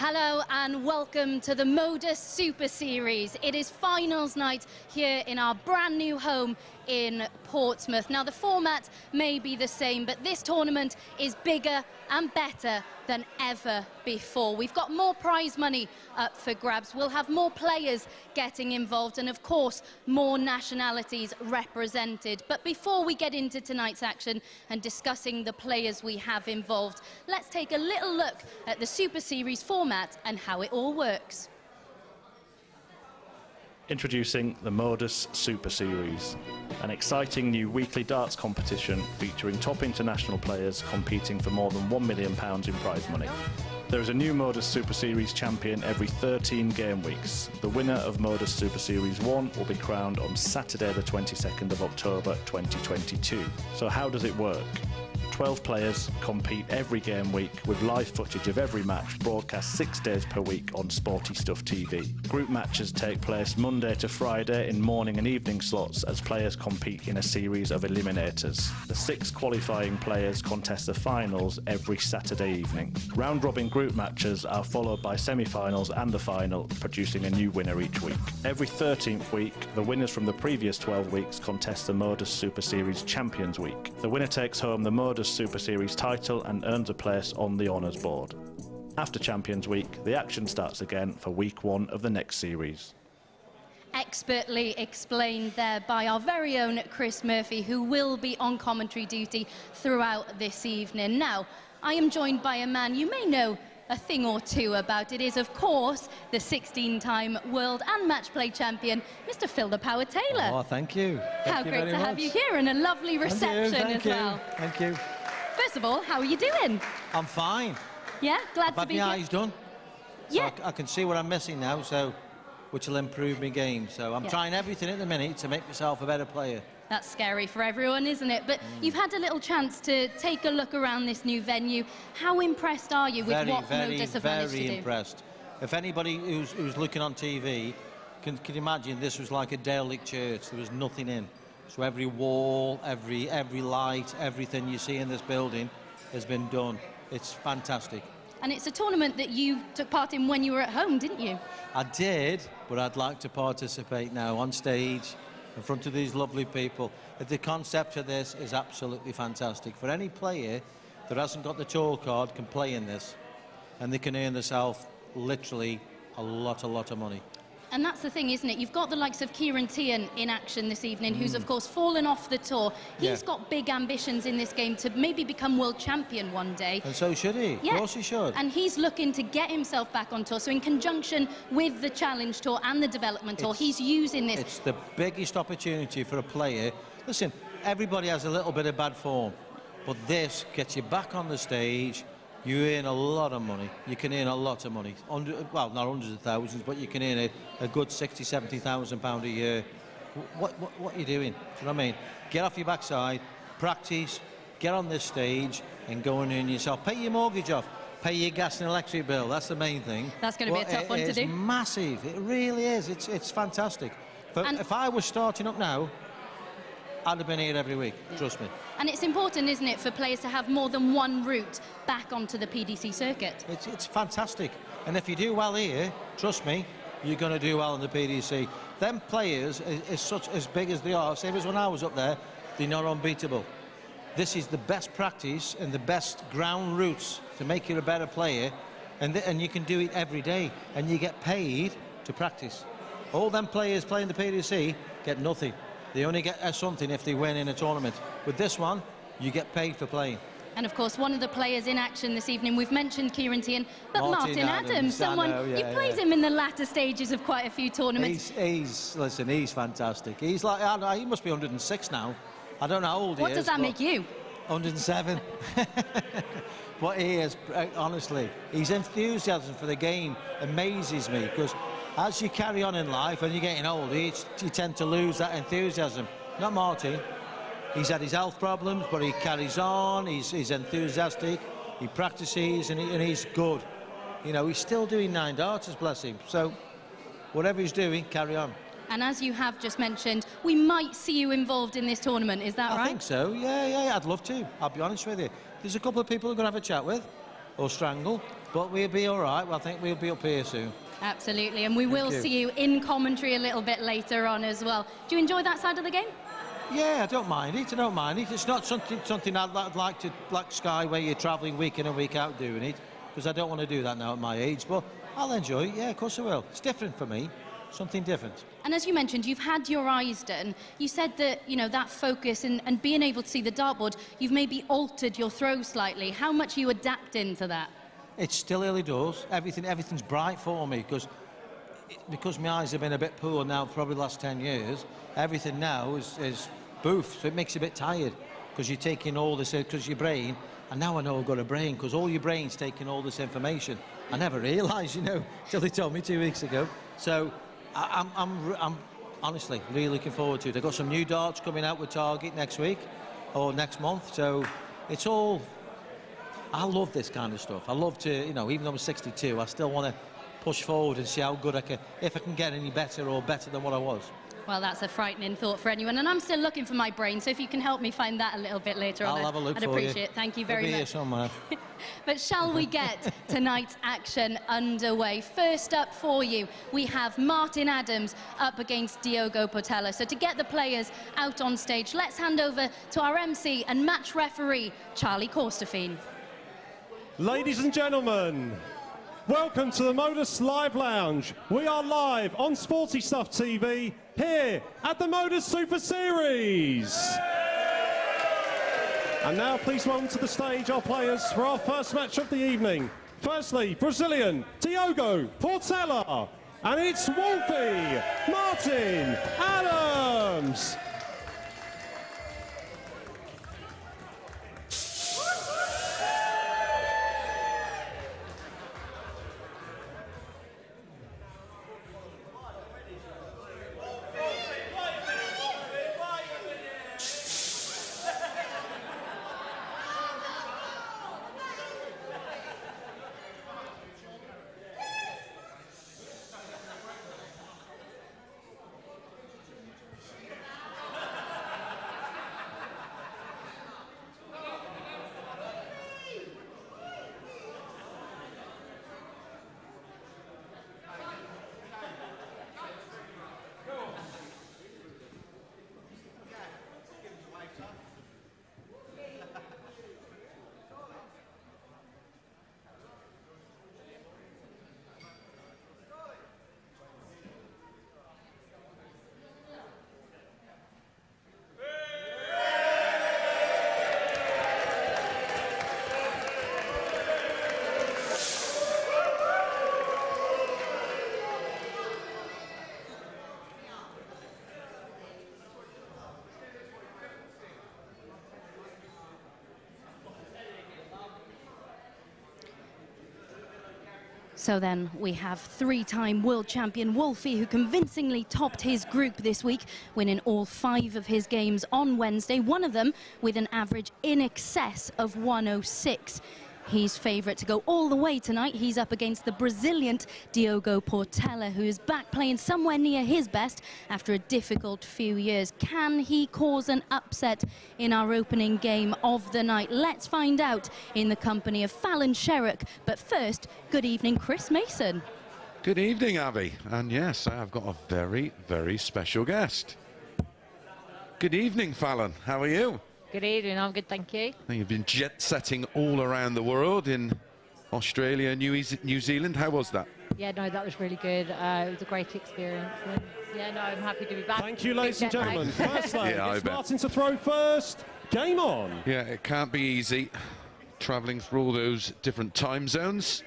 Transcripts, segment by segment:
Hello and welcome to the MODUS Super Series. It is finals night here in our brand new home in Portsmouth. Now the format may be the same, but this tournament is bigger and better than ever before. We've got more prize money up for grabs. We'll have more players getting involved and of course more nationalities represented. But before we get into tonight's action and discussing the players we have involved, let's take a little look at the Super Series format and how it all works. Introducing the MODUS Super Series, an exciting new weekly darts competition featuring top international players competing for more than £1 million in prize money. There is a new MODUS Super Series champion every 13 game weeks. The winner of MODUS Super Series 1 will be crowned on Saturday the 22nd of October 2022. So how does it work? 12 players compete every game week with live footage of every match broadcast 6 days per week on Sporty Stuff TV. Group matches take place Monday to Friday in morning and evening slots as players compete in a series of eliminators. The 6 qualifying players contest the finals every Saturday evening. Round-robin group matches are followed by semi-finals and the final, producing a new winner each week. Every 13th week, the winners from the previous 12 weeks contest the MODUS Super Series Champions Week. The winner takes home the MODUS Super Series title and earns a place on the honours board. After Champions Week, the action starts again for week 1 of the next series. Expertly explained there by our very own Chris Murphy, who will be on commentary duty throughout this evening. Now, I am joined by a man you may know a thing or two about. It is, of course, the 16-time world and match play champion, Mr. Phil the Power Taylor. Oh, thank you. How great to have you here, and a lovely reception as well. Thank you. First of all, how are you doing? I'm fine. Yeah, glad to be here. I've had my eyes done. Yeah. So I can see what I'm missing now, so which will improve my game. So I'm trying everything at the minute to make myself a better player. That's scary for everyone, isn't it? But you've had a little chance to take a look around this new venue. How impressed are you with what MODUS have managed to do? Very impressed. If anybody who's looking on TV can imagine, this was like a derelict church. There was nothing in. So every wall, every light, everything you see in this building has been done. It's fantastic. And it's a tournament that you took part in when you were at home, didn't you? I did, but I'd like to participate now on stage in front of these lovely people. The concept of this is absolutely fantastic. For any player that hasn't got the tour card can play in this, and they can earn themselves literally a lot of money. And that's the thing, isn't it? You've got the likes of Ciaran Teehan in action this evening, who's of course fallen off the tour. He's got big ambitions in this game to maybe become world champion one day. And so should he. Yeah. Of course he should. And he's looking to get himself back on tour. So in conjunction with the Challenge Tour and the Development Tour, he's using this. It's the biggest opportunity for a player. Listen, everybody has a little bit of bad form, but this gets you back on the stage. You earn a lot of money. You can earn a lot of money. Well, not hundreds of thousands, but you can earn a good £60,000–70,000 a year. What are you doing? Do you know what I mean? Get off your backside, practice, get on this stage, and go and earn yourself. Pay your mortgage off. Pay your gas and electric bill. That's the main thing. That's going to be a tough one to do. It's massive. It really is. It's fantastic. But if I was starting up now, I'd have been here every week, trust me. And it's important, isn't it, for players to have more than one route back onto the PDC circuit? It's fantastic. And if you do well here, trust me, you're going to do well in the PDC. Them players, as big as they are, same as when I was up there, they're not unbeatable. This is the best practice and the best ground routes to make you a better player, and you can do it every day, and you get paid to practice. All them players playing the PDC get nothing. They only get something if they win in a tournament. With this one, you get paid for playing. And of course, one of the players in action this evening, we've mentioned Ciaran Teehan, but Martin Adams, someone, you've played him in the latter stages of quite a few tournaments. Listen, he's fantastic. He's like, he must be 106 now. I don't know how old he is. What does that make you? 107. But he is, honestly, his enthusiasm for the game amazes me, because as you carry on in life and you're getting older, you tend to lose that enthusiasm. Not Martin. He's had his health problems, but he carries on, he's enthusiastic, he practices, and he's good. You know, he's still doing 9 darters, bless him. So, whatever he's doing, carry on. And as you have just mentioned, we might see you involved in this tournament, is that right? I think so, yeah, I'd love to, I'll be honest with you. There's a couple of people I'm going to have a chat with, or strangle. but we'll be all right. Well, I think we'll be up here soon. Absolutely, and we will see you in commentary a little bit later on as well. Do you enjoy that side of the game? Yeah, I don't mind it. I don't mind it. It's not something I'd like to, like Sky, where you're travelling week in and week out doing it, because I don't want to do that now at my age. But I'll enjoy it. Yeah, of course I will. It's different for me, something different. And as you mentioned, you've had your eyes done. You said that, you know, that focus and being able to see the dartboard, you've maybe altered your throw slightly. How much are you adapting to that? It's still early doors. Everything's bright for me, because my eyes have been a bit poor now for probably the last 10 years. Everything now is boof, so it makes you a bit tired, because you're taking all this, because your brain, and now I know I've got a brain, because all your brain's taking all this information. I never realised, you know, till they told me 2 weeks ago. So I'm honestly really looking forward to it. I've got some new darts coming out with Target next week, or next month, so it's all... I love this kind of stuff. I love to, you know, even though I'm 62, I still want to push forward and see how good I can, if I can get any better or better than what I was. Well, that's a frightening thought for anyone, and I'm still looking for my brain, so if you can help me find that a little bit later on, I'll have a look I'd for appreciate you. it. Thank you very much. I'll be here somewhere. But shall we get tonight's action underway? First up for you, we have Martin Adams up against Diogo Portela. So to get the players out on stage, let's hand over to our MC and match referee, Charlie Corstefine. Ladies and gentlemen, welcome to the MODUS Live Lounge. We are live on Sporty Stuff TV here at the MODUS Super Series. And now please welcome to the stage our players for our first match of the evening. Firstly, Brazilian Diogo Portela, and it's Wolfie Martin Adams. So then we have three-time world champion Wolfie, who convincingly topped his group this week, winning all 5 of his games on Wednesday, one of them with an average in excess of 106. He's favourite to go all the way tonight. He's up against the Brazilian Diogo Portela, who is back playing somewhere near his best after a difficult few years. Can he cause an upset in our opening game of the night? Let's find out in the company of Fallon Sherrock. But first, good evening, Chris Mason. Good evening, Abby. And yes, I've got a very, very special guest. Good evening, Fallon. How are you? Good evening, I'm good, thank you. You've been jet-setting all around the world in Australia, New Zealand. How was that? Yeah, no, that was really good. It was a great experience. And yeah, no, I'm happy to be back. Thank you, ladies and gentlemen. First leg, Yeah, it's Martin to throw first. Game on. Yeah, it can't be easy, travelling through all those different time zones.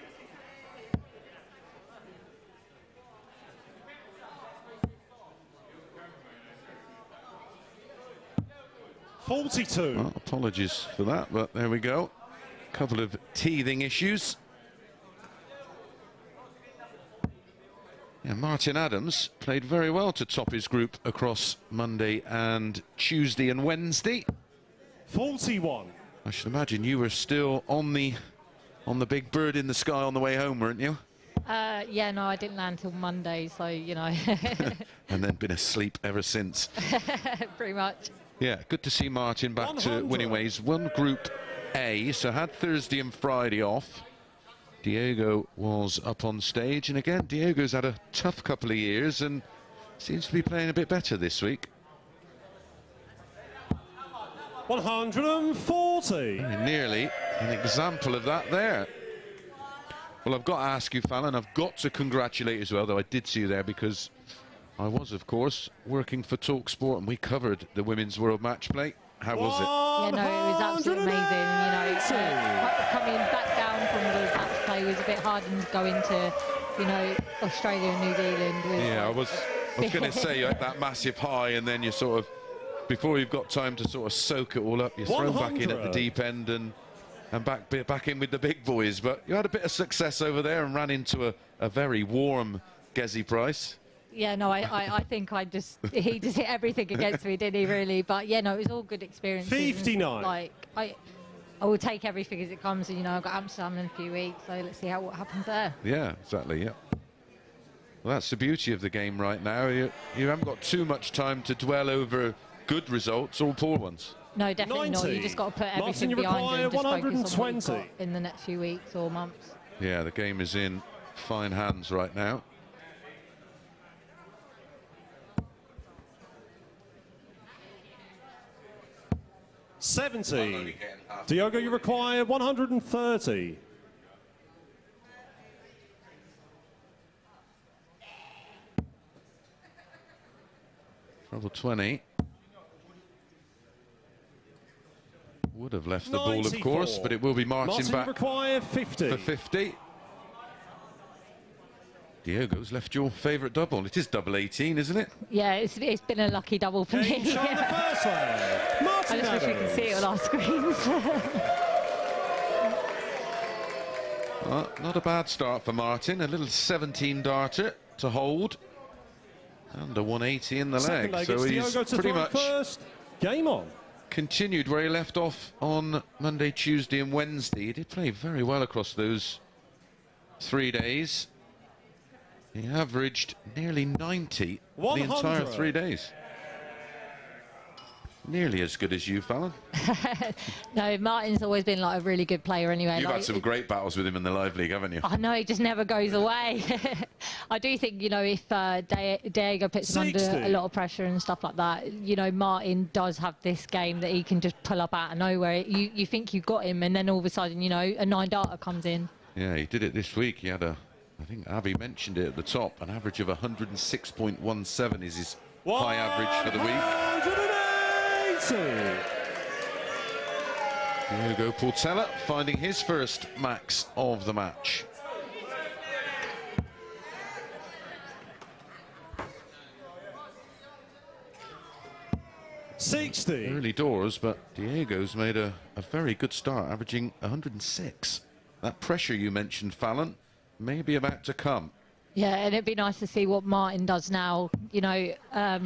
Well, apologies for that, but there we go. A couple of teething issues. Yeah, Martin Adams played very well to top his group across Monday and Tuesday and Wednesday. 41. I should imagine you were still on the big bird in the sky on the way home, weren't you? Yeah, no, I didn't land till Monday, so, you know. And then been asleep ever since. Pretty much. Yeah, good to see Martin back 100. to winning ways. Won Group A, so had Thursday and Friday off. Diogo was up on stage, and again, Diogo's had a tough couple of years and seems to be playing a bit better this week. 140. Nearly an example of that there. Well, I've got to ask you, Fallon, I've got to congratulate you as well, though I did see you there because I was, of course, working for TalkSport and we covered the Women's World Match Play. How was it? Yeah, no, it was absolutely amazing. You know, coming back down from the match play was a bit hard and going to, you know, Australia and New Zealand. Was yeah, I was going to say, that massive high, and then you sort of, before you've got time to sort of soak it all up, you're thrown back in at the deep end and back in with the big boys. But you had a bit of success over there and ran into a very warm Gezi Price. Yeah, no, I think he just hit everything against me, didn't he, really? But, yeah, no, it was all good experiences. 59. Like, I will take everything as it comes. And, you know, I've got Amsterdam in a few weeks, so let's see what happens there. Yeah, exactly, yeah. Well, that's the beauty of the game right now. You haven't got too much time to dwell over good results or poor ones. No, definitely 90. not. You just got to put everything Martin, behind you and just focus on what you've 120. got in the next few weeks or months. Yeah, the game is in fine hands right now. $70. Diogo, you require 130. Trouble 20. Would have left the ball, of course, but it will be Martin back require 50. for 50. Diogo's left your favourite double. It is double 18, isn't it? Yeah, it's been a lucky double for me. Game shot the first leg. Martin I just wish we could see it on our screens. Well, not a bad start for Martin. A little 17 darter to hold. Under 180 in the Second leg. leg, So it's he's Diogo to pretty throw much first. Game on. continued where he left off on Monday, Tuesday and Wednesday. He did play very well across those 3 days. He averaged nearly 90 the entire 3 days. Nearly as good as you, Fallon. No, Martin's always been like a really good player anyway. You've like, had some great battles with him in the Live League, haven't you? I know, he just never goes away. I do think, you know, if Diego puts him 60. under a lot of pressure and stuff like that, you know, Martin does have this game that he can just pull up out of nowhere. You think you've got him, and then all of a sudden, you know, a 9-darter comes in. Yeah, he did it this week. He had I think Abby mentioned it at the top, an average of 106.17 is his high average for the week. Diogo Portela finding his first max of the match. $60. Early doors, but Diego's made a very good start, averaging 106. That pressure you mentioned, Fallon, may be about to come. Yeah, and it'd be nice to see what Martin does now, you know,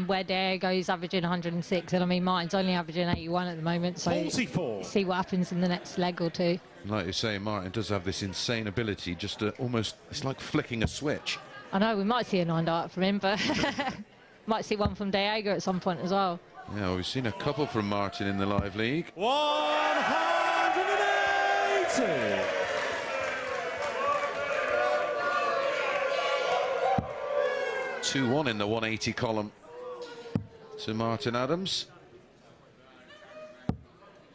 where Diego's averaging 106, and I mean, Martin's only averaging 81 at the moment, so 44. See what happens in the next leg or two. Like you say, Martin does have this insane ability, just to almost, it's like flicking a switch. I know, we might see a 9-dart from him, but might see one from Diego at some point as well. Yeah, well, we've seen a couple from Martin in the Live League. 180. (2-1) in the 180 column to Martin Adams.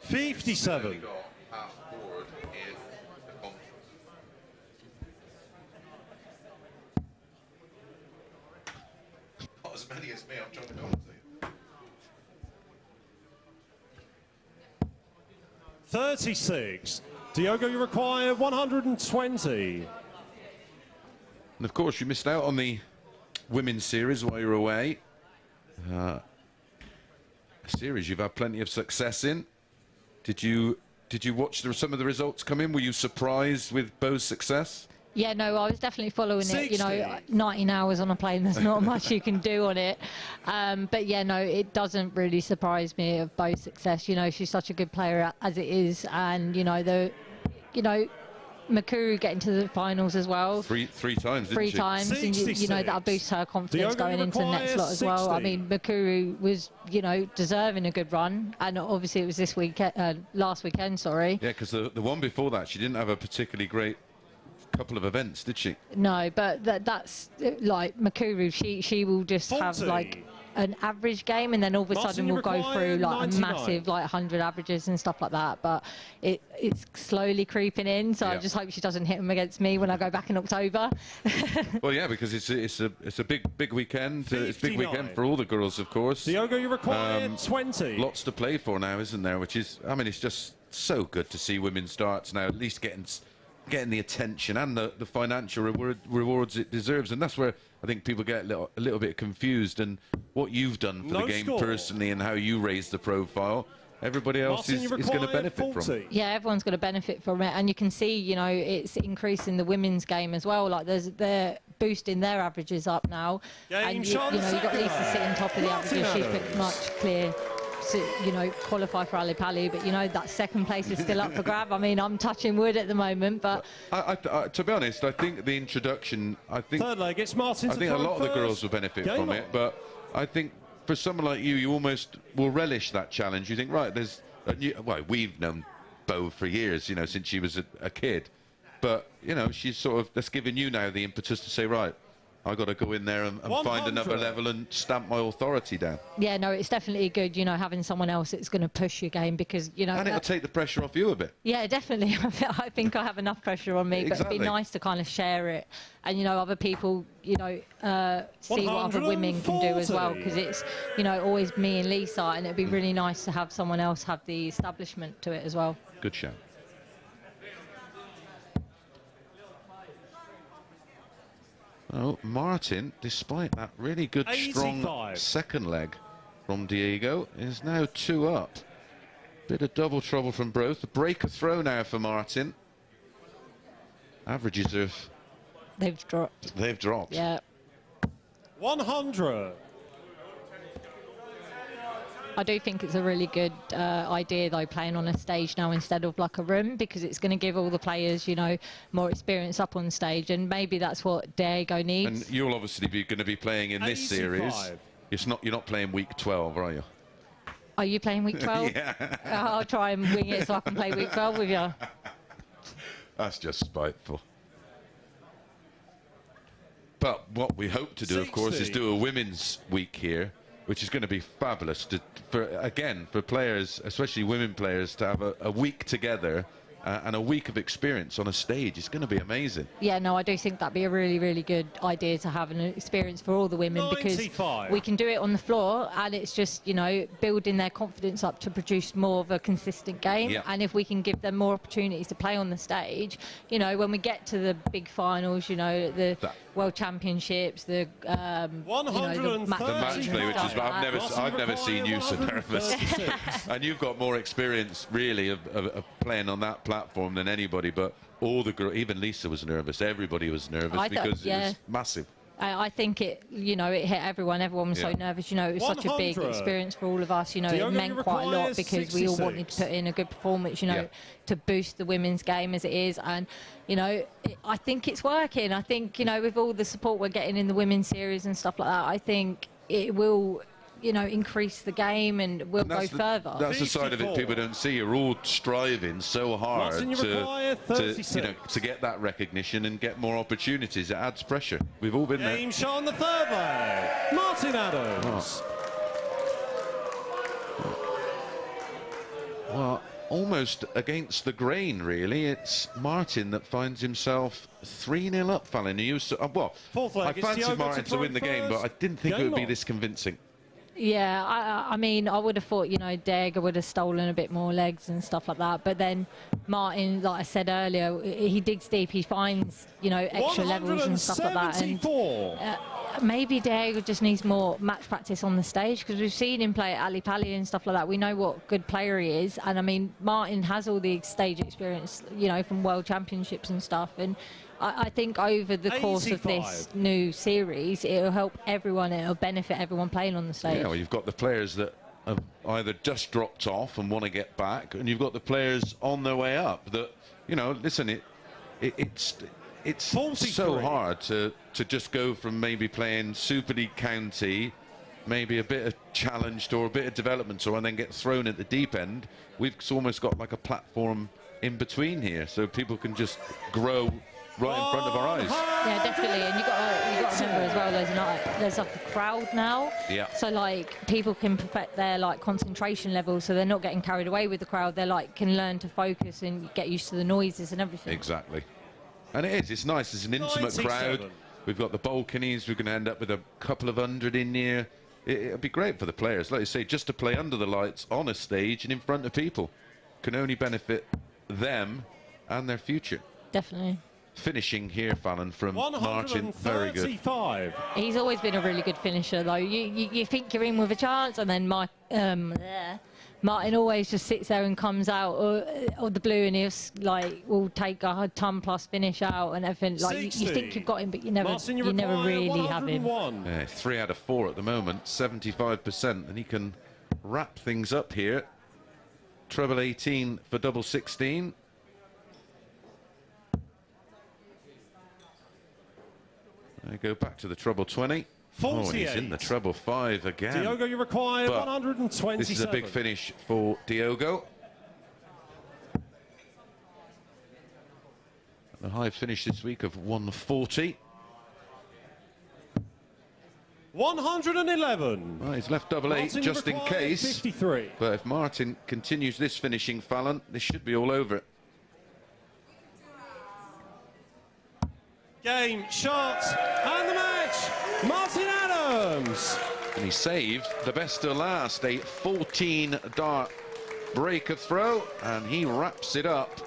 57. Not as many as me, I'm trying to commentate. 36. Diogo, you require 120. And of course, you missed out on the Women's Series while you were away. A series you've had plenty of success in. Did you watch some of the results come in? Were you surprised with Bo's success? Yeah, no, I was definitely following 60. it. You know, 19 hours on a plane, there's not much you can do on it. But yeah, no, it doesn't really surprise me of Bo's success. You know, she's such a good player as it is, and you know Makuru getting to the finals as well. Three times, didn't Three she? times, and you know that'll boost her confidence Diogo going into the next lot as well. 60. I mean, Makuru was, you know, deserving a good run, and obviously it was this weekend, last weekend, sorry. Yeah, because the one before that, she didn't have a particularly great couple of events, did she? No, but that's like Makuru. She will just have 40. like an average game, and then all of a Martin, sudden you we'll go require through like 99. a massive like 100 averages and stuff like that. But it's slowly creeping in, so I just hope she doesn't hit them against me when I go back in October. Well, yeah, because it's a big weekend. It's a big 59. weekend for all the girls, of course. Diogo, you require 20. Lots to play for now, isn't there? Which is, I mean, it's just so good to see women's darts now at least getting the attention and the financial rewards it deserves. And that's where I think people get a little bit confused. And what you've done for the game personally and how you raise the profile, everybody else Martin, is going to benefit 40. from. Yeah, everyone's going to benefit from it, and you can see, you know, it's increasing the women's game as well. Like they're boosting their averages up now, and you know, you've got Lisa sitting top of the averages. She's pretty much clear to, you know, qualify for Ali Pali, but you know that second place is still up for grab. I mean, I'm touching wood at the moment, but to be honest, I think the introduction, Third leg, it's Martin. I think a lot of the girls will benefit from it, but I think for someone like you almost will relish that challenge. You think, right, there's a new, well, we've known Bo for years, you know, since she was a kid, but you know, she's sort of, that's giving you now the impetus to say, right, I got to go in there and find another level and stamp my authority down. yeah, no, it's definitely good, you know, having someone else that's going to push your game, because, you know, And it'll take the pressure off you a bit. yeah, definitely. I think I have enough pressure on me, but it'd be nice to kind of share it, and you know, other people, you know, see what other women can do as well, because it's, you know, always me and Lisa, and it'd be really nice to have someone else have the establishment to it as well. Good shout. Well, Martin, despite that really good, 85. strong second leg from Diego, is now 2 up. Bit of double trouble from both. The breaker throw now for Martin. Averages have... They've dropped. They've dropped. Yeah. 100. I do think it's a really good idea, though, playing on a stage now instead of like a room, because it's going to give all the players, you know, more experience up on stage, and maybe that's what Diego needs. And you'll obviously be going to be playing in this series. You're not playing week 12, are you? Are you playing week 12? Yeah. I'll try and wing it so I can play week 12 with you. That's just spiteful. But what we hope to do, of course, is do a women's week here, which is going to be fabulous for players, especially women players, to have a week together and a week of experience on a stage. It's going to be amazing. Yeah, no, I do think that'd be a really, really good idea to have an experience for all the women, 95. because we can do it on the floor, and it's just, you know, building their confidence up to produce more of a consistent game. Yeah. And if we can give them more opportunities to play on the stage, you know, when we get to the big finals, you know, the World Championships, the you know, the match play, which is, I've never seen you so nervous. 36. And you've got more experience, really, of playing on that platform than anybody. But all the girls, even Lisa was nervous. Everybody was nervous because it was massive. I think it, you know, it hit everyone. Everyone was so nervous. You know, it was such a big experience for all of us. You know, it meant quite a lot because we all wanted to put in a good performance, you know, to boost the women's game as it is. And, you know, I think it's working. I think, you know, with all the support we're getting in the women's series and stuff like that, I think it will, you know, increase the game and we'll go further. That's the side of it people don't see. You're all striving so hard to you know, to get that recognition and get more opportunities. It adds pressure. We've all been there. Game shot on the third leg. Martin Adams. Well, almost against the grain, really. It's Martin that finds himself 3-0 up, Fallon. Well, I fancied Martin to win the game, but I didn't think it would be this convincing. Yeah, I mean, I would have thought, you know, Diego would have stolen a bit more legs and stuff like that. But then Martin, like I said earlier, he digs deep. He finds, you know, extra levels and stuff like that. And maybe Diego just needs more match practice on the stage, because we've seen him play at Ali Pali and stuff like that. We know what good player he is. And, I mean, Martin has all the stage experience, you know, from World Championships and stuff. And I think over the course of this new series, it'll help everyone. It'll benefit everyone playing on the stage. Yeah, well, you've got the players that have either just dropped off and want to get back, and you've got the players on their way up that, you know, listen, it's so hard to just go from maybe playing Super League County, maybe a bit of challenged or a bit of development tour, and then get thrown at the deep end. We've almost got like a platform in between here, so people can just grow right in front of our eyes. Yeah, definitely. And you got to remember as well, there's like a crowd now. Yeah. So like people can perfect their like concentration level, so they're not getting carried away with the crowd. They're like can learn to focus and get used to the noises and everything. Exactly. And it is. It's nice. It's an intimate 97. crowd. We've got the balconies. We're going to end up with a couple of hundred in here. It'll be great for the players. Like you say, just to play under the lights on a stage and in front of people can only benefit them and their future. Definitely. Finishing here, Fallon, from Martin. Very good. 135. He's always been a really good finisher, though. You think you're in with a chance, and then Martin always just sits there and comes out of the blue, and will take a ton-plus finish out and everything. Like you think you've got him, but you never really have him. Yeah, 3 out of 4 at the moment, 75%, and he can wrap things up here. Treble 18 for double 16. I go back to the treble 20. 48. Oh, he's in the treble 5 again. Diogo, you require But 127. this is a big finish for Diogo. The high finish this week of 140. 111. Well, he's left double 8 Martin, just in require case. 53. But if Martin continues this finishing, Fallon, this should be all over it. Game, shot, and the match. Martin Adams. And he saved the best to last, a 14-dart breaker throw, and he wraps it up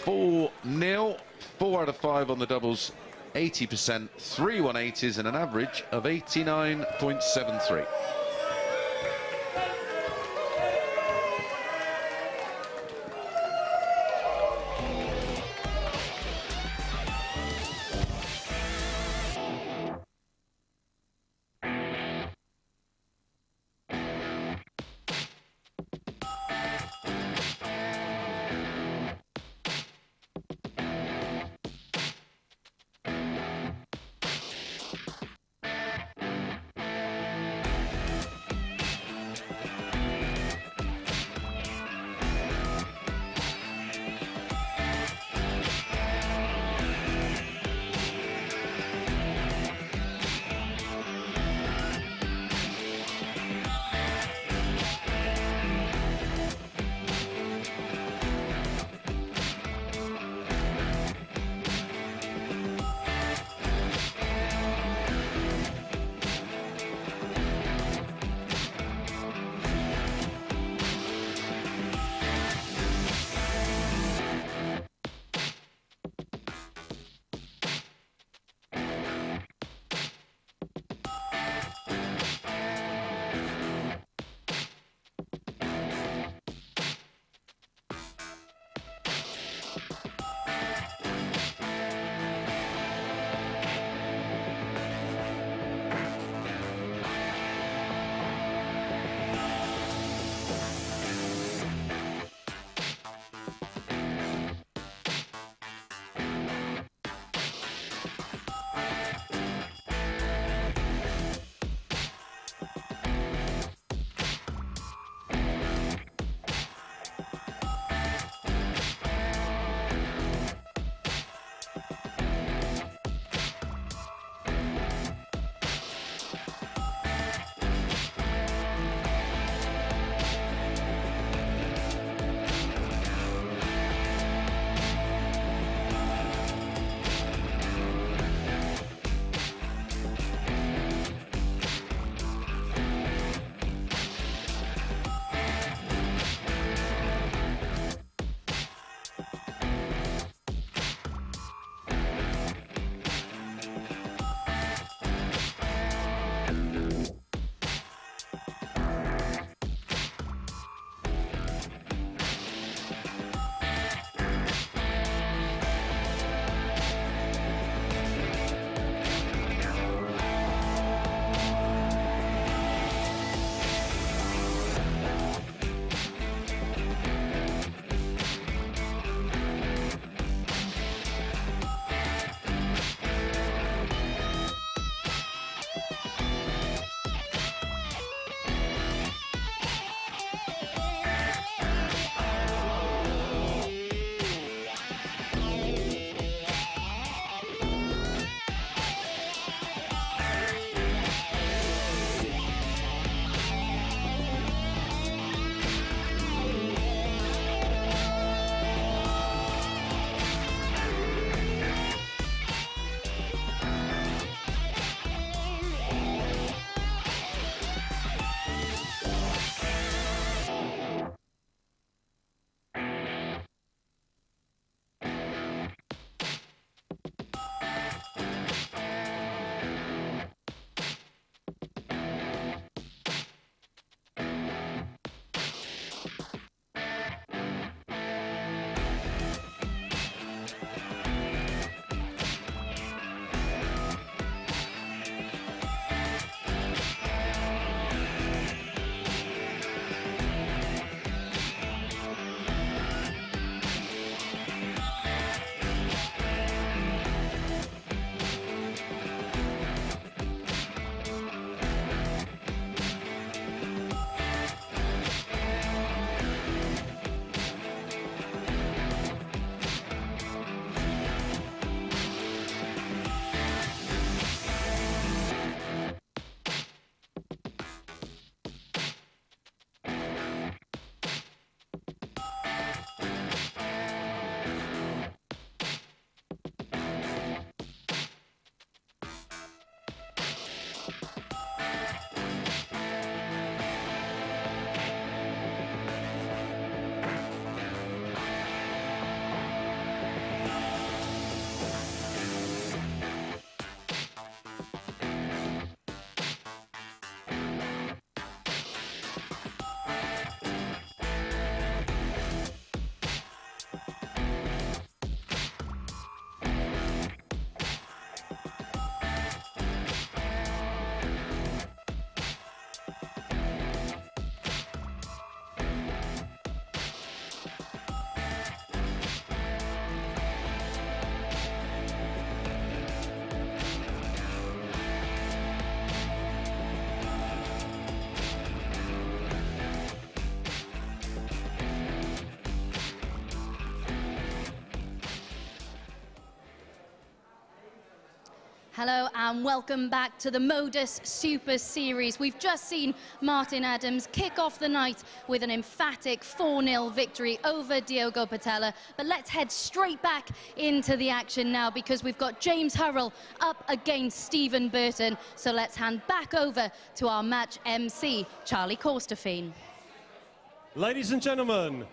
4-0. 4 out of 5 on the doubles, 80%, 3 180s, and an average of 89.73. Hello and welcome back to the MODUS Super Series. We've just seen Martin Adams kick off the night with an emphatic 4-0 victory over Diogo Portela. But let's head straight back into the action now because we've got James Hurrell up against Stephen Burton. So let's hand back over to our match MC, Charlie Corstefine. Ladies and gentlemen,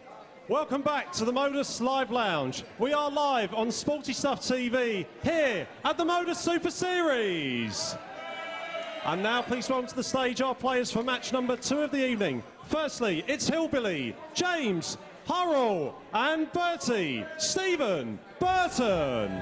welcome back to the MODUS Live Lounge. We are live on Sporty Stuff TV here at the MODUS Super Series. And now please welcome to the stage our players for match number 2 of the evening. Firstly, it's Hillbilly, James, Hurrell and Bertie, Stephen Burton.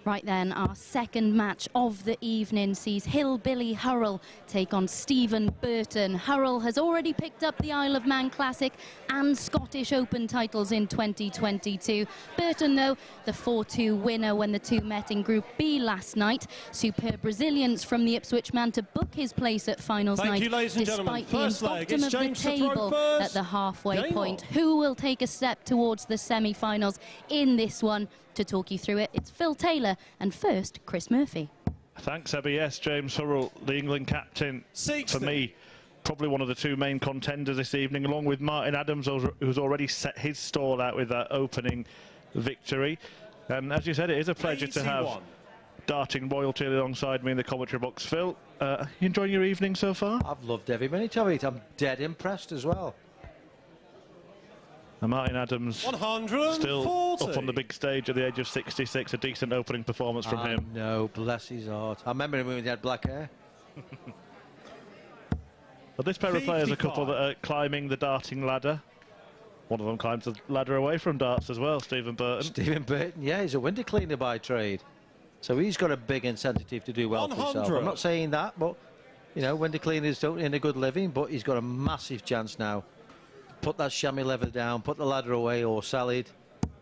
Right then, our second match of the evening sees Hillbilly Hurrell take on Stephen Burton. Hurrell has already picked up the Isle of Man Classic and Scottish Open titles in 2022. Burton, though, the 4-2 winner when the two met in Group B last night. Superb resilience from the Ipswich man to book his place at finals night, despite being bottom of the table at the halfway point. Who will take a step towards the semi-finals in this one? To talk you through it, it's Phil Taylor, and first, Chris Murphy. Thanks, Ebby. Yes, James Hurrell, the England captain, for me, probably one of the two main contenders this evening, along with Martin Adams, who's already set his stall out with that opening victory. As you said, it is a pleasure to have darting royalty alongside me in the commentary box. Phil, you enjoying your evening so far? I've loved every minute of it. I'm dead impressed as well. And Martin Adams still up on the big stage at the age of 66, a decent opening performance from him. No, bless his heart. I remember him when he had black hair. But this pair of players are a couple that are climbing the darting ladder. One of them climbs the ladder away from darts as well, Stephen Burton. Stephen Burton, yeah, he's a window cleaner by trade. So he's got a big incentive to do well for himself. I'm not saying that, but, you know, window cleaners don't earn a good living, but he's got a massive chance now. Put that chamois leather down, put the ladder away or sell it,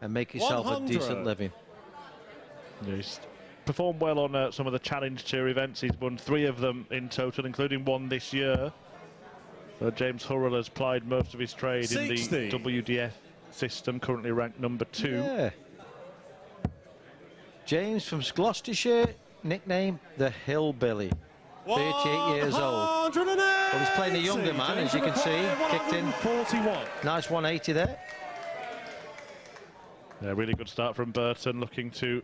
and make yourself a decent living. He's performed well on some of the Challenge Tour events. He's won 3 of them in total, including 1 this year. James Hurrell has plied most of his trade in the WDF system, currently ranked number 2. Yeah. James from Gloucestershire, nickname the Hillbilly. 38 years old. Well, he's playing a younger man, as you can see. Kicked in. 41. Nice 180 there. Yeah, really good start from Burton, looking to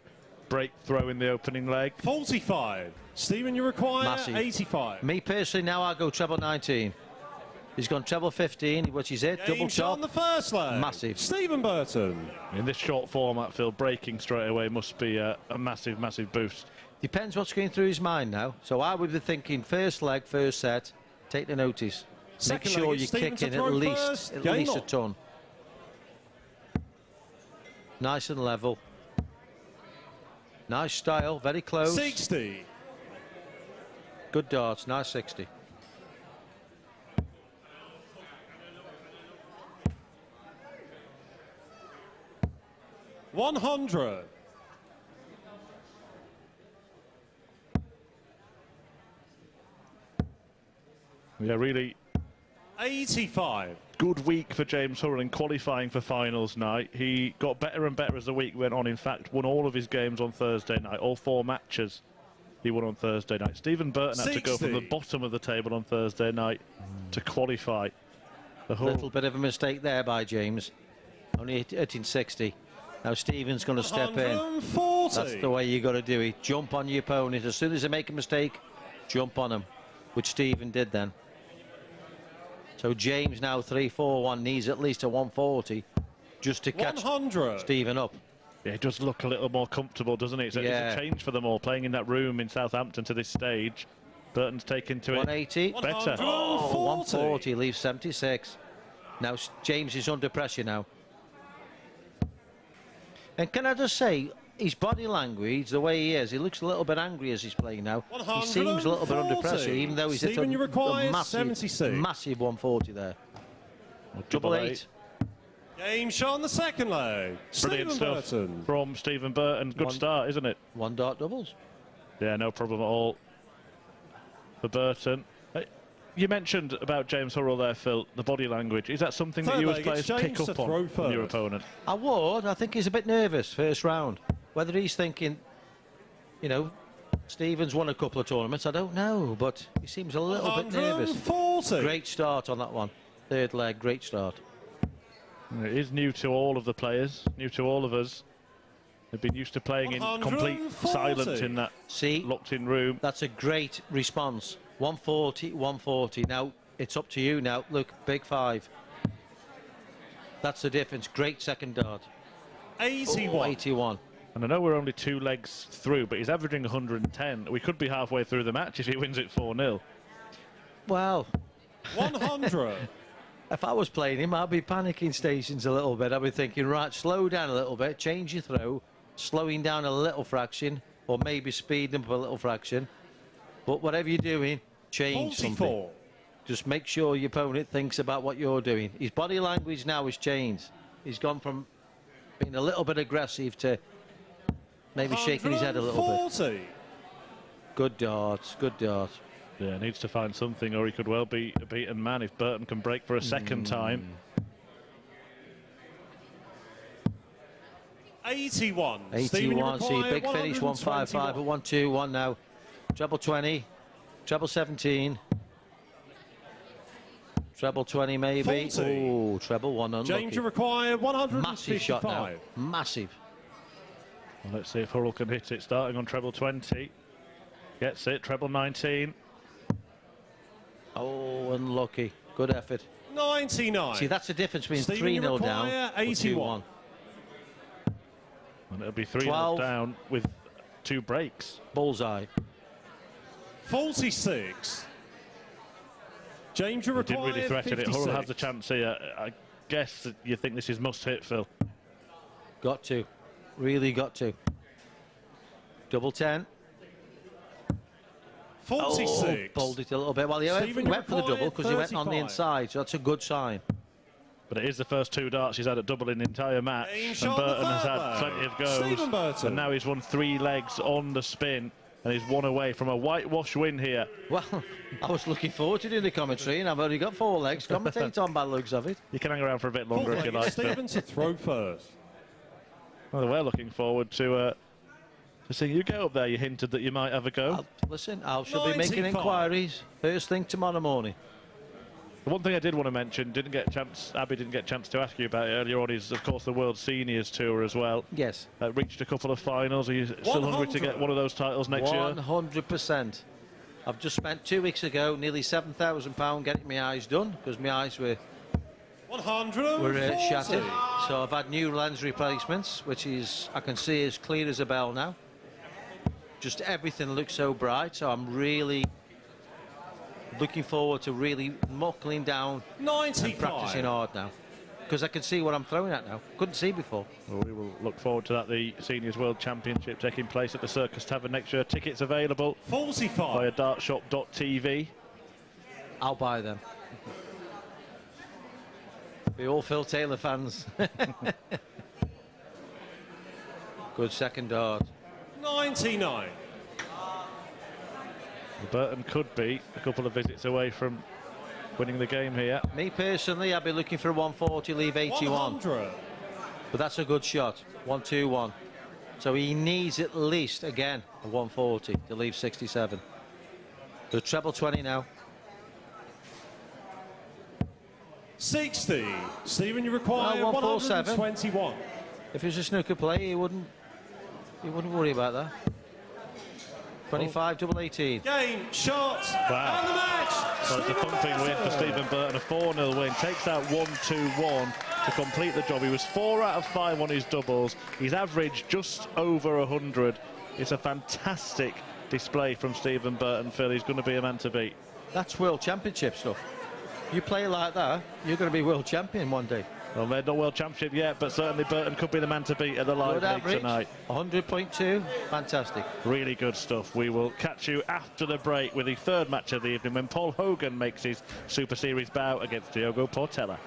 break throw in the opening leg. 45. Stephen, you require massive. 85. Me personally, now I go treble 19. He's gone treble 15, which is it. Double top. On the first leg. Massive. Stephen Burton. In this short format, Phil, breaking straight away must be a massive, massive boost. Depends what's going through his mind now. So I would be thinking first leg, first set, take the notice. Make sure you kick in at least a ton. Nice and level. Nice style, very close. 60. Good darts, nice 60. $100. Yeah, really 85. Good week for James Hurrell in qualifying for finals night. He got better and better as the week went on. In fact, won all of his games on Thursday night. All 4 matches he won on Thursday night. Stephen Burton had to go from the bottom of the table on Thursday night to qualify. A little bit of a mistake there by James. Only hitting 60. Now Stephen's going to step in. That's the way you got to do it. Jump on your opponent. As soon as they make a mistake, jump on him, which Stephen did then. So James now 3-4-1, needs at least a 140 just to catch Stephen up. Yeah, it does look a little more comfortable, doesn't it? It's a change for them all, playing in that room in Southampton to this stage. Burton's taken to 180. it better. 140, leaves 76. Now James is under pressure now. And can I just say, his body language, the way he is, he looks a little bit angry as he's playing now. He seems a little bit under pressure, even though he's Stephen, at a massive, 76. massive 140 there. Double eight. Game shot on the second leg. Brilliant stuff Burton. from Stephen Burton. Good start, isn't it? 1 dart doubles. Yeah, no problem at all for Burton. You mentioned about James Hurrell there, Phil, the body language. Is that something that you as players pick up on from your opponent? I would. I think he's a bit nervous first round. Whether he's thinking, you know, Stephen's won a couple of tournaments, I don't know, but he seems a little bit nervous. 140. Great start on that one. Third leg, great start. It is new to all of the players, new to all of us. They've been used to playing in complete silence in that locked-in room. That's a great response. 140, 140. Now, it's up to you now. Look, big 5. That's the difference. Great second dart. 81. Oh, 81. And I know we're only 2 legs through, but he's averaging 110. We could be halfway through the match if he wins it 4-0. Well, 100. if I was playing him, I'd be panicking stations a little bit. I'd be thinking, right, slow down a little bit, change your throw, slowing down a little fraction, or maybe speeding up a little fraction. But whatever you're doing, change 44. something. Just make sure your opponent thinks about what you're doing. His body language now has changed. He's gone from being a little bit aggressive to maybe shaking his head a little bit. Good darts, good darts. Yeah, needs to find something, or he could well be a beaten man if Burton can break for a second time. 81. 81, see, big finish, 155 at 121 now. Treble 20, treble 17. Treble 20 maybe. Oh, treble 1 unlucky. James, you require 155. Massive shot now. Massive. Well, let's see if Hurrell can hit it, starting on treble 20. Gets it, treble 19. Oh, unlucky. Good effort. 99. See, that's the difference between 3-0 down 81. And it'll be 3-0 down with 2 breaks. Bullseye. 46. James, you require didn't really threaten 56. it. Hurrell has the chance here. I guess that you think this is must hit, Phil. Got to. Really got to. Double 10. 46. Oh, bowled it a little bit. Well, he went for the double because he went on the inside, so that's a good sign. But it is the first 2 darts he's had at double in the entire match. And Burton has had plenty of goes. And now he's won 3 legs on the spin. And he's 1 away from a whitewash win here. Well, I was looking forward to doing the commentary, and I've only got 4 legs. Commentate on bad looks of it. You can hang around for a bit longer if you like. Stephen to throw first. Well, we're looking forward to seeing you go up there. You hinted that you might have a go. Listen, I shall be making inquiries first thing tomorrow morning. The one thing I did want to mention, Abby didn't get a chance to ask you about it earlier on, is of course the World Seniors Tour as well. Yes. Reached a couple of finals. Are you still hungry to get one of those titles next year? 100%. I've just spent 2 weeks ago nearly £7,000 getting my eyes done because my eyes were shattered. So I've had new lens replacements, which is, I can see as clear as a bell now. Just everything looks so bright, so I'm really looking forward to really knuckling down 95. and practicing hard now. Because I can see what I'm throwing at now. Couldn't see before. Well, we will look forward to that. The Seniors World Championship taking place at the Circus Tavern next year. Tickets available 45 via dartshop.tv. I'll buy them. Be all Phil Taylor fans. Good second dart. 99. Burton could be a couple of visits away from winning the game here. Me personally, I'd be looking for a 140, leave 81. 100. But that's a good shot. 121. So he needs at least, again, a 140 to leave 67. The treble 20 now. 60. Stephen, you require 121. If it was a snooker play, he wouldn't worry about that. 25, double 18. Game, shot, wow. And the match. So it's a thumping win for Stephen Burton, a 4-0 win. Takes out 1-2-1 to complete the job. He was 4 out of 5 on his doubles. He's averaged just over 100. It's a fantastic display from Stephen Burton, Phil. He's going to be a man to beat. That's World Championship stuff. You play like that, you're going to be world champion one day. Well, they're not world championship yet, but certainly Burton could be the man to beat at the live Good league average, tonight. 100.2, fantastic. Really good stuff. We will catch you after the break with the third match of the evening when Paul Hogan makes his Super Series bout against Diogo Portela.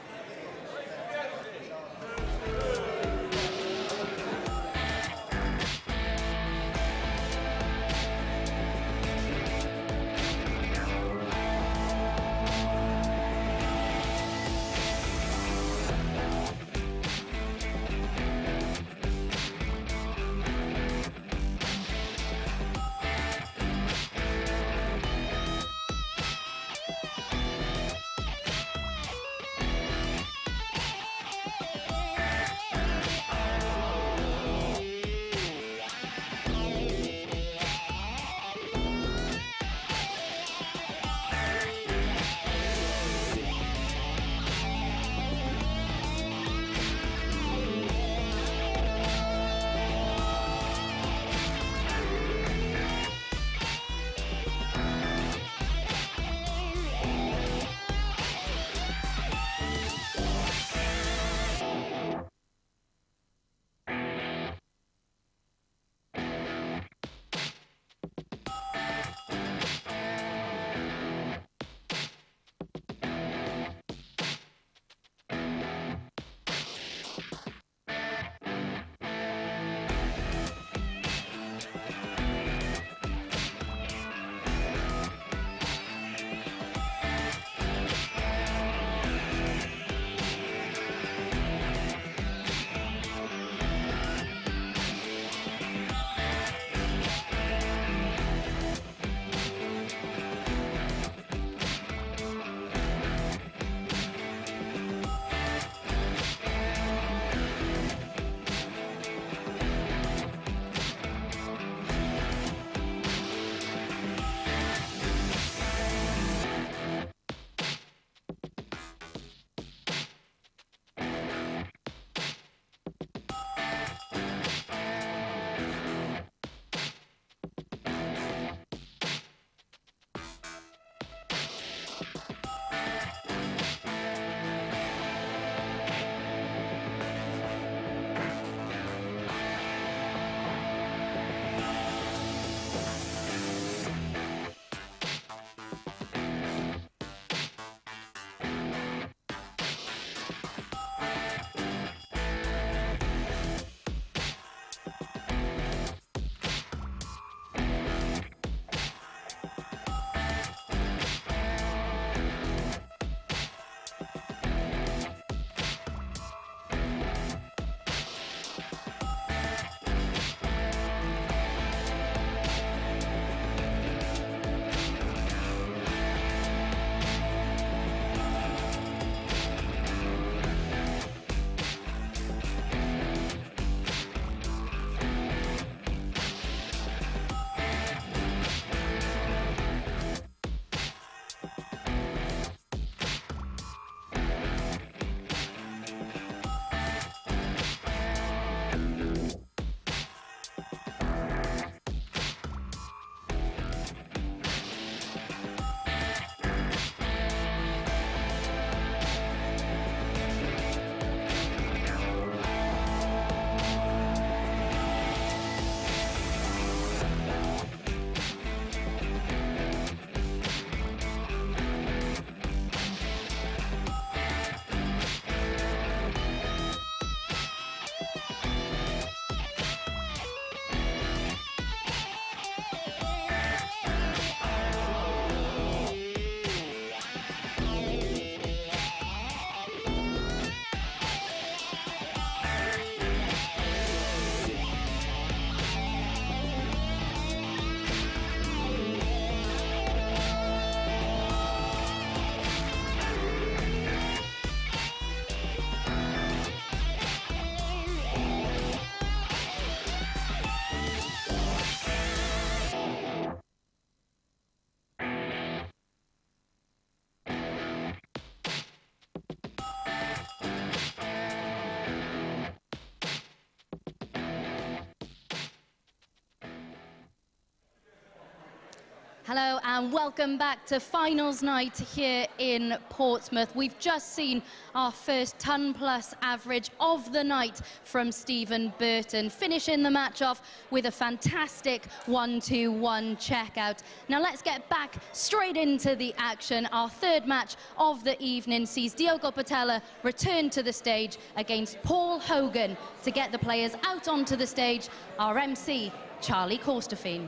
And welcome back to finals night here in Portsmouth. We've just seen our first ton-plus average of the night from Stephen Burton, finishing the match off with a fantastic 1-2-1 checkout. Now let's get back straight into the action. Our third match of the evening sees Diogo Portela return to the stage against Paul Hogan. To get the players out onto the stage, our MC, Charlie Korstefijn.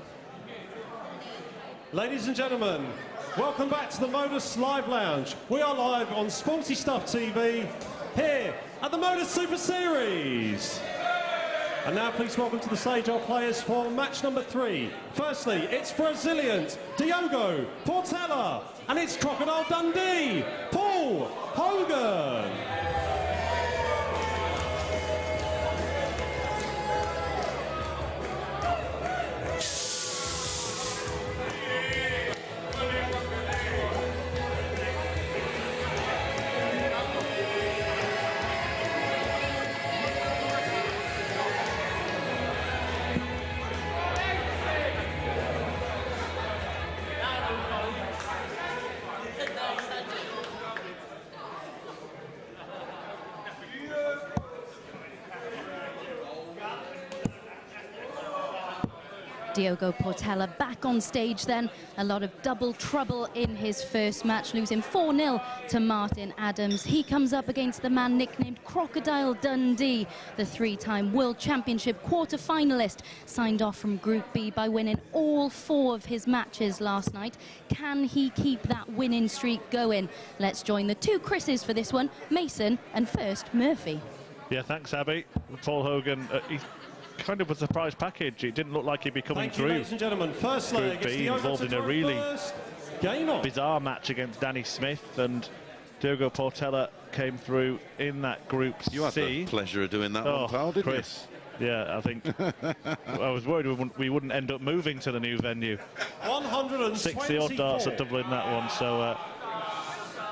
Ladies and gentlemen, welcome back to the MODUS Live Lounge. We are live on Sporty Stuff TV here at the MODUS Super Series. And now please welcome to the stage our players for match number 3. Firstly, it's Brazilian Diogo Portela, and it's Crocodile Dundee, Paul Hogan. Diogo Portela back on stage then. A lot of double trouble in his first match, losing 4-0 to Martin Adams. He comes up against the man nicknamed Crocodile Dundee, the 3-time World Championship quarter-finalist, signed off from Group B by winning all 4 of his matches last night. Can he keep that winning streak going? Let's join the 2 Chris's for this one, Mason and first Murphy. Yeah, thanks, Abby. Paul Hogan, he kind of a surprise package. It didn't look like he'd be coming through. Ladies and gentlemen, first leg, Group B, involved in a really bizarre match against Danny Smith, and Diogo Portela came through in that Group C. You had the pleasure of doing that one, pal, didn't Chris. You? Yeah, I think I was worried we wouldn't end up moving to the new venue. 60-odd darts at doubling that one, so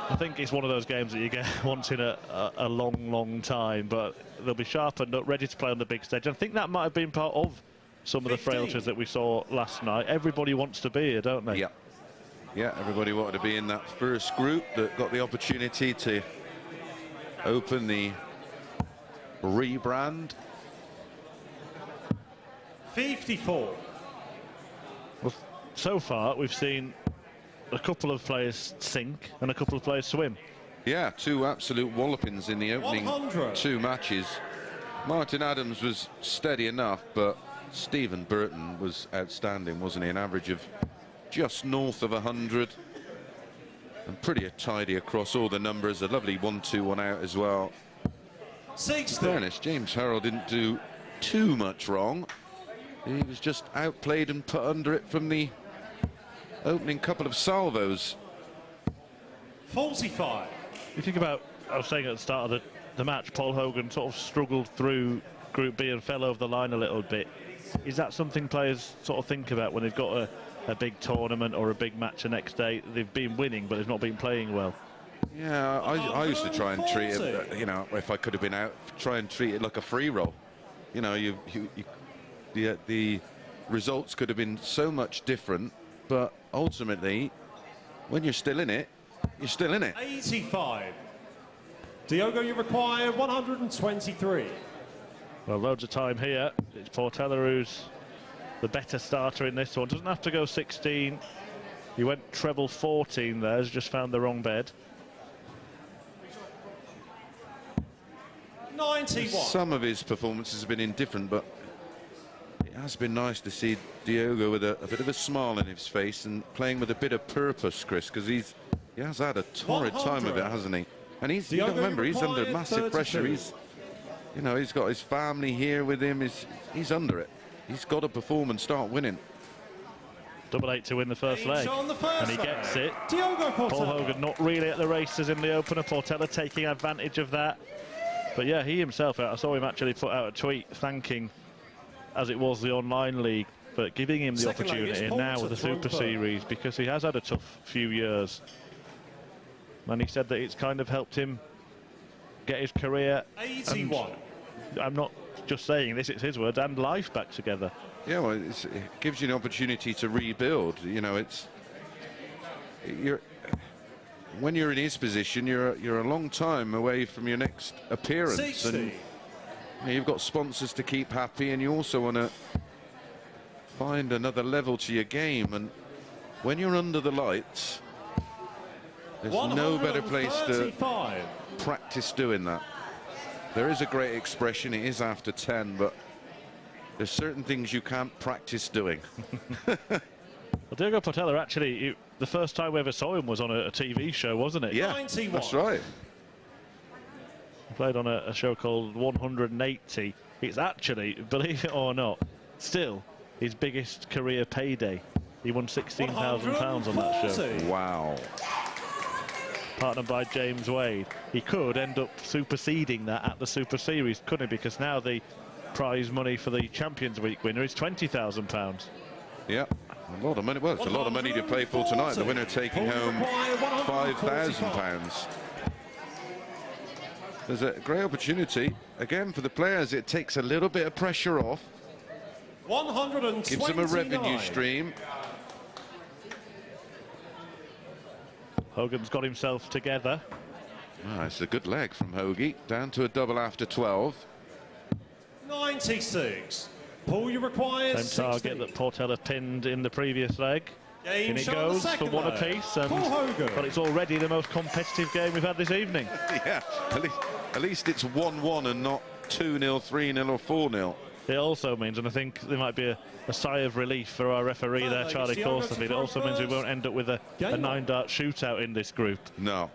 I think it's one of those games that you get once in a long time, but they'll be sharpened up, ready to play on the big stage. I think that might have been part of some of the frailties that we saw last night. Everybody wants to be here, don't they? Yeah. Yeah, everybody wanted to be in that first group that got the opportunity to open the rebrand. 54. Well, so far, we've seen a couple of players sink and a couple of players swim. Yeah, 2 absolute wallopings in the opening 2 matches. Martin Adams was steady enough, but Stephen Burton was outstanding, wasn't he? An average of just north of 100. And pretty tidy across all the numbers. A lovely 1-2-1 out as well. 60. In fairness, James Hurrell didn't do too much wrong. He was just outplayed and put under it from the opening couple of salvos. 45. You think about, I was saying at the start of the match, Paul Hogan sort of struggled through Group B and fell over the line a little bit. Is that something players sort of think about when they've got a big tournament or a big match the next day? They've been winning, but they've not been playing well. Yeah, I used to try and treat it, you know, if I could have been out, try and treat it like a free roll. You know, the results could have been so much different, but ultimately, when you're still in it, you're still in it. 85. Diogo, you require 123. Well, loads of time here. It's Portela who's the better starter in this one. Doesn't have to go 16. He went treble 14 there. Has just found the wrong bed. 91. Some of his performances have been indifferent, but it has been nice to see Diogo with a bit of a smile on his face and playing with a bit of purpose, Chris, because he has had a torrid time of it, hasn't he? And he's, you got to remember, he's under massive pressure. He's, you know, he's got his family here with him. He's under it. He's got to perform and start winning. 8-8 to win the first leg, and he gets it. Diogo Portela. Paul Hogan not really at the races in the opener. Portela taking advantage of that. But yeah, he himself, I saw him actually put out a tweet thanking, as it was the online league, but giving him the opportunity now with the Super Series, because he has had a tough few years. And he said that it's kind of helped him get his career. 81. I'm not just saying this, it's his words, and life back together. Yeah, well, it gives you an opportunity to rebuild. You know, when you're in his position, you're a long time away from your next appearance. 60. And you've got sponsors to keep happy, and you also want to find another level to your game. And when you're under the lights, there's no better place to practice doing that. There is a great expression, it is after 10, but there's certain things you can't practice doing. Well, Diogo Portela, actually, the first time we ever saw him was on a TV show, wasn't it? Yeah, 91. that's right. He played on a show called 180. It's actually, believe it or not, still his biggest career payday. He won £16,000 on that show. Wow. Partnered by James Wade. He could end up superseding that at the Super Series, couldn't he? Because now the prize money for the Champions Week winner is £20,000. Yeah, a lot of money. Well, it's a lot of money to play for tonight. The winner taking home £5,000. There's a great opportunity. Again, for the players, it takes a little bit of pressure off. 129. Gives them a revenue stream. Hogan's got himself together. Ah, it's a good leg from Hoagie. Down to a double after 12. 96. Pull you requires Same target 60. that Portela pinned in the previous leg. Game In it shot goes the for one leg. apiece, and Hogan. but it's already the most competitive game we've had this evening. Yeah, at least it's 1-1 and not 2-0, 3-0 or 4-0. It also means, and I think there might be a sigh of relief for our referee there, Charlie Corsley. It also means we won't end up with a 9-dart shootout in this group. No.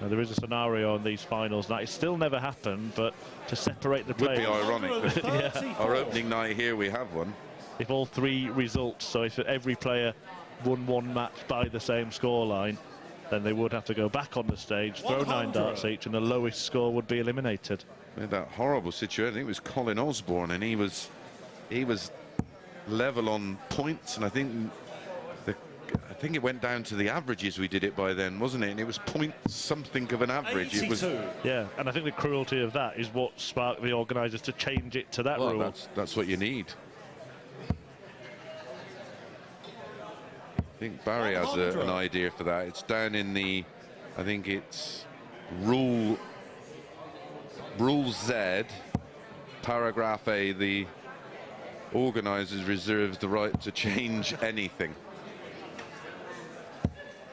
Now, there is a scenario in these finals that it's still never happened, but to separate the Would be players. ironic. Yeah. Our opening night here, we have one. If all three results, so if every player won one match by the same scoreline, then they would have to go back on the stage, throw 9 darts each, and the lowest score would be eliminated. We had that horrible situation. I think it was Colin Osborne, and he was level on points, and I think it went down to the averages we did it by then, wasn't it? And it was point something of an average. 82. It was, yeah, and I think the cruelty of that is what sparked the organisers to change it to that rule. That's what you need. I think Barry has an idea for that. It's down in the, I think it's Rule Z, paragraph A, the organisers reserve the right to change anything.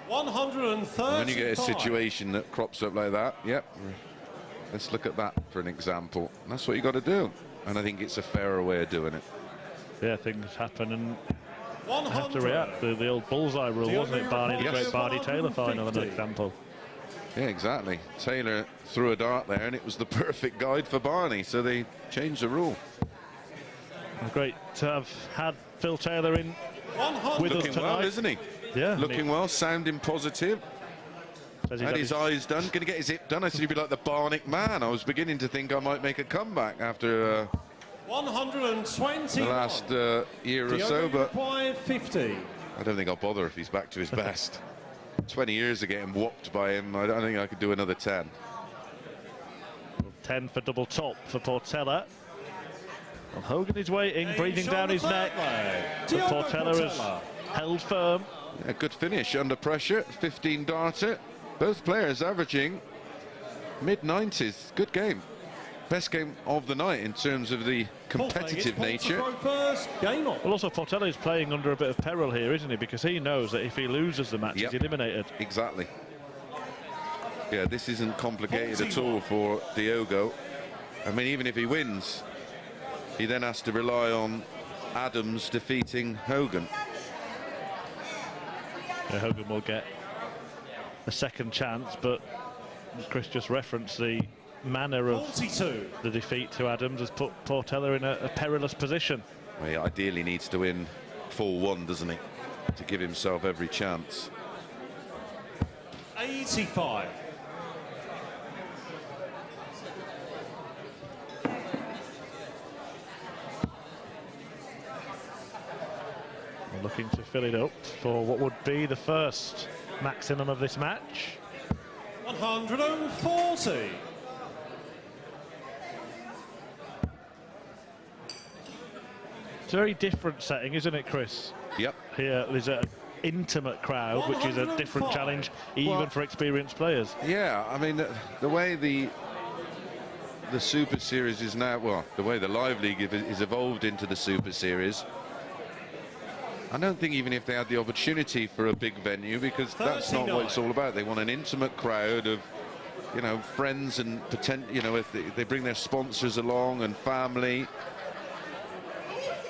130. When you get a situation that crops up like that, yep, let's look at that for an example. And that's what you got to do, and I think it's a fairer way of doing it. Yeah, things happen and I have to react. The old bullseye rule, wasn't it, Barney? The great Barney Taylor final, an example. Yeah, exactly. Taylor threw a dart there, and it was the perfect guide for Barney, so they changed the rule. Great to have had Phil Taylor in with us Looking tonight. well, isn't he? Yeah, looking well, sounding positive. Had his eyes done, going to get his hip done. I said he'd be like the Barnick man. I was beginning to think I might make a comeback after 120. the last year or so, but 50. I don't think I'll bother if he's back to his best. 20 years of getting whopped by him, I don't think I could do another 10. 10 for double top for Portela. Well, Hogan is waiting, breathing down his neck. But Portela has held firm. A good finish under pressure, 15 darter. Both players averaging mid-90s. Good game. Best game of the night in terms of the competitive nature. Well, also Portela is playing under a bit of peril here, isn't he? Because he knows that if he loses the match, he's eliminated. Exactly. Yeah, this isn't complicated at all for Diogo. I mean, even if he wins, he then has to rely on Adams defeating Hogan. Yeah, Hogan will get a second chance, but as Chris just referenced, the manner of 42. the defeat to Adams has put Portela in a perilous position. Well, he ideally needs to win 4-1, doesn't he, to give himself every chance. 85. Looking to fill it up for what would be the first maximum of this match. 140. It's a very different setting, isn't it, Chris? Yep. Here there's an intimate crowd, which is a different challenge, even for experienced players. Yeah, I mean, the way the Super Series is now, well, the way the Live League is evolved into the Super Series, I don't think even if they had the opportunity for a big venue, because that's not what it's all about. They want an intimate crowd of, you know, friends and potential, you know, if they bring their sponsors along and family.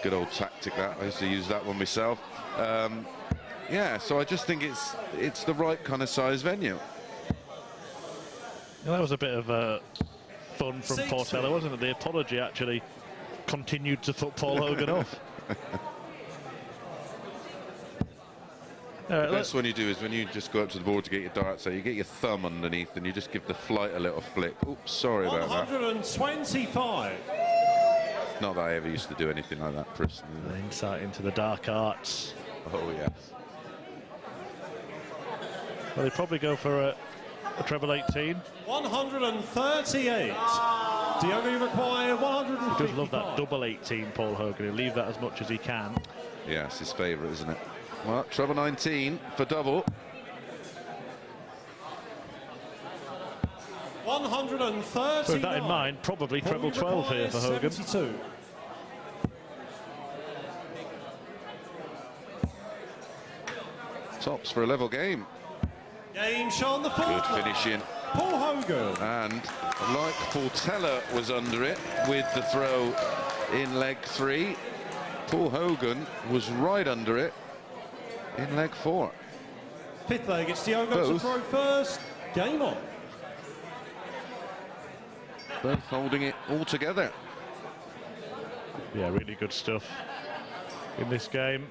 Good old tactic that, I used to use that one myself. Yeah, so I just think it's the right kind of size venue. Well, that was a bit of fun from Portela, wasn't it? The apology actually continued to put Paul Hogan off. The best one you do is when you just go up to the board to get your darts out, you get your thumb underneath and you just give the flight a little flick. Oops, sorry about that. 125. Not that I ever used to do anything like that personally. An insight into the dark arts. Oh, yes. Well, they probably go for a treble 18. 138. Diogo, you require 155. He does love that double 18, Paul Hogan. He'll leave that as much as he can. Yeah, it's his favourite, isn't it? Well, treble 19 for double. 130. With that in mind, probably treble 12 here for Hogan. 72. Tops for a level game. Game shown the fourth. Good finishing. Paul Hogan. And like Portela was under it with the throw in leg 3, Paul Hogan was right under it in leg 4. Fifth leg, it's Diogo to throw first. Game on. Both holding it all together. Yeah, really good stuff in this game.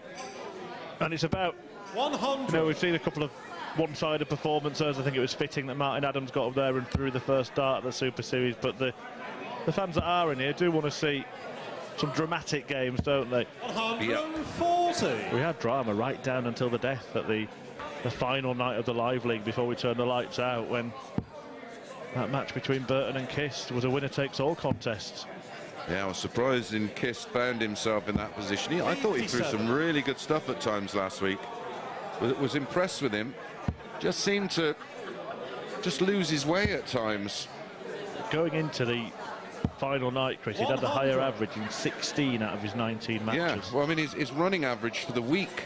And it's about, 100. you know, we've seen a couple of one-sided performances. I think it was fitting that Martin Adams got up there and threw the first dart of the Super Series, but the fans that are in here do want to see some dramatic games, don't they? 140. We had drama right down until the death at the final night of the Live League before we turned the lights out, when that match between Burton and Kist was a winner-takes-all contest. Yeah, I was surprised Kist found himself in that position. I thought he threw some really good stuff at times last week. Was impressed with him. Just seemed to just lose his way at times. Going into the final night, Chris, he'd had the higher average in 16 out of his 19 matches. Yeah, well, I mean, his running average for the week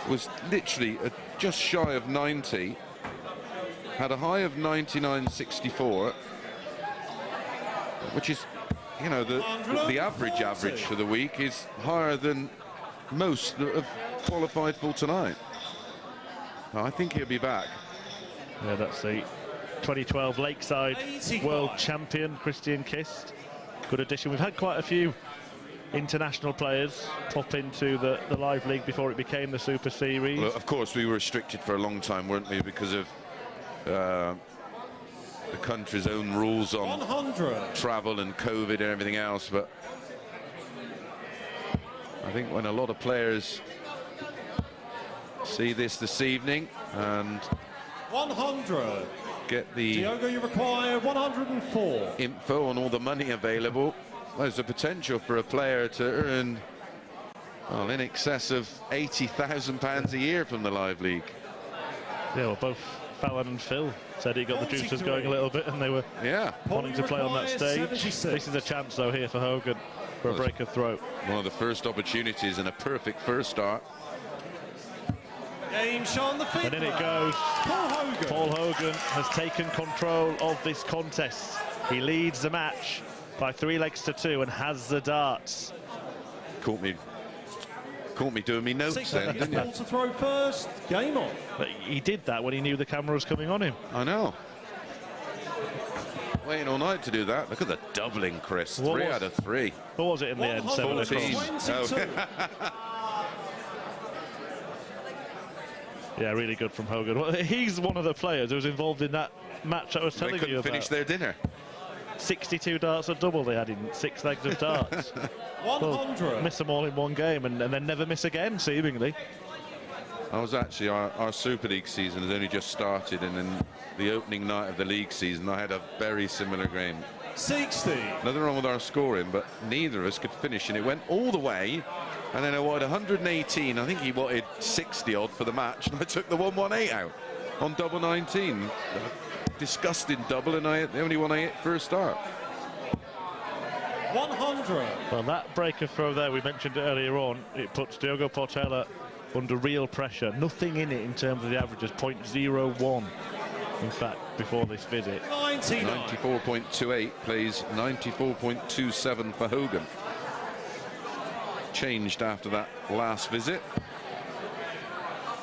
was literally just shy of 90. Had a high of 99.64, which is, you know, the average for the week is higher than most that have qualified for tonight. I think he'll be back. Yeah, that's the 2012 Lakeside World Champion, Christian Kist. Good addition. We've had quite a few international players pop into the Live League before it became the Super Series. Well, of course, we were restricted for a long time, weren't we, because of the country's own rules on 100. travel and COVID and everything else. But I think when a lot of players see this evening and 100. get the Diogo, you require 104. info on all the money available, there's a potential for a player to earn, well, in excess of £80,000 a year from the Live League. Yeah, well, both Fallon and Phil said he got the juices going a little bit, and they were wanting to play on that stage. 76. This is a chance, though, here for Hogan for a break of throat. One of the first opportunities and a perfect first start. Game shown the fifth. And in it goes. Paul Hogan. Paul Hogan has taken control of this contest. He leads the match by 3 legs to 2 and has the darts. Caught me doing me notes then, didn't you? To throw first. Game on. But he did that when he knew the camera was coming on him. I know. Waiting all night to do that. Look at the doubling, Chris. 3 out of 3. What was it in the end? 7 across. Yeah, really good from Hogan. Well, he's one of the players who was involved in that match I was telling you about. They couldn't finish their dinner. 62 darts at double they had in 6 legs of darts. 100. Well, miss them all in one game and then never miss again, seemingly. I was actually, our Super League season has only just started, and then the opening night of the league season I had a very similar game. 60. Nothing wrong with our scoring, but neither of us could finish, and it went all the way And then I wanted 118. I think he wanted 60 odd for the match, and I took the 118 out on double 19. Disgusting double, and the only one I hit first start. 100. Well, that breaker throw there, we mentioned it earlier on, it puts Diogo Portela under real pressure. Nothing in it in terms of the averages, 0.01, in fact, before this visit. 94.28 plays 94.27 for Hogan. Changed after that last visit.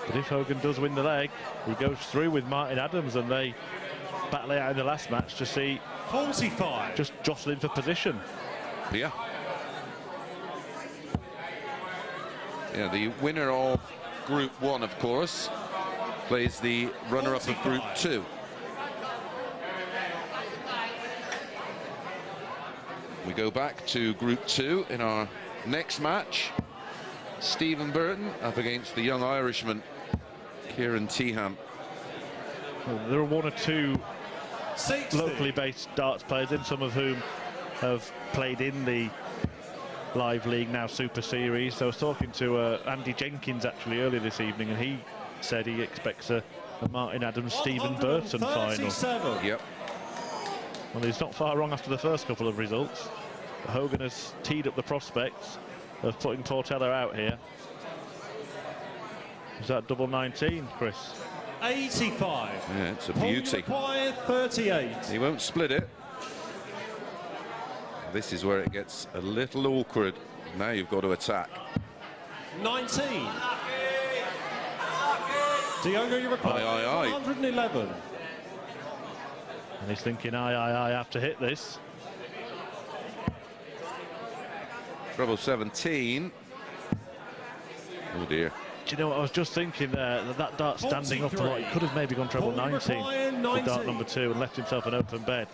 But if Hogan does win the leg, he goes through with Martin Adams, and they battle it out in the last match to see 45. just jostling for position. Yeah. Yeah, the winner of Group 1, of course, plays the runner-up of Group 2. We go back to Group 2 in our next match. Stephen Burton up against the young Irishman, Ciaran Teehan. Well, there are one or two 60. locally based darts players in, some of whom have played in the Live League, now Super Series. I was talking to Andy Jenkins actually earlier this evening, and he said he expects a Martin Adams Stephen Burton final. Yep. Well, he's not far wrong after the first couple of results. Hogan has teed up the prospects of putting Portela out here. Is that double 19, Chris? 85. Yeah, it's a beauty. 38. He won't split it. This is where it gets a little awkward. Now you've got to attack. 19. Diogo, you require Aye, aye, aye. 111. And he's thinking, I have to hit this. Treble 17. Oh dear. Do you know what I was just thinking there? That dart standing up a lot, he could have maybe gone treble 19 with dart number 2 and left himself an open bed.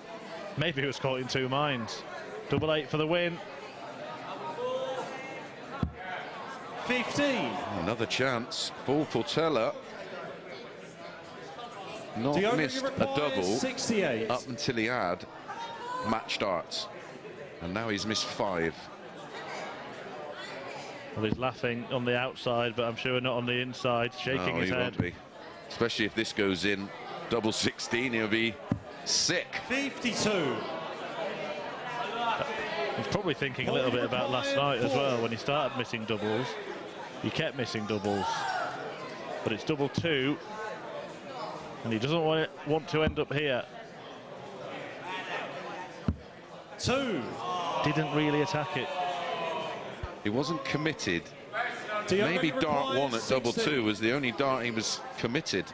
Maybe he was caught in two minds. Double 8 for the win. 15. Another chance for Portela. Not Diogo, missed a double 68. up until he had match darts. And now he's missed 5. Well, he's laughing on the outside, but I'm sure not on the inside, shaking his he head. won't be. Especially if this goes in double 16, he'll be sick. 52. He's probably thinking a little bit about last night as well. When he started missing doubles, he kept missing doubles. But it's double 2, and he doesn't want to end up here. 2. Didn't really attack it. He wasn't committed. Diogo Maybe dart 1 at 16. double 2 was the only dart he was committed.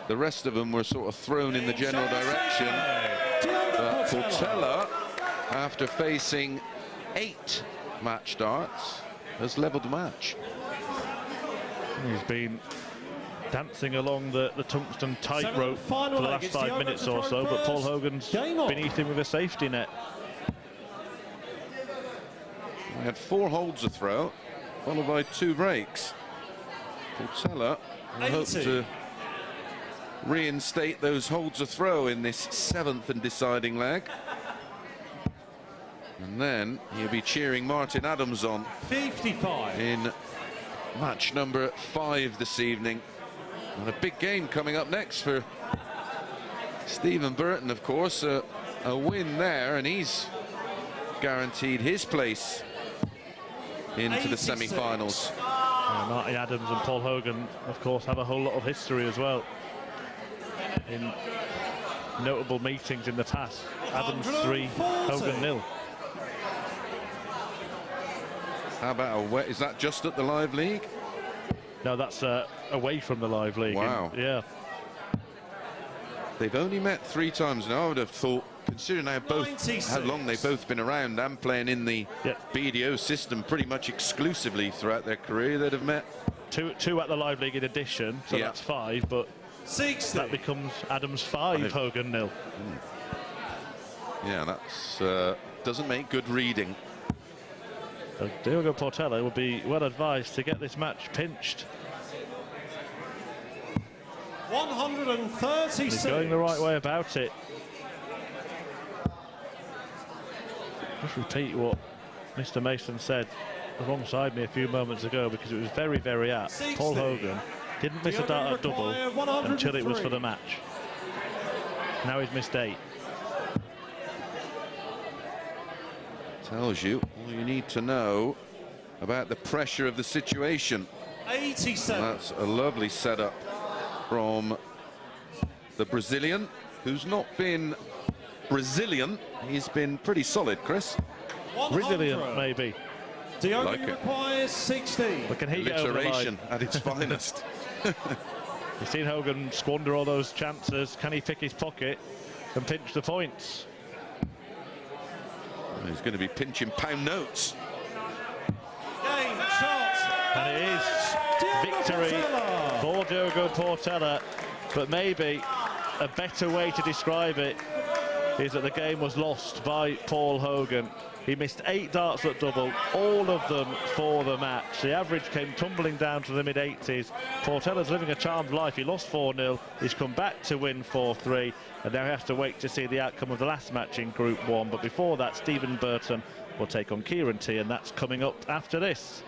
The rest of them were sort of thrown in the general direction. But Portela, after facing 8 match darts, has levelled the match. He's been dancing along the tungsten tightrope for the last 5 minutes or so, but Paul Hogan's beneath him with a safety net. We had 4 holds a throw, followed by 2 breaks. Portela will hope to reinstate those holds a throw in this 7th and deciding leg. And then he'll be cheering Martin Adams on 55 in match number 5 this evening. And a big game coming up next for Stephen Burton, of course. A win there, and he's guaranteed his place into the semi-finals. Martin Adams and Paul Hogan, of course, have a whole lot of history as well in notable meetings in the past. Adams 3, Hogan 0. How about is that just at the Live League? No, that's away from the Live League. Wow. Yeah. They've only met 3 times now. I would have thought, considering how long they've both been around and playing in the BDO system pretty much exclusively throughout their career, they'd have met. Two at the Live League in addition, so that's 5, but 60. that becomes Adams 5, Hogan 0. Yeah, that's doesn't make good reading. So Diogo Portela would be well advised to get this match pinched. 136. He's going the right way about it. Just repeat what Mr. Mason said alongside me a few moments ago because it was very, very apt. Paul Hogan didn't miss a dart at double until it was for the match. Now he's missed 8. Tells you all you need to know about the pressure of the situation. 87. That's a lovely setup from the Brazilian, who's not been Brazilian. He's been pretty solid, Chris. Resilient, maybe. Diogo Like it. requires 60. But can he get over the line? Alliteration at its finest. You've seen Hogan squander all those chances. Can he pick his pocket and pinch the points? He's going to be pinching pound notes. Game, shot. And it is victory for Diogo Portela. But maybe a better way to describe it is that the game was lost by Paul Hogan. He missed 8 darts at double, all of them for the match. The average came tumbling down to the mid-80s. Portela's living a charmed life. He lost 4-0. He's come back to win 4-3. And now he has to wait to see the outcome of the last match in Group 1. But before that, Stephen Burton will take on Ciaran Teehan. That's coming up after this.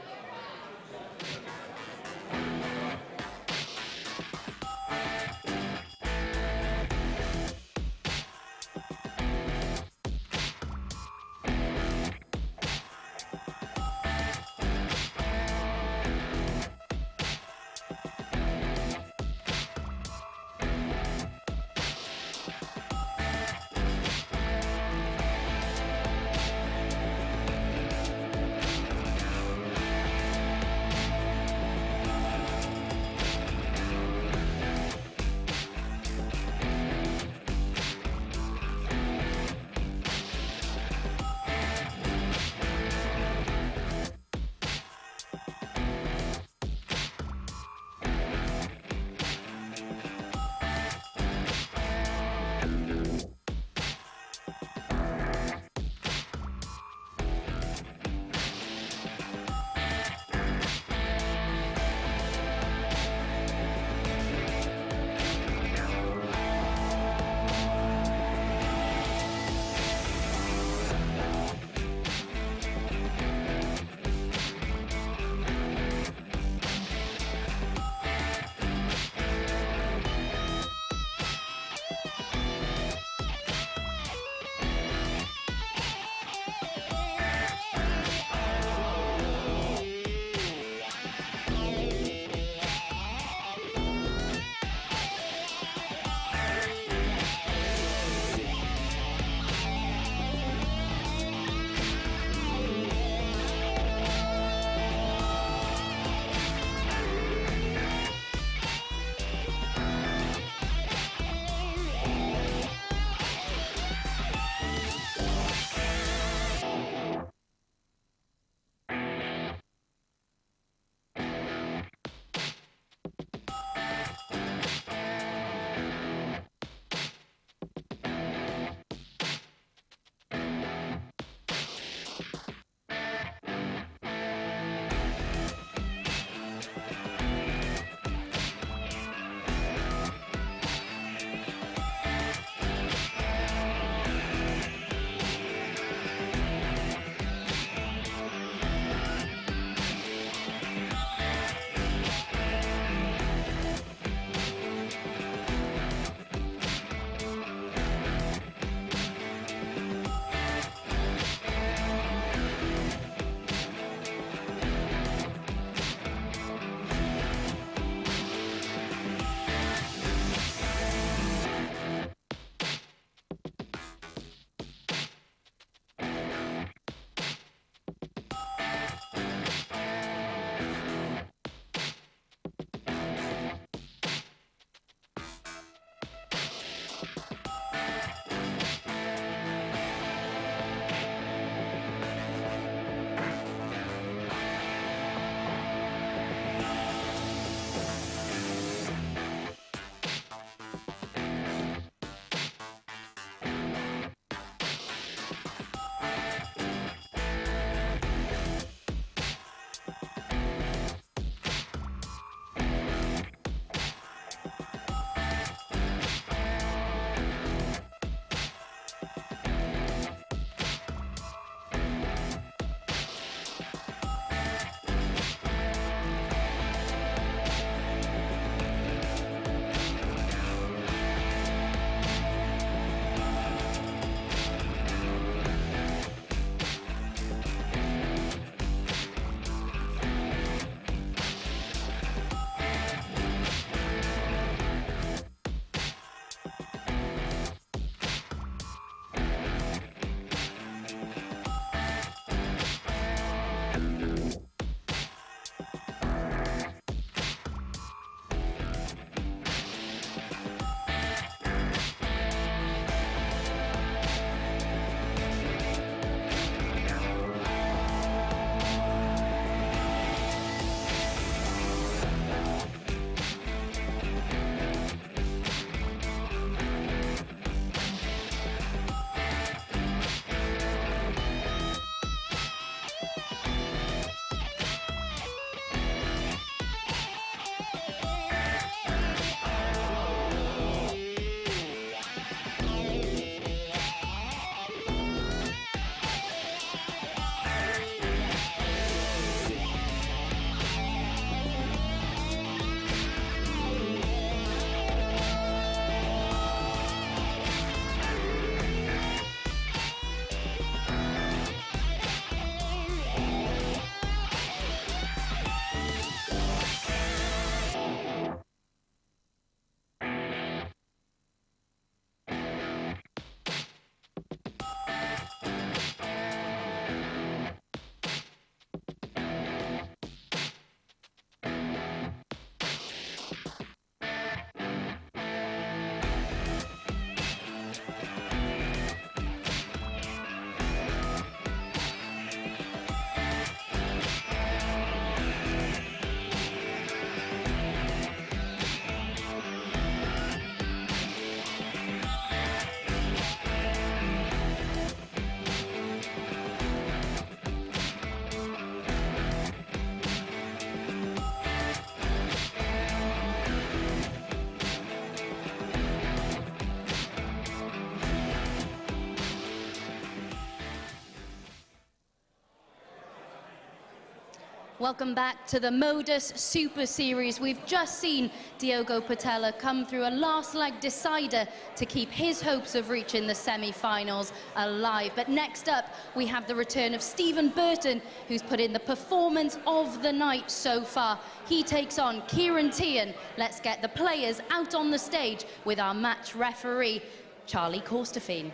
Welcome back to the MODUS Super Series. We've just seen Diogo Portela come through a last leg decider to keep his hopes of reaching the semi-finals alive. But next up, we have the return of Stephen Burton, who's put in the performance of the night so far. He takes on Ciaran Teehan. Let's get the players out on the stage with our match referee, Charlie Corstefine.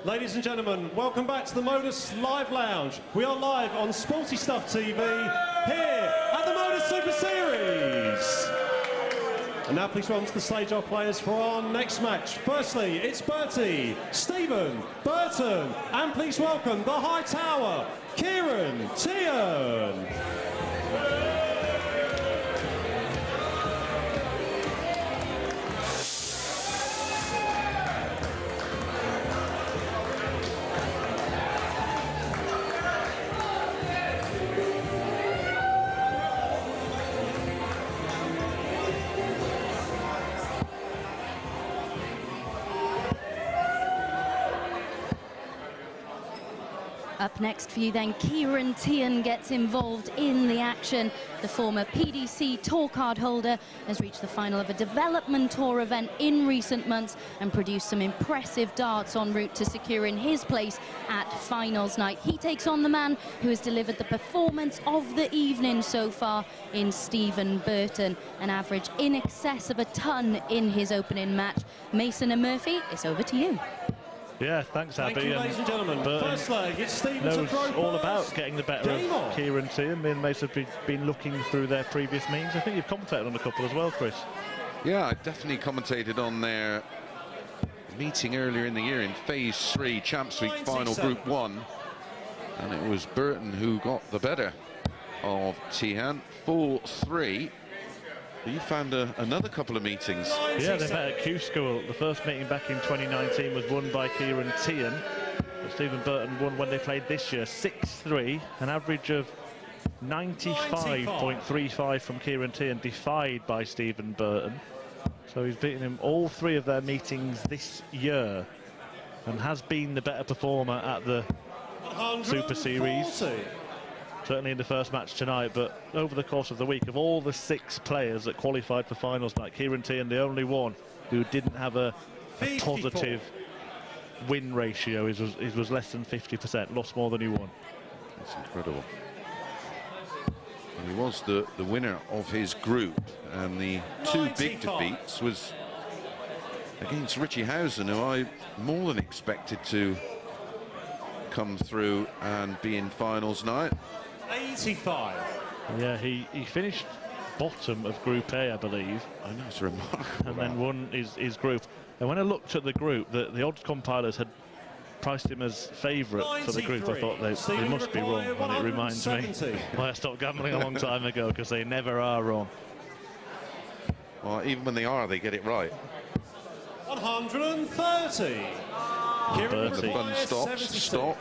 Ladies and gentlemen, welcome back to the MODUS Live Lounge. We are live on Sporty Stuff TV here at the MODUS Super Series. And now please welcome to the stage our players for our next match. Firstly, it's Bertie, Stephen, Burton, and please welcome the High Tower, Ciaran Teehan. Up next for you then, Ciaran Teehan gets involved in the action. The former PDC tour card holder has reached the final of a development tour event in recent months and produced some impressive darts en route to securing his place at finals night. He takes on the man who has delivered the performance of the evening so far in Stephen Burton, an average in excess of a ton in his opening match. Mason and Murphy, it's over to you. Yeah, thanks, Abby. Thank you, ladies and gentlemen. First leg, it's Stephen knows all about getting the better of Ciaran Teehan. Me and Mace have been looking through their previous meetings. I think you've commentated on a couple as well, Chris. Yeah, I definitely commentated on their meeting earlier in the year in Phase 3, Champs Week final Group 1. And it was Burton who got the better of Teehan, 4-3. You found another couple of meetings. Yeah, they met at Q School. The first meeting back in 2019 was won by Ciaran Teehan. But Stephen Burton won when they played this year, 6-3, an average of 95.35 from Ciaran Teehan, defied by Stephen Burton. So he's beaten him all three of their meetings this year and has been the better performer at the Super Series. Certainly in the first match tonight, but over the course of the week, of all the 6 players that qualified for finals night, Ciaran Teehan, the only one who didn't have a positive win ratio. He was less than 50%, lost more than he won. That's incredible. And he was the winner of his group, and the 2 big defeats was against Richie Housen, who I more than expected to come through and be in finals night. 85. Yeah, he finished bottom of Group A, I believe. I know, it's remarkable. And then won his group. And when I looked at the group, the odds compilers had priced him as favourite for the group. I thought they must be wrong, and it reminds me why I stopped gambling a long time ago, because they never are wrong. Well, even when they are, they get it right. 130. The fun stops. Stop.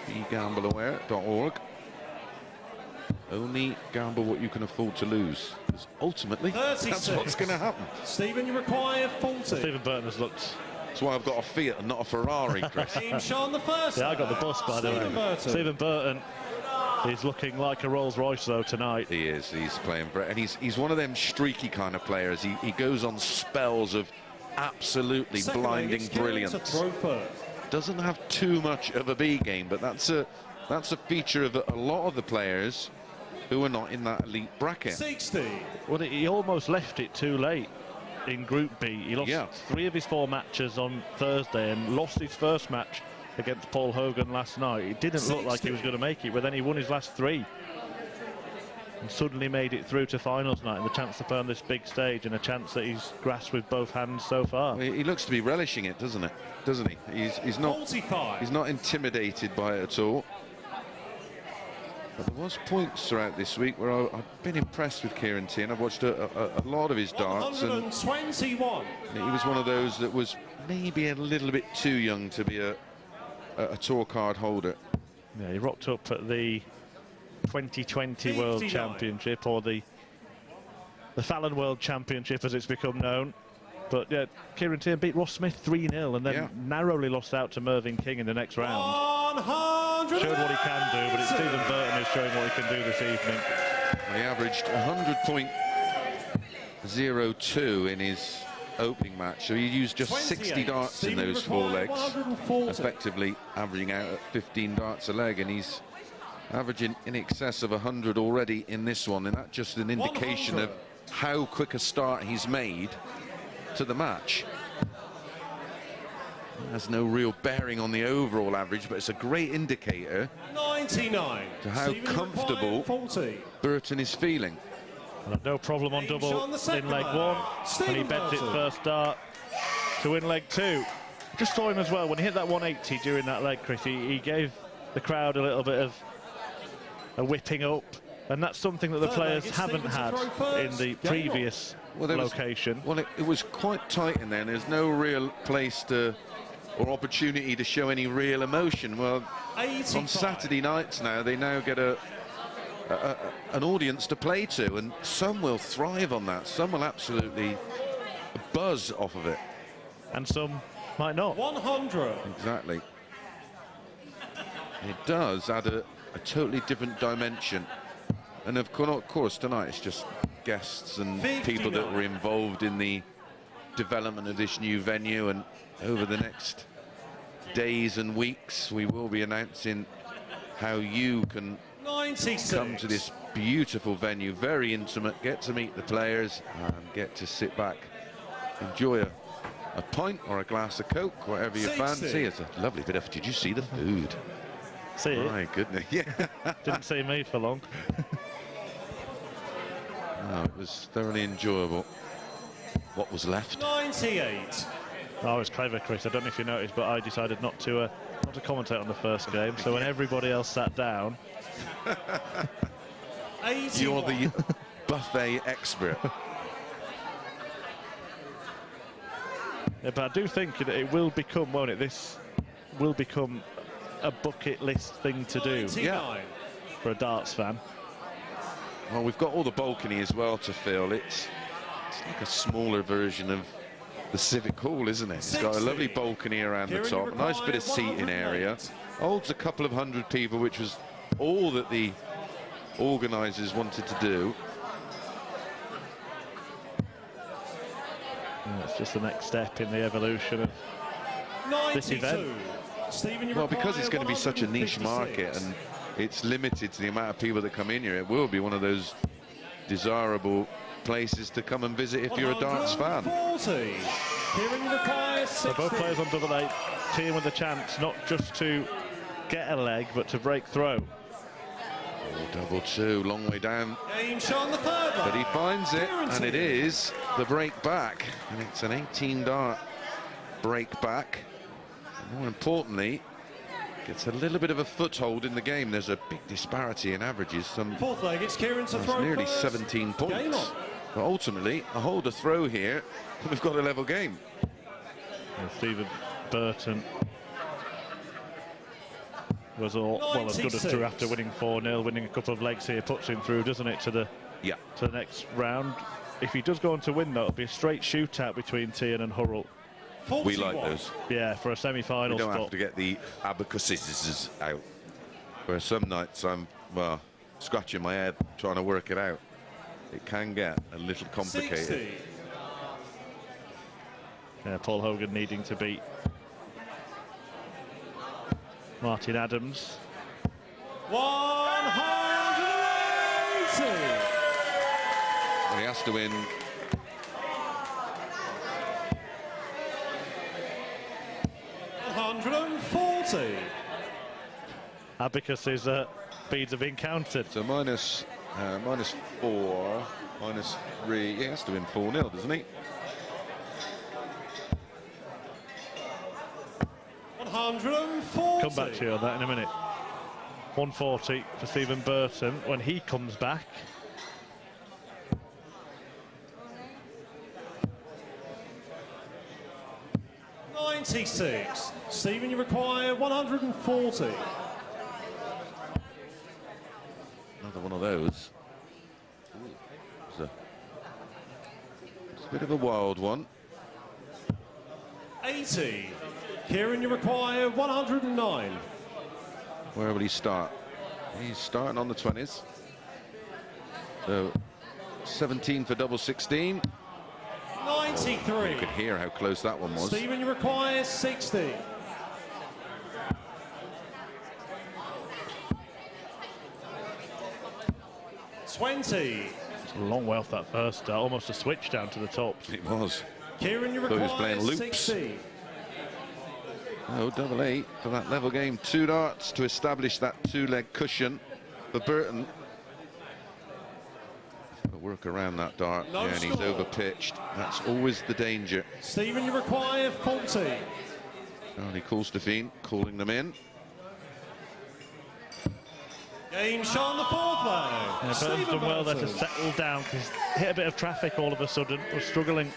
BeGambleAware.org. Only gamble what you can afford to lose, because ultimately 36. That's what's going to happen. Stephen, you require 40. Stephen Burton has looked. That's why I've got a Fiat and not a Ferrari, Chris. Sean the first. Yeah, I got the bus, by the way. Stephen Burton is looking like a Rolls Royce though tonight. He is. He's playing for it, and he's one of them streaky kind of players. He goes on spells of absolutely blinding brilliance. Doesn't have too much of a B game, but that's a feature of a lot of the players who are not in that elite bracket. 60. Well, he almost left it too late in Group B. He lost 3 of his 4 matches on Thursday and lost his first match against Paul Hogan last night. It didn't look like he was going to make it, but then he won his last 3 and suddenly made it through to finals night, and the chance to play on this big stage, and a chance that he's grasped with both hands so far. Well, he looks to be relishing it, doesn't he? He's not 45. He's not intimidated by it at all. But there was points throughout this week where I've been impressed with Ciaran Teehan. I've watched a lot of his darts, and 121. He was one of those that was maybe a little bit too young to be a tour card holder. Yeah, he rocked up at the 2020 World Championship, or the Fallon World Championship as it's become known. But yeah, Ciaran Teehan beat Ross Smith 3-0 and then narrowly lost out to Mervyn King in the next round. 100. showed what he can do, but it's Stephen Burton who's showing what he can do this evening. He averaged 100.02 in his opening match, so he used just 60 darts in those 4 legs, effectively averaging out at 15 darts a leg, and he's averaging in excess of 100 already in this one, and that's just an indication of how quick a start he's made to the match. It has no real bearing on the overall average, but it's a great indicator 99 to how comfortable Burton is feeling. No problem on double in leg 1, and he beds it first dart to win leg 2. Just saw him as well, when he hit that 180 during that leg, Chris, he gave the crowd a little bit of a whipping up, and that's something that the players haven't had in the previous location. It was quite tight in there, and there's no real place to or opportunity to show any real emotion. Well, 85. On Saturday nights now, they now get an audience to play to, and some will thrive on that. Some will absolutely buzz off of it. And some might not. 100. Exactly. It does add a totally different dimension. And of course, tonight it's just guests and 59. people that were involved in the development of this new venue, and over the next days and weeks we will be announcing how you can 96. come to this beautiful venue, very intimate, get to meet the players and get to sit back, enjoy a pint or a glass of Coke, whatever you 60. fancy. It's a lovely bit of, did you see the food? See it? My goodness, yeah. Didn't see me for long. No, it was thoroughly enjoyable. What was left? 98. I was clever, Chris. I don't know if you noticed, but I decided not to commentate on the first game. So when everybody else sat down, 81. You're the buffet expert. Yeah, but I do think that it will become, won't it? This will become a bucket list thing to do. 99. For a darts fan. Well, we've got all the balcony as well to fill. It's like a smaller version of the Civic Hall, isn't it? It's got a lovely balcony around the top, a nice bit of seating area. Holds a couple of hundred people, which was all that the organisers wanted to do. And it's just the next step in the evolution of 92. this event. Stephen, Well, because it's going to be such a niche market and it's limited to the amount of people that come in here, it will be one of those desirable places to come and visit if you're a darts fan. 40. So both players on double 8, Teehan with a chance not just to get a leg but to break throw. Oh, double 2, long way down. But he finds it, and it is the break back, and it's an 18 dart break back. More importantly, gets a little bit of a foothold in the game. There's a big disparity in averages. Fourth leg, it's Kieran to throw nearly first. 17 points. But ultimately, a hold a throw here, and we've got a level game. And Stephen Burton was well as good as through after winning 4-0, winning a couple of legs here, puts him through, doesn't it, to the next round. If he does go on to win, though, it'll be a straight shootout between Teehan and Hurrell. 41. We like those. Yeah, for a semi-final spot. We don't have to get the abacuses out. Where some nights I'm, well, scratching my head trying to work it out. It can get a little complicated. 60. Yeah, Paul Hogan needing to beat Martin Adams. 180. He has to win. Abacus's beads have been counted. So minus 4, minus 3. He has to win 4-0, doesn't he? 140. Come back to you on that in a minute. 140 for Stephen Burton when he comes back. $96. Stephen, you require 140. Another one of those. It's a bit of a wild one. 80. Kieran, you require 109. Where will he start? He's starting on the 20s. So 17 for double 16. 93. You could hear how close that one was. Stephen, you require 60. $20. A long way off that first, almost a switch down to the top. It was. Kieran, you Thought he was require playing loops. 60. Oh, double 8 for that level game. 2 darts to establish that 2-leg cushion for Burton. Work around that dart. No yeah, and he's score. over pitched. That's always the danger. Stephen, you require 40. Charlie Coulsdefine calling them in. Game shot on the 4th leg. Yeah, Burton's done well there to settle down, because he's hit a bit of traffic all of a sudden. Was struggling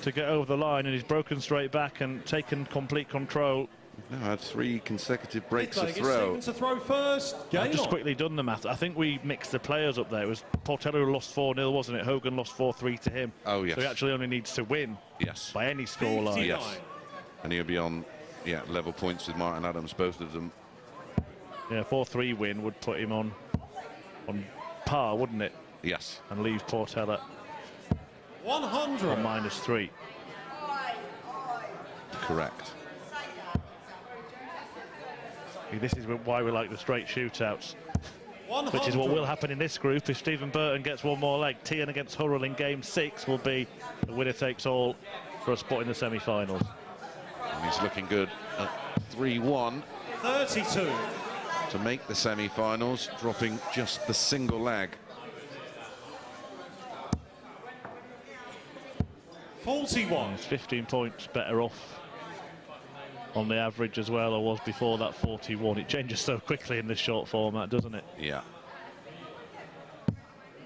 to get over the line, and he's broken straight back and taken complete control. Now had 3 consecutive breaks of Stephen throw. to throw first. Game I've just on. quickly done the math. I think we mixed the players up there. It was Portela who lost 4-0, wasn't it? Hogan lost 4-3 to him. Oh, yes. So he actually only needs to win Yes. by any scoreline. 59. Yes. And he'll be on, yeah, level points with Martin Adams, both of them. Yeah, 4-3 win would put him on par, wouldn't it? Yes. And leave Portela 100. on -3. Correct. This is why we like the straight shootouts, 100. which is what will happen in this group. If Stephen Burton gets one more leg, Teehan against Hurrell in game 6 will be the winner takes all for a spot in the semi-finals. And he's looking good at 3-1 32. to make the semi-finals, dropping just the single leg. 41. He's 15 points better off on the average as well, or was before that 41. It changes so quickly in this short format, doesn't it? Yeah.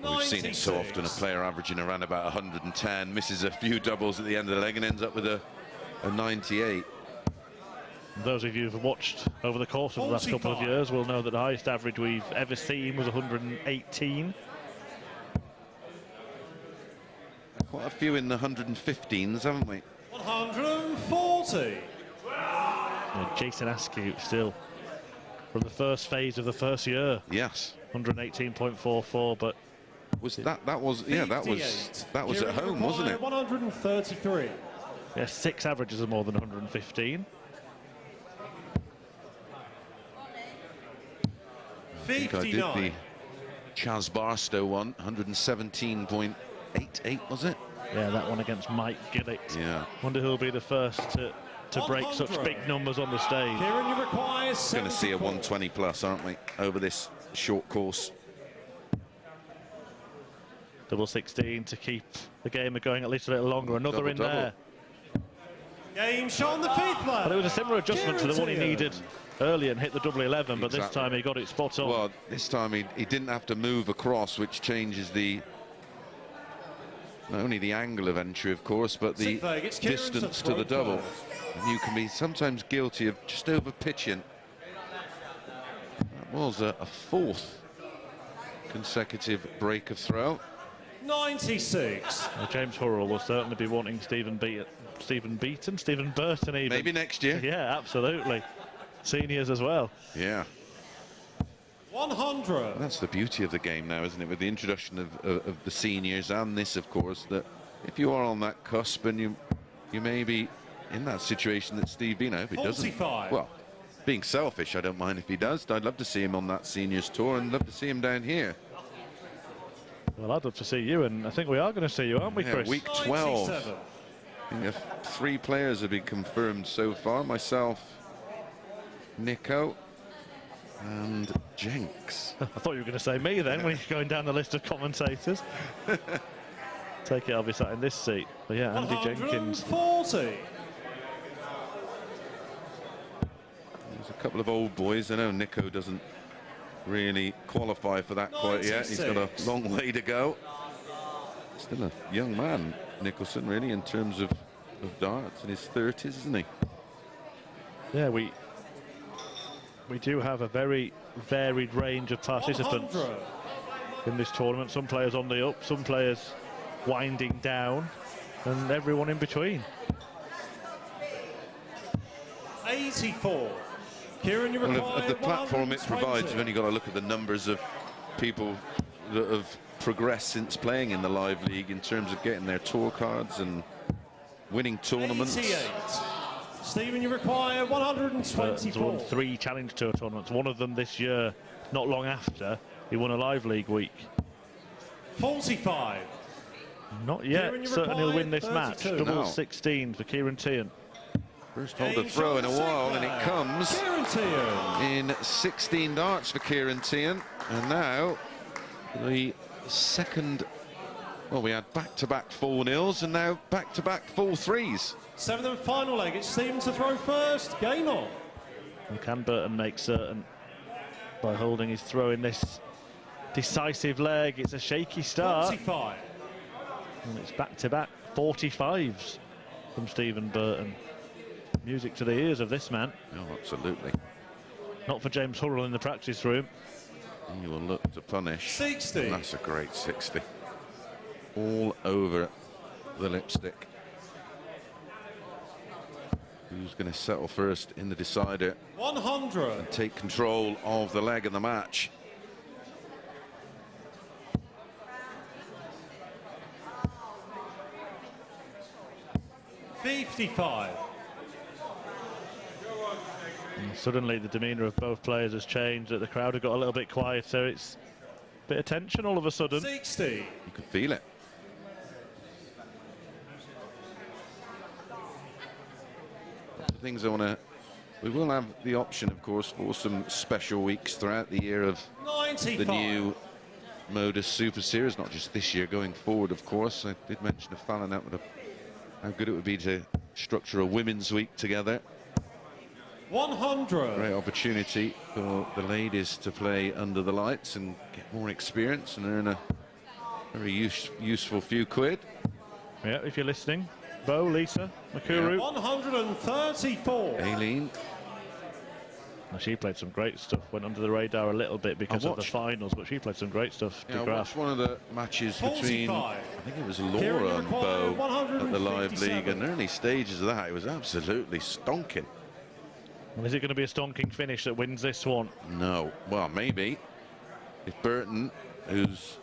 We've seen it so often, a player averaging around about 110, misses a few doubles at the end of the leg and ends up with a 98. Those of you who've watched over the course of the last couple of 45. years will know that the highest average we've ever seen was 118. Quite a few in the 115s, haven't we? 140. Jason Askew still from the first phase of the first year. Yes. 118.44, but Was that was yeah, that was at home, wasn't it? 133. yeah, 6 averages are more than 115. 59. I did 59. the Chas Barstow one, 117.88, was it? Yeah, that one against Mike Gillett. Yeah. Wonder who'll be the first to break such 100. big numbers on the stage. Kieran, you require Going to 74. see a 120 plus, aren't we, over this short course? Double 16 to keep the game going at least a little longer. Another Double, in double. there. Game shot on the 5th leg. But it was a similar adjustment to the one he Kieran needed earlier and hit the double 11, but this Exactly. time he got it spot on. Well, this time he didn't have to move across, which changes the not only the angle of entry, of course, but the Sixth leg, it's Kieran distance to to the throw double. first. And you can be sometimes guilty of just over pitching. That was a 4th consecutive break of throw. 96. Well, James Hurrell will certainly be wanting Stephen Burton even. Maybe next year. Yeah, absolutely. Seniors as well. Yeah. 100. That's the beauty of the game now, isn't it? With the introduction of the seniors and this, of course, that if you are on that cusp and you may be in that situation that Steve Bino, if he doesn't, 45. well, being selfish, I don't mind if he does. I'd love to see him on that seniors tour and love to see him down here. Well, I'd love to see you, and I think we are going to see you, aren't we, Yeah, Chris? week 12. 97. I think 3 players have been confirmed so far. Myself, Nico, and Jenks. I thought you were going to say me then when you're going down the list of commentators. Take it, I'll be sat in this seat. But yeah, Andy Jenkins. 140. There's a couple of old boys. I know Nico doesn't really qualify for that quite yet. He's got a 96. long way to go. Still a young man, Nicholson, really, in terms of darts, in his 30s, isn't he? Yeah, we do have a very varied range of participants 100. in this tournament. Some players on the up, some players winding down, and everyone in between. 84. Kieran, you require Well, of the platform it provides, you've only got to look at the numbers of people that have progressed since playing in the live league in terms of getting their tour cards and winning tournaments. 88. Stephen, you require 124. Burton's won 3 Challenge Tour tournaments, one of them this year, not long after he won a live league week. 45. Not yet, Kieran, you certainly he'll require win this match. 32. Double No. 16 for Ciaran Teehan. First hold of throw in a while, and it comes Ciaran Teehan. in 16 darts for Ciaran Teehan. And now the second, well, we had back-to-back 4-0s and now back-to-back 4-3s. 7th and final leg, it's Stephen to throw first. Game on. And can Burton make certain by holding his throw in this decisive leg? It's a shaky start. 45. And it's back-to-back 45s from Stephen Burton. Music to the ears of this man. Oh, absolutely. Not for James Hurrell in the practice room. He will look to punish. 60. And that's a great 60. All over the lipstick. Who's going to settle first in the decider 100. and take control of the leg of the match? $55. And suddenly the demeanour of both players has changed. That the crowd have got a little bit quieter. It's a bit of tension all of a sudden. 60. You can feel it. The things I want to... We will have the option, of course, for some special weeks throughout the year of 95. the new MODUS Super Series, not just this year, going forward, of course. I did mention to Fallon that how good it would be to structure a women's week together. 100. Great opportunity for the ladies to play under the lights and get more experience and earn a very useful few quid. Yeah, if you're listening. Bo, Lisa, Makuru. 134. Aileen. Well, she played some great stuff. Went under the radar a little bit because of the watched- finals, but she played some great stuff. Yeah, I DeGraff. watched one of the matches between, 45. I think it was Kieran, Laura you and require Bo at the live 157. league, and early stages of that, it was absolutely stonking. Well, is it going to be a stonking finish that wins this one? No, well, maybe. If Burton, who's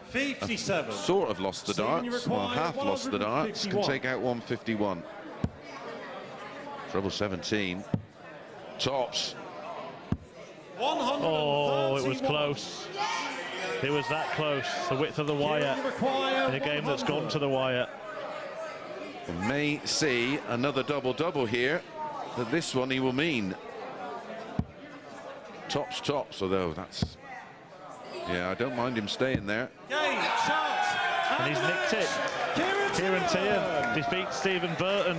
57. sort of lost the Stephen, you darts, well, require half lost the darts, can 151. take out 151. Treble 17. Tops. 131. Oh, it was close. It was that close. The width of the wire in a game that's gone to the wire. We may see another double-double here, but this one he will mean. Tops, although that's... Yeah, I don't mind him staying there. Game, shot. And he's nicked it. Ciaran Teehan defeats Stephen Burton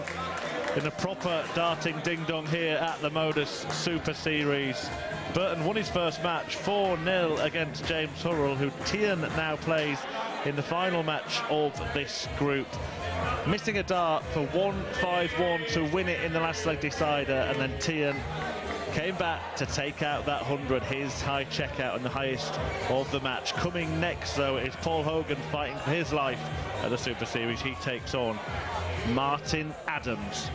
in a proper darting ding-dong here at the MODUS Super Series. Burton won his first match 4-0 against James Hurrell, who Teehan now plays in the final match of this group. Missing a dart for 1-5-1 to win it in the last leg decider, and then Teehan came back to take out that 100, his high checkout and the highest of the match. Coming next, though, is Paul Hogan fighting for his life at the Super Series. He takes on Martin Adams.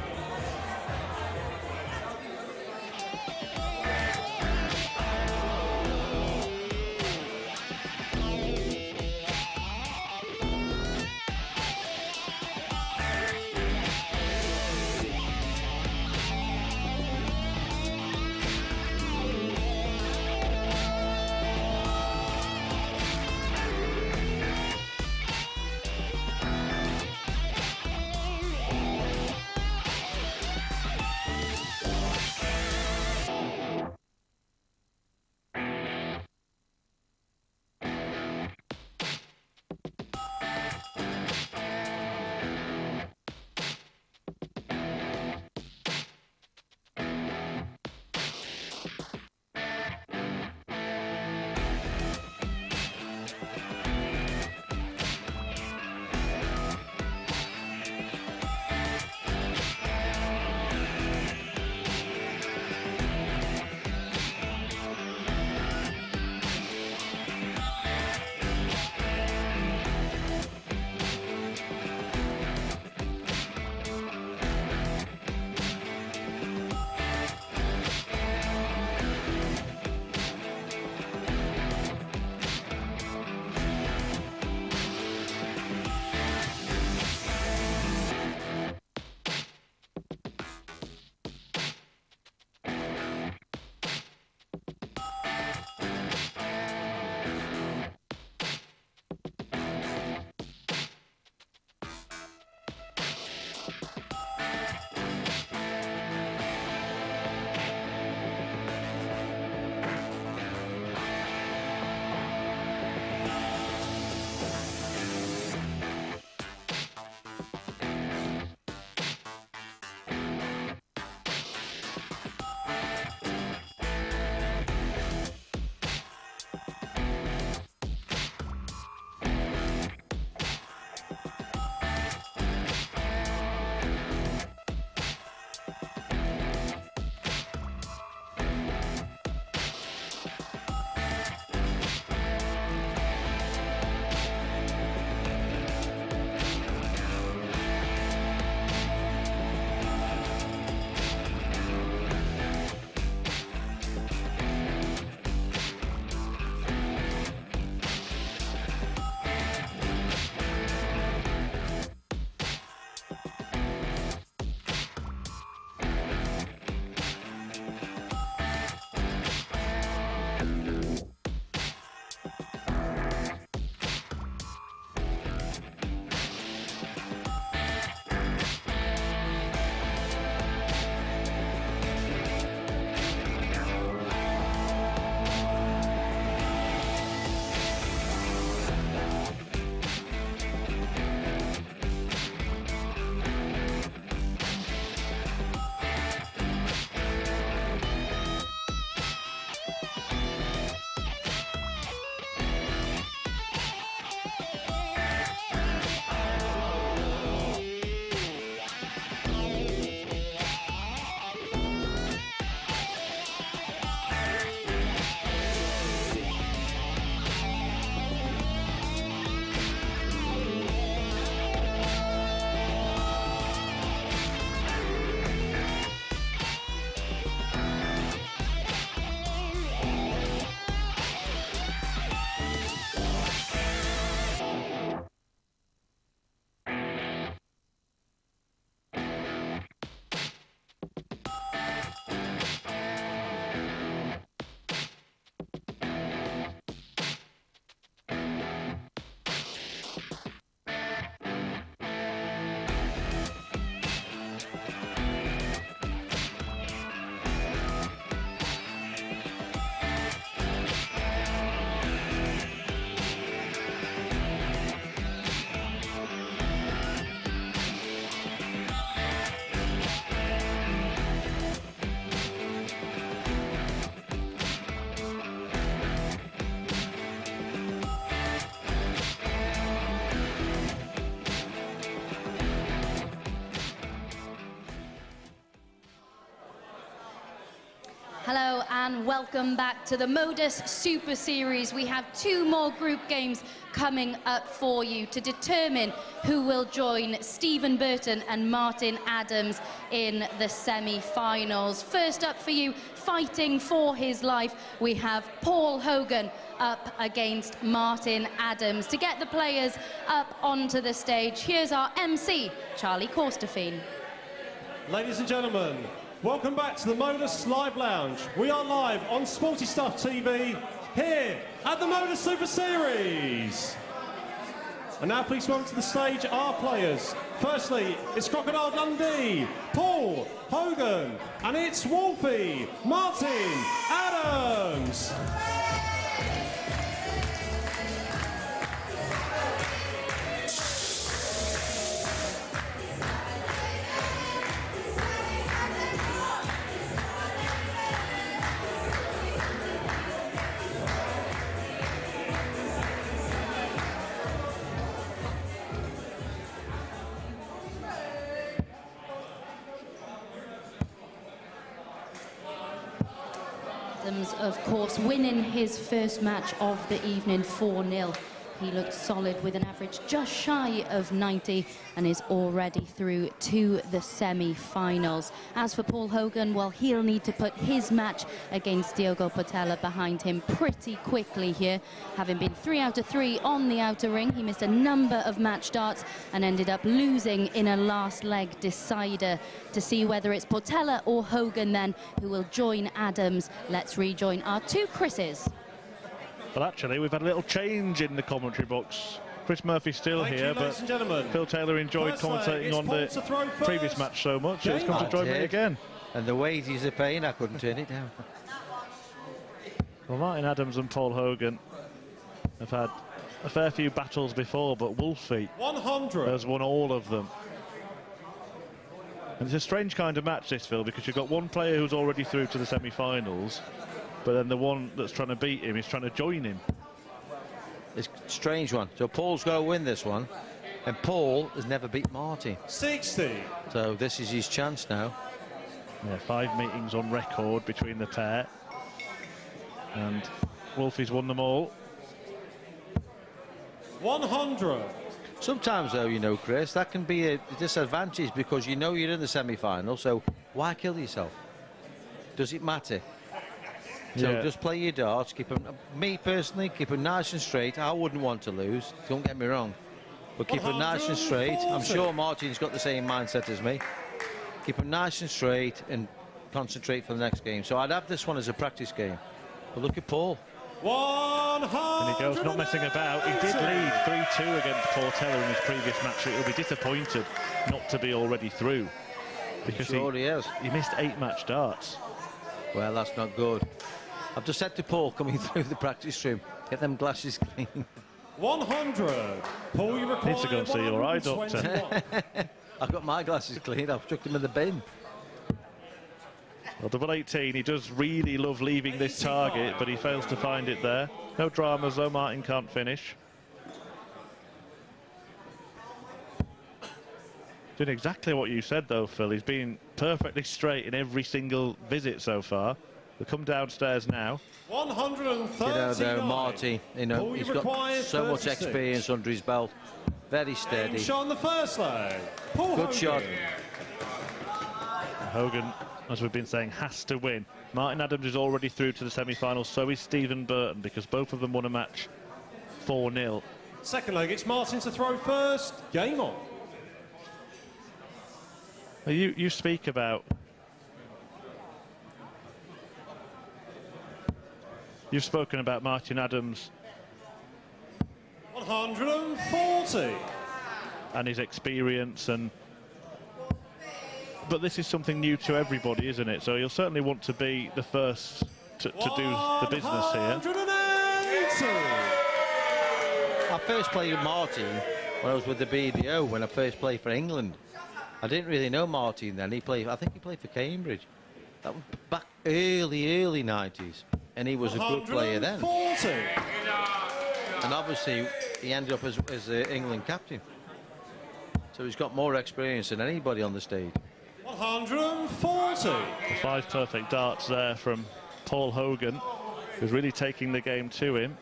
Hello and welcome back to the MODUS Super Series. We have 2 more group games coming up for you to determine who will join Stephen Burton and Martin Adams in the semi-finals. First up for you, fighting for his life, we have Paul Hogan up against Martin Adams. To get the players up onto the stage, here's our MC, Charlie Korstefin. Ladies and gentlemen, welcome back to the MODUS Live Lounge. We are live on Sporty Stuff TV here at the MODUS Super Series. And now please welcome to the stage our players. Firstly, it's Crocodile Dundee, Paul Hogan, and it's Wolfie Martin Adams. Adams, of course, winning his first match of the evening 4-0. He looked solid with an average just shy of 90 and is already through to the semi-finals. As for Paul Hogan, well, he'll need to put his match against Diogo Portela behind him pretty quickly here. Having been 3 out of 3 on the outer ring, he missed a number of match darts and ended up losing in a last leg decider. To see whether it's Portela or Hogan then who will join Adams, let's rejoin our 2 Chris's. Well, actually, we've had a little change in the commentary box. Chris Murphy's still here, but Phil Taylor enjoyed commentating on the previous match so much, so he's come to join me again. And the weight he's a pain, I couldn't turn it down. Well, Martin Adams and Paul Hogan have had a fair few battles before, but Wolfie has won all of them. And it's a strange kind of match, this, Phil, because you've got one player who's already through to the semi-finals, but then the one that's trying to beat him is trying to join him. It's a strange one. So Paul's got to win this one, and Paul has never beat Marty. 60. So this is his chance now. Yeah, 5 meetings on record between the pair, and Wolfie's won them all. 100. Sometimes, though, you know, Chris, that can be a disadvantage because you know you're in the semi-final, so why kill yourself? Does it matter? So Yeah. just play your darts, keep them, me personally, keep them nice and straight. I wouldn't want to lose, don't get me wrong. But keep them nice and straight. I'm sure Martin's got the same mindset as me. Keep them nice and straight and concentrate for the next game. So I'd have this one as a practice game. But look at Paul. 100. And he goes, not messing about. He did lead 3-2 against Portela in his previous match. He'll be disappointed not to be already through, because Sure he is. he missed 8 match darts. Well, that's not good. I've just said to Paul coming through the practice room, get them glasses clean. 100. Paul, you require Needs to go and see your eye doctor. 121. I've got my glasses clean, I've chucked them in the bin. Well, double 18, he does really love leaving this target, but he fails to find it there. No dramas though, Martin can't finish. Doing exactly what you said though, Phil. He's been perfectly straight in every single visit so far. They'll come downstairs now. 139. You know, though, Marty, you know, Paul, he's you got require so much 36. experience under his belt. Very steady. Shot on the first leg. Paul Good Hogan. shot. Hogan, as we've been saying, has to win. Martin Adams is already through to the semi-finals, so is Stephen Burton, because both of them won a match 4-0. Second leg, it's Martin to throw first. Game on. Now, you speak about... You've spoken about Martin Adams 140. and his experience, but this is something new to everybody, isn't it? So he'll certainly want to be the first to do the business here. 180. I first played with Martin when I was with the BDO, when I first played for England. I didn't really know Martin then. I think he played for Cambridge. That was back early 90s. And he was a good player then. 140. And obviously, he ended up as the England captain. So he's got more experience than anybody on the stage. 140. The 5 perfect darts there from Paul Hogan, who's really taking the game to him.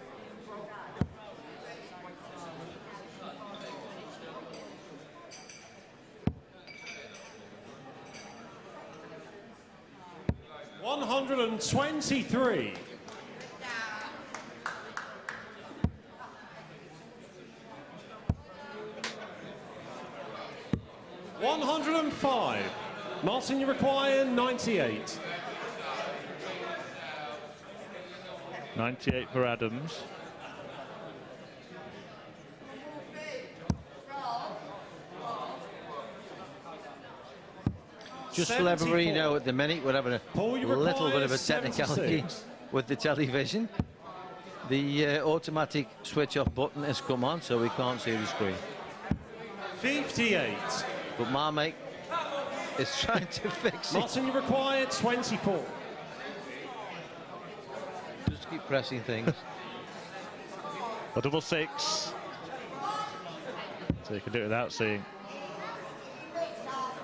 $123. 105. Martin, you require 98. 98 for Adams. Just to let everybody know, at the minute we're having a Paul, you little bit require of a technicality 76. with the television. The automatic switch-off button has come on, so we can't see the screen. 58. But my mate is trying to fix it. Martin, you require 24. Just keep pressing things. A double six. So you can do it without seeing.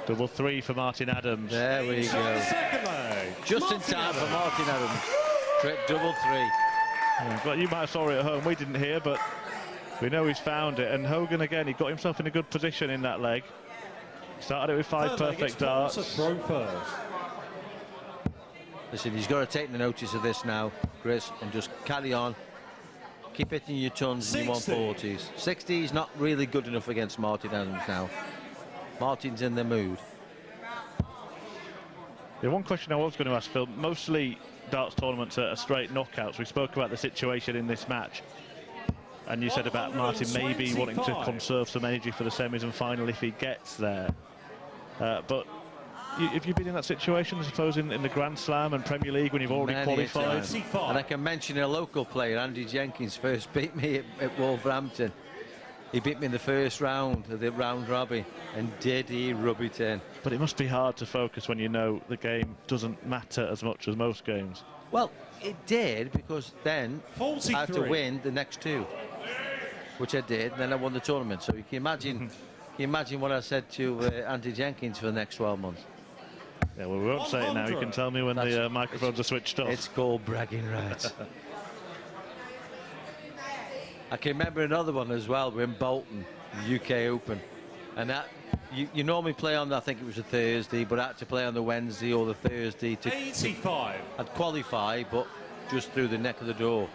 Double three for Martin Adams. There we go. Second leg. Just Martin in time Adams. for Martin Adams. Double three. Well, you might have saw it at home. We didn't hear, but we know he's found it. And Hogan again, he got himself in a good position in that leg. Started it with 5 Third leg, perfect it's Paul to darts. throw first. Listen, he's got to take the notice of this now, Chris, and just carry on. Keep hitting your tons and your 140s. 60 is not really good enough against Martin Adams now. Martin's in the mood. The one question I was going to ask, Phil, mostly darts tournaments are straight knockouts. We spoke about the situation in this match. And you said about Martin maybe wanting to 125. conserve some energy for the semis and final if he gets there. But have you been in that situation, I suppose, in the Grand Slam and Premier League when you've already Many a qualified? time. And I can mention a local player, Andy Jenkins, first beat me at Wolverhampton. He beat me in the first round of the round robin, and did he rub it in. But it must be hard to focus when you know the game doesn't matter as much as most games. Well, it did, because then I had to 43. win the next two, which I did, and then I won the tournament. So you can imagine what I said to Andy Jenkins for the next 12 months. Yeah, well, we won't say it now. You can tell me when the microphones are switched off. It's called bragging rights. I can remember another one as well. We're in Bolton, the UK Open, and that you normally play on, I think it was a Thursday, but I had to play on the Wednesday or the Thursday to 85. I'd qualify, but just through the neck of the door.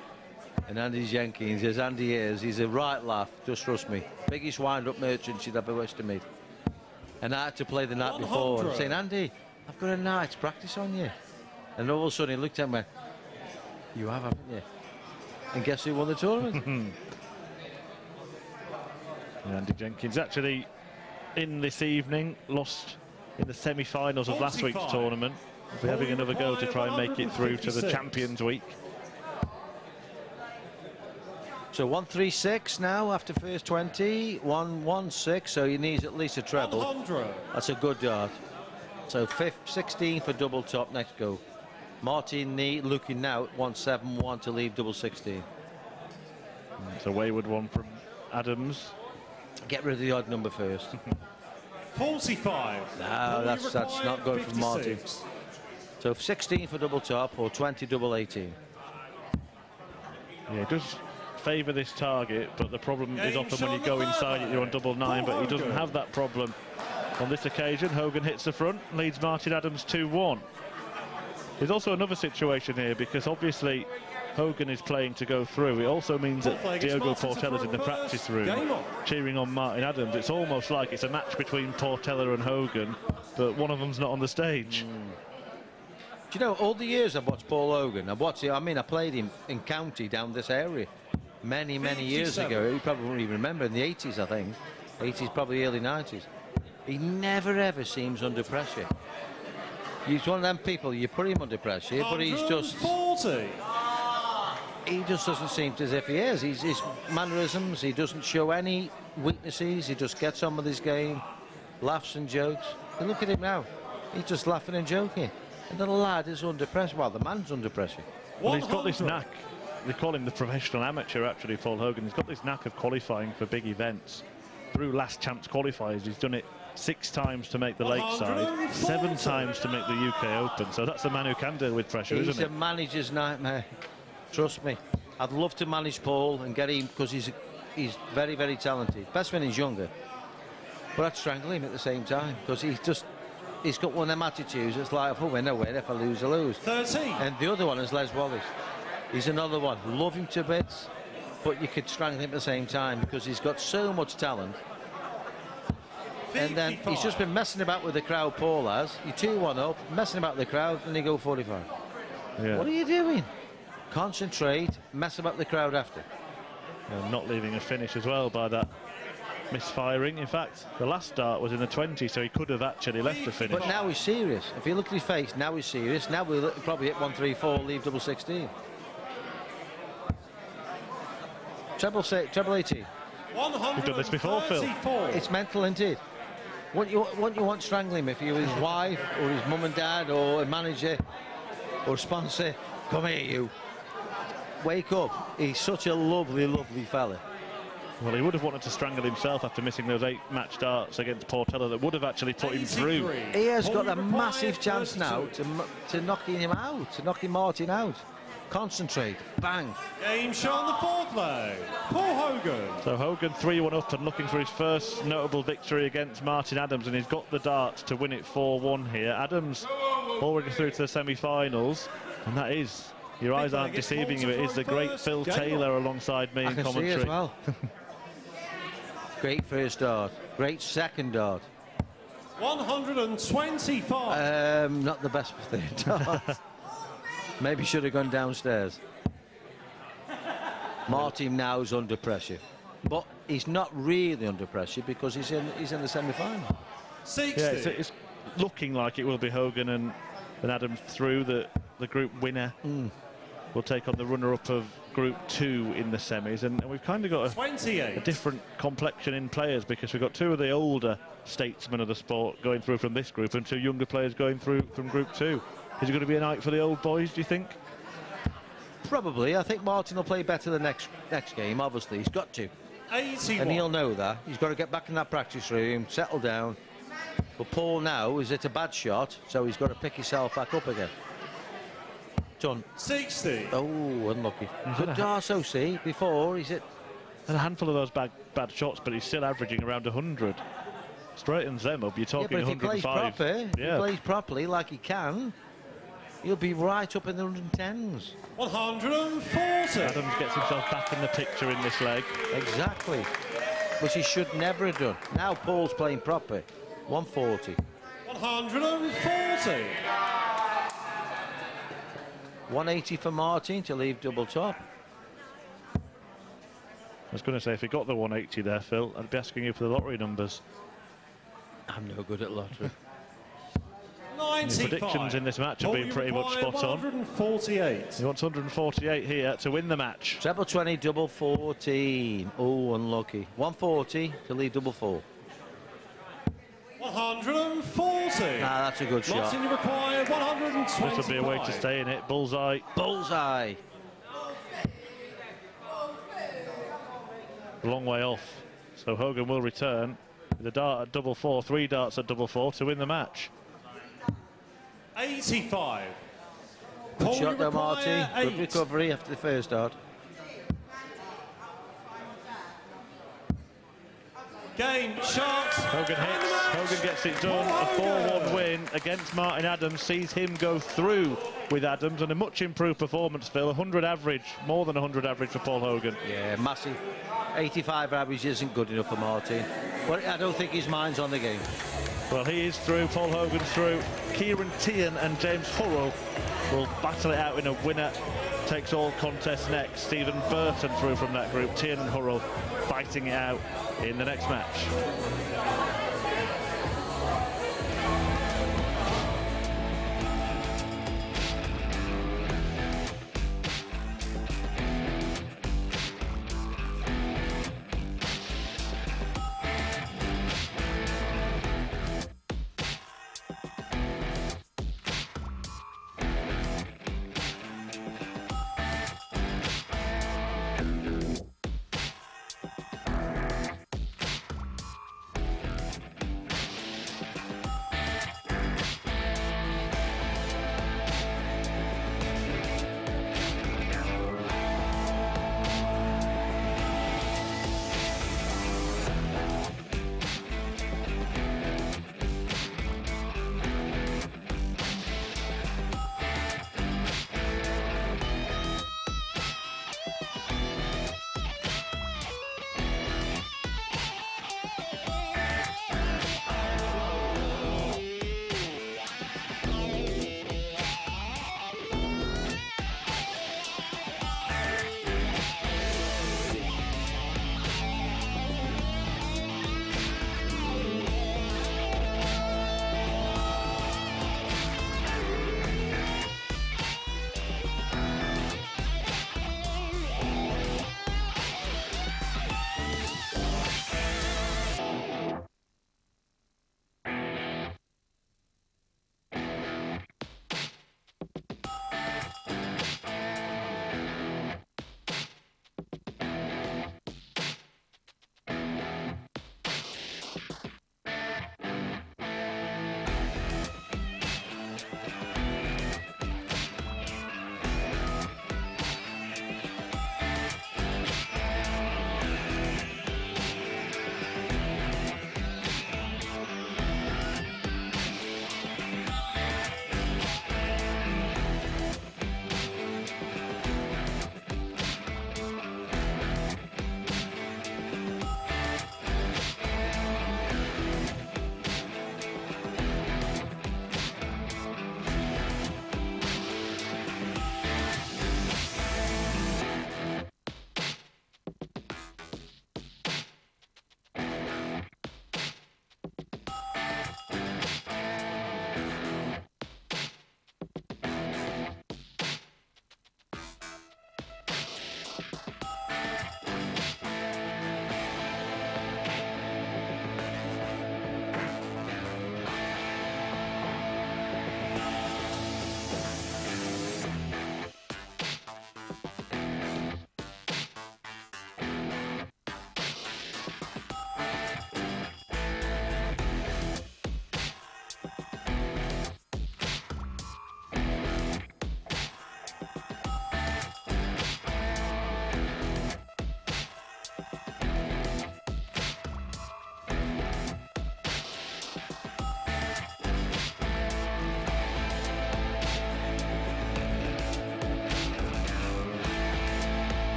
And Andy Jenkins, as Andy is, he's a right laugh, just trust me. Biggest wind-up merchant you'd ever wish to meet. And I had to play the night before. I'm 100. saying, Andy, I've got a night's practice on you. And all of a sudden he looked at me and went, you have, haven't you? And guess who won the tournament? Andy Jenkins actually in this evening, lost in the semi-finals of last week's 45. tournament. We'll be having another go to try and make it through to the 156. Champions Week. So 136 now after first 20, 116, so he needs at least a treble. 100. That's a good dart. So 16 for double top, next go. Martin looking now at 171 to leave double 16. It's a wayward one from Adams. Get rid of the odd number first. 45. No, that's not good for Martin. 56. So 16 for double top or 20 double 18. Yeah, it does favour this target, but the problem is Game often when shot you go the inside it, you're on double 9, but he doesn't Hogan. have that problem. On this occasion, Hogan hits the front, leads Martin Adams 2-1. There's also another situation here, because obviously Hogan is playing to go through. It also means that Diogo Portela's in the practice room cheering on Martin Adams. It's almost like it's a match between Portela and Hogan, but one of them's not on the stage. Do you know, all the years I've watched Paul Hogan, I've watched him, I mean, I played him in county down this area many years 57. ago. You probably won't even remember, in the 80s, I think. 80s, probably early 90s. He never ever seems under pressure. He's one of them people, you put him under pressure, but he's just... 40. He just doesn't seem as if he is. His mannerisms, he doesn't show any weaknesses. He just gets on with his game, laughs and jokes. And look at him now. He's just laughing and joking. And the lad is under pressure. Well, the man's under pressure. Well, he's got this 100. knack. They call him the professional amateur, actually, Paul Hogan. He's got this knack of qualifying for big events. Through last chance qualifiers, he's done it 6 times to make the Lakeside, 7 times to make the UK Open. So that's a man who can deal with pressure, isn't He's it? a manager's nightmare. Trust me. I'd love to manage Paul and get him, because he's very, very talented. Best when he's younger. But I'd strangle him at the same time, because he's got one of them attitudes. It's like, if I win, I win. If I lose, I lose. 13. And the other one is Les Wallace. He's another one. Love him to bits, but you could strangle him at the same time, because he's got so much talent. And then he's just been messing about with the crowd, Paul has. You're 2-1 up, messing about with the crowd, and you go 45. Yeah. What are you doing? Concentrate, mess about the crowd after. And not leaving a finish as well by that misfiring. In fact, the last start was in the 20, so he could have actually left a finish. But now he's serious. If you look at his face, now he's serious. Now we'll probably hit 1-3-4, leave double 16. Treble 18. You've done this before, Phil. It's mental, isn't it? Wouldn't you want to strangle him if you were his wife or his mum and dad or a manager or a sponsor? Come here, you. Wake up. He's such a lovely, lovely fella. Well, he would have wanted to strangle himself after missing those 8 match darts against Portela that would have actually put him through. He has got a massive chance now to knocking him out, to knocking Martin out. Concentrate. Bang. Game shot on the 4th leg. Paul Hogan. So Hogan 3-1 up and looking for his first notable victory against Martin Adams, and he's got the darts to win it 4-1 here. Adams already through to the semi-finals, and that is, your eyes aren't deceiving you, it is the great Phil Taylor alongside me in commentary. See as well. Great first dart. Great second dart. 125. Not the best for third dart. Maybe should have gone downstairs. Martin now is under pressure, but he's not really under pressure because he's in the semi-final. 60. Yeah, it's looking like it will be Hogan and Adams through. The group winner will take on the runner-up of Group 2 in the semis, and we've kind of got a different complexion in players, because we've got 2 of the older statesmen of the sport going through from this group and 2 younger players going through from Group 2. Is it going to be a night for the old boys, do you think? Probably. I think Martin will play better the next game, obviously. He's got to. 81. And he'll know that. He's got to get back in that practice room, settle down. But Paul now is at a bad shot, so he's got to pick himself back up again. Done. 60. Oh, unlucky. Good dart, see. Before, he's at... A handful of those bad shots, but he's still averaging around 100. Straightens them up, you're talking 105. If he plays properly like he can, he'll be right up in the 110s. 140. Adams gets himself back in the picture in this leg. Exactly. Which he should never have done. Now Paul's playing proper. 140. 140. 180 for Martin to leave double top. I was going to say, if he got the 180 there, Phil, I'd be asking you for the lottery numbers. I'm no good at lottery. 95. Your predictions in this match have been pretty much spot on. 148. He wants 148 here to win the match. Treble 20, double 14. Oh, unlucky. 140 to leave double 4. 140. That's a good shot. Lots in you require 125. This will be a way to stay in it. Bullseye. Bullseye. A long way off. So Hogan will return with a dart at double 4, 3 darts at double 4 to win the match. 85. Good shot though, Marty. Good recovery after the first dart. Game shot. Hogan hits. Hogan gets it done. A 4-1 win against Martin Adams sees him go through with Adams, and a much improved performance, Phil. 100 average, more than 100 average for Paul Hogan. Yeah, massive. 85 average isn't good enough for Martin, but I don't think his mind's on the game. Well, he is through. Paul Hogan's through. Kieran Teehan and James Hurrell will battle it out in a winner takes all contest next. Stephen Burton through from that group. Teehan and Hurrell fighting it out in the next match.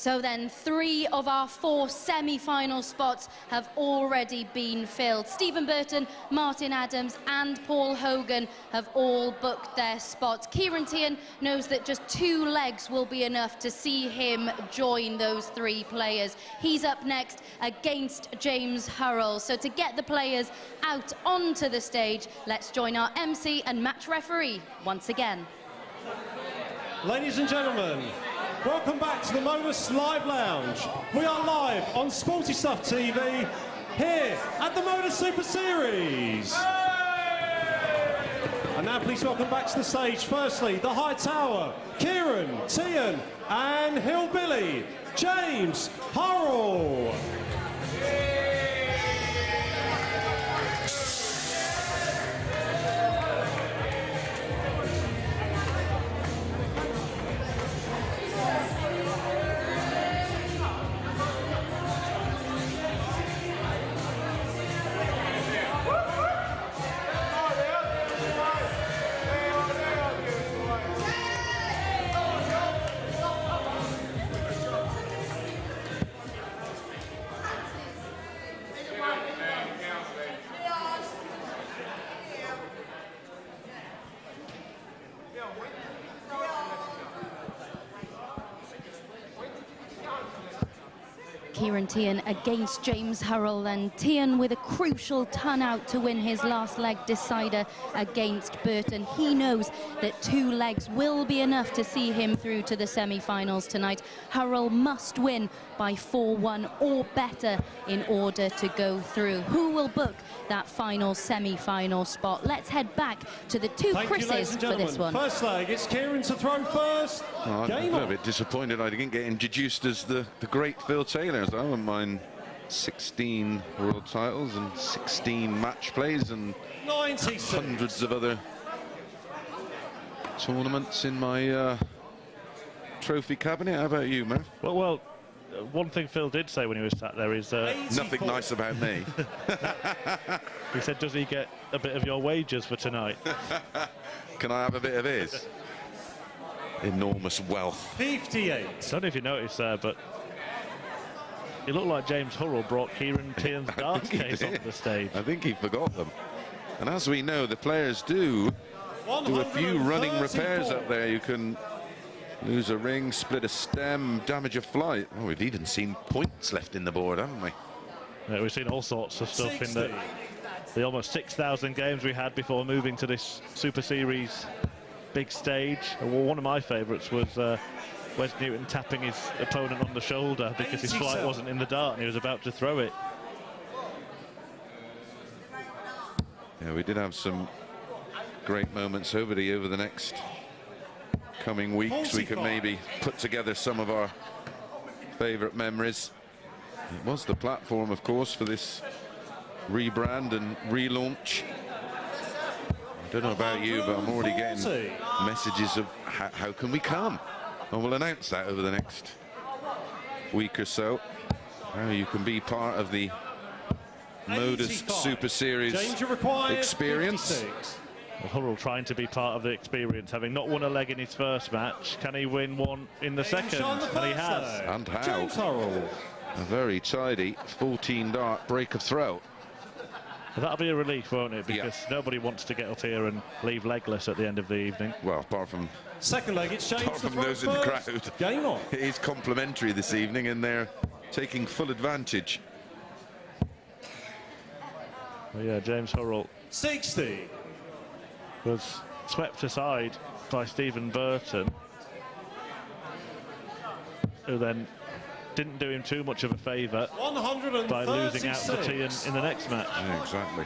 So then 3 of our 4 semi-final spots have already been filled. Stephen Burton, Martin Adams and Paul Hogan have all booked their spots. Ciaran Teehan knows that just 2 legs will be enough to see him join those 3 players. He's up next against James Hurrell. So to get the players out onto the stage, let's join our MC and match referee once again. Ladies and gentlemen, welcome back to the MODUS Live Lounge. We are live on Sporty Stuff TV here at the MODUS Super Series. And now please welcome back to the stage, firstly, the High Tower, Ciaran Teehan and Hillbilly, James Hurrell. Ciaran Teehan against James Hurrell, and Teehan with a crucial ton out to win his last leg decider against Burton. He knows that 2 legs will be enough to see him through to the semi-finals tonight. Hurrell must win by 4-1 or better in order to go through. Who will book that final semi-final spot? Let's head back to the 2 Chris's for this one. First leg, it's Kieran to throw first. Oh, I'm a little bit disappointed I didn't get introduced as the great Phil Taylor. I wouldn't mind 16 world titles and 16 match plays and 96. hundreds of other tournaments in my trophy cabinet. How about you, Murph? Well, one thing Phil did say when he was sat there is... nothing nice about me. He said, does he get a bit of your wages for tonight? Can I have a bit of his? Enormous wealth. 58. I don't know if you noticed there, but it looked like James Hurrell brought Ciaran Teehan's darts case onto the stage. I think he forgot them. And as we know, the players do a few running repairs up there. You can lose a ring, split a stem, damage a flight. Oh, we've even seen points left in the board, haven't we? Yeah, we've seen all sorts of stuff 60. In the almost 6,000 games we had before moving to this Super Series big stage. Well, one of my favourites was Wes Newton tapping his opponent on the shoulder because his flight wasn't in the dart and he was about to throw it. Yeah, we did have some great moments over the next coming weeks. 45. We can maybe put together some of our favourite memories. It was the platform, of course, for this rebrand and relaunch. I don't know about you, but I'm already getting messages of how can we come? And we'll announce that over the next week or so. How you can be part of the MODUS Super Series experience. Hurrell trying to be part of the experience, having not won a leg in his first match. Can he win one in the second? And he has. And how? A very tidy 14 dart break of throw. That'll be a relief, won't it? Because nobody wants to get up here and leave legless at the end of the evening. Well, apart from second leg, it's James apart from those in the crowd. Game on. It is complimentary this evening, and they're taking full advantage. Well, yeah, James Hurrell 60 was swept aside by Stephen Burton, who then didn't do him too much of a favour by losing out to Teehan in the next match. Yeah, exactly.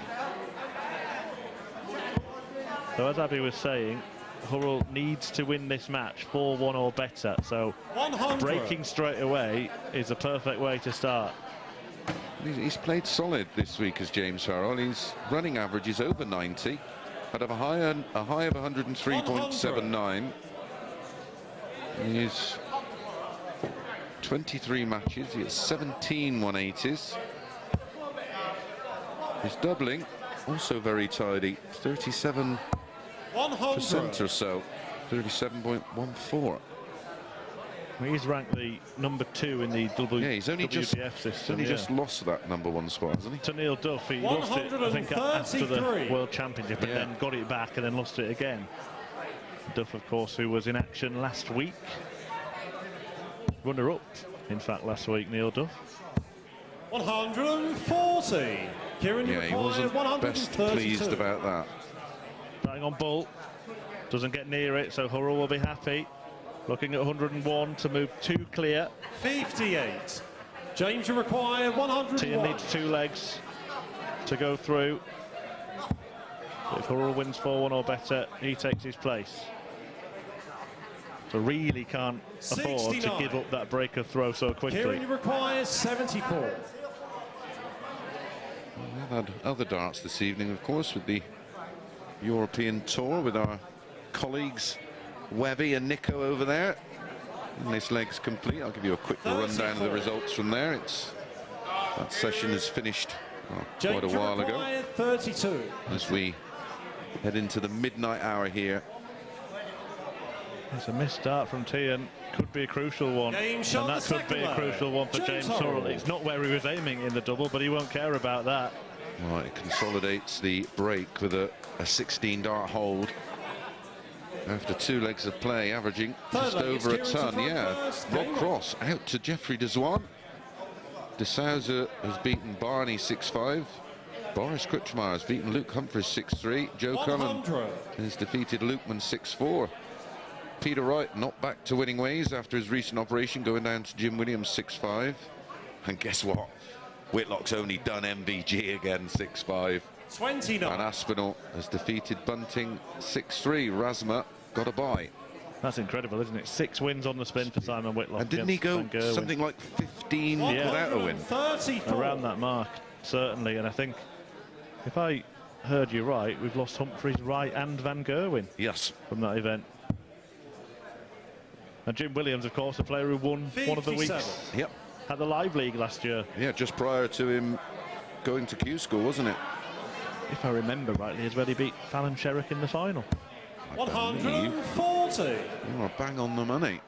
So as Abby was saying, Hurrell needs to win this match 4-1 or better. So breaking straight away is a perfect way to start. He's played solid this week as James Hurrell. His running average is over 90. Had a high of 103.79. He's 23 matches. He has 17 180s. His doubling also very tidy, 37% or so, 37.14. He's ranked the #2 in the Yeah, he's only WBF system. just lost that #1 spot, hasn't he? To Neil Duff. He lost it, I think, after the World Championship, and then got it back and then lost it again. Duff, of course, who was in action last week. Runner-up, in fact, last week, Neil Duff. 140. Kieran, yeah, he wasn't best pleased about that. Starting on Bull. Doesn't get near it, so Hurrell will be happy. Looking at 101 to move 2 clear. 58. James, you require 101. Teehan needs 2 legs to go through. If Hurrell wins 4-1 or better, he takes his place. So really can't afford 69. to give up that breaker throw so quickly. Kieran, you require 74. We've had other darts this evening, of course, with the European tour, with our colleagues Webby and Nico over there. And this leg's complete. I'll give you a quick rundown of the results from there. That session is finished quite a while ago. 32. As we head into the midnight hour here. It's a missed start from Teehan. Could be a crucial one. And that could be a crucial one for James Hurrell. It's not where he was aiming in the double, but he won't care about that. Well, it consolidates the break with a 16 dart hold. After 2 legs of play, averaging just over a ton. Yeah, Rob Cross out to Jeffrey Deswan. De Souza has beaten Barney 6-5. Boris Kruchmar has beaten Luke Humphries 6-3. Joe Cullen has defeated Lukeman 6-4. Peter Wright not back to winning ways after his recent operation, going down to Jim Williams 6-5. And guess what? Whitlock's only done MVG again 6-5. 29. And Aspinall has defeated Bunting 6-3. Rasma got a bye. That's incredible, isn't it? 6 wins on the spin for Simon Whitlock. And didn't he go something like 15 without a win? 34. Around that mark, certainly. And I think, if I heard you right, we've lost Humphries, Wright and Van Gerwen. Yes. From that event. And Jim Williams, of course, a player who won 57. one of the weeks. Yep. At the Live League last year. Yeah, just prior to him going to Q School, wasn't it? If I remember rightly, as well, he beat Fallon Sherrock in the final. 140. You are bang on the money.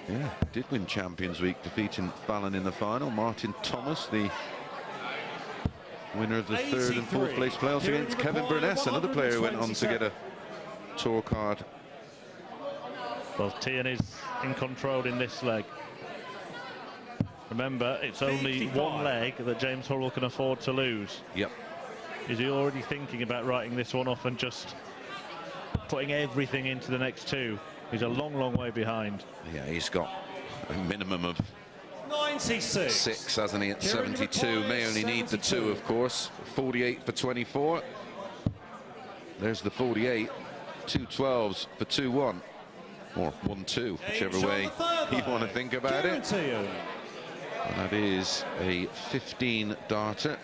Yeah, did win Champions Week, defeating Fallon in the final. Martin Thomas, the winner of the 3rd and 4th place playoffs, against Kevin Burness, another player who went on to get a tour card. Well, Teehan is in control in this leg. Remember, it's only 1 leg that James Hurrell can afford to lose. Yep. Is he already thinking about writing this one off and just putting everything into the next 2? He's a long, long way behind. Yeah, he's got a minimum of 96. 6, hasn't he, at 72. May only need the 2, of course. 48 for 24. There's the 48. 2 12s for 2-1. Or 1-2, whichever way you want to think about it. And that is a 15 darter.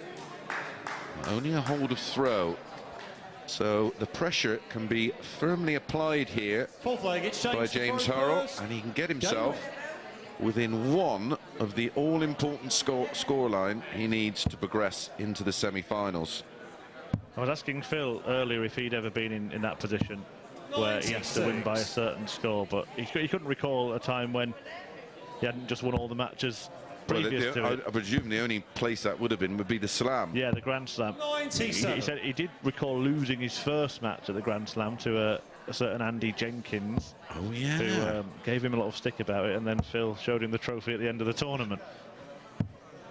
Only a hold of throw. So the pressure can be firmly applied here by James Hurrell, and he can get himself within 1 of the all-important scoreline he needs to progress into the semi-finals. I was asking Phil earlier if he'd ever been in that position where he has to win by a certain score, but he couldn't recall a time when he hadn't just won all the matches previous to it. I presume the only place that would have been would be the Slam. Yeah, the Grand Slam. He said he did recall losing his first match at the Grand Slam to a certain Andy Jenkins. Oh, yeah. Who gave him a lot of stick about it, and then Phil showed him the trophy at the end of the tournament.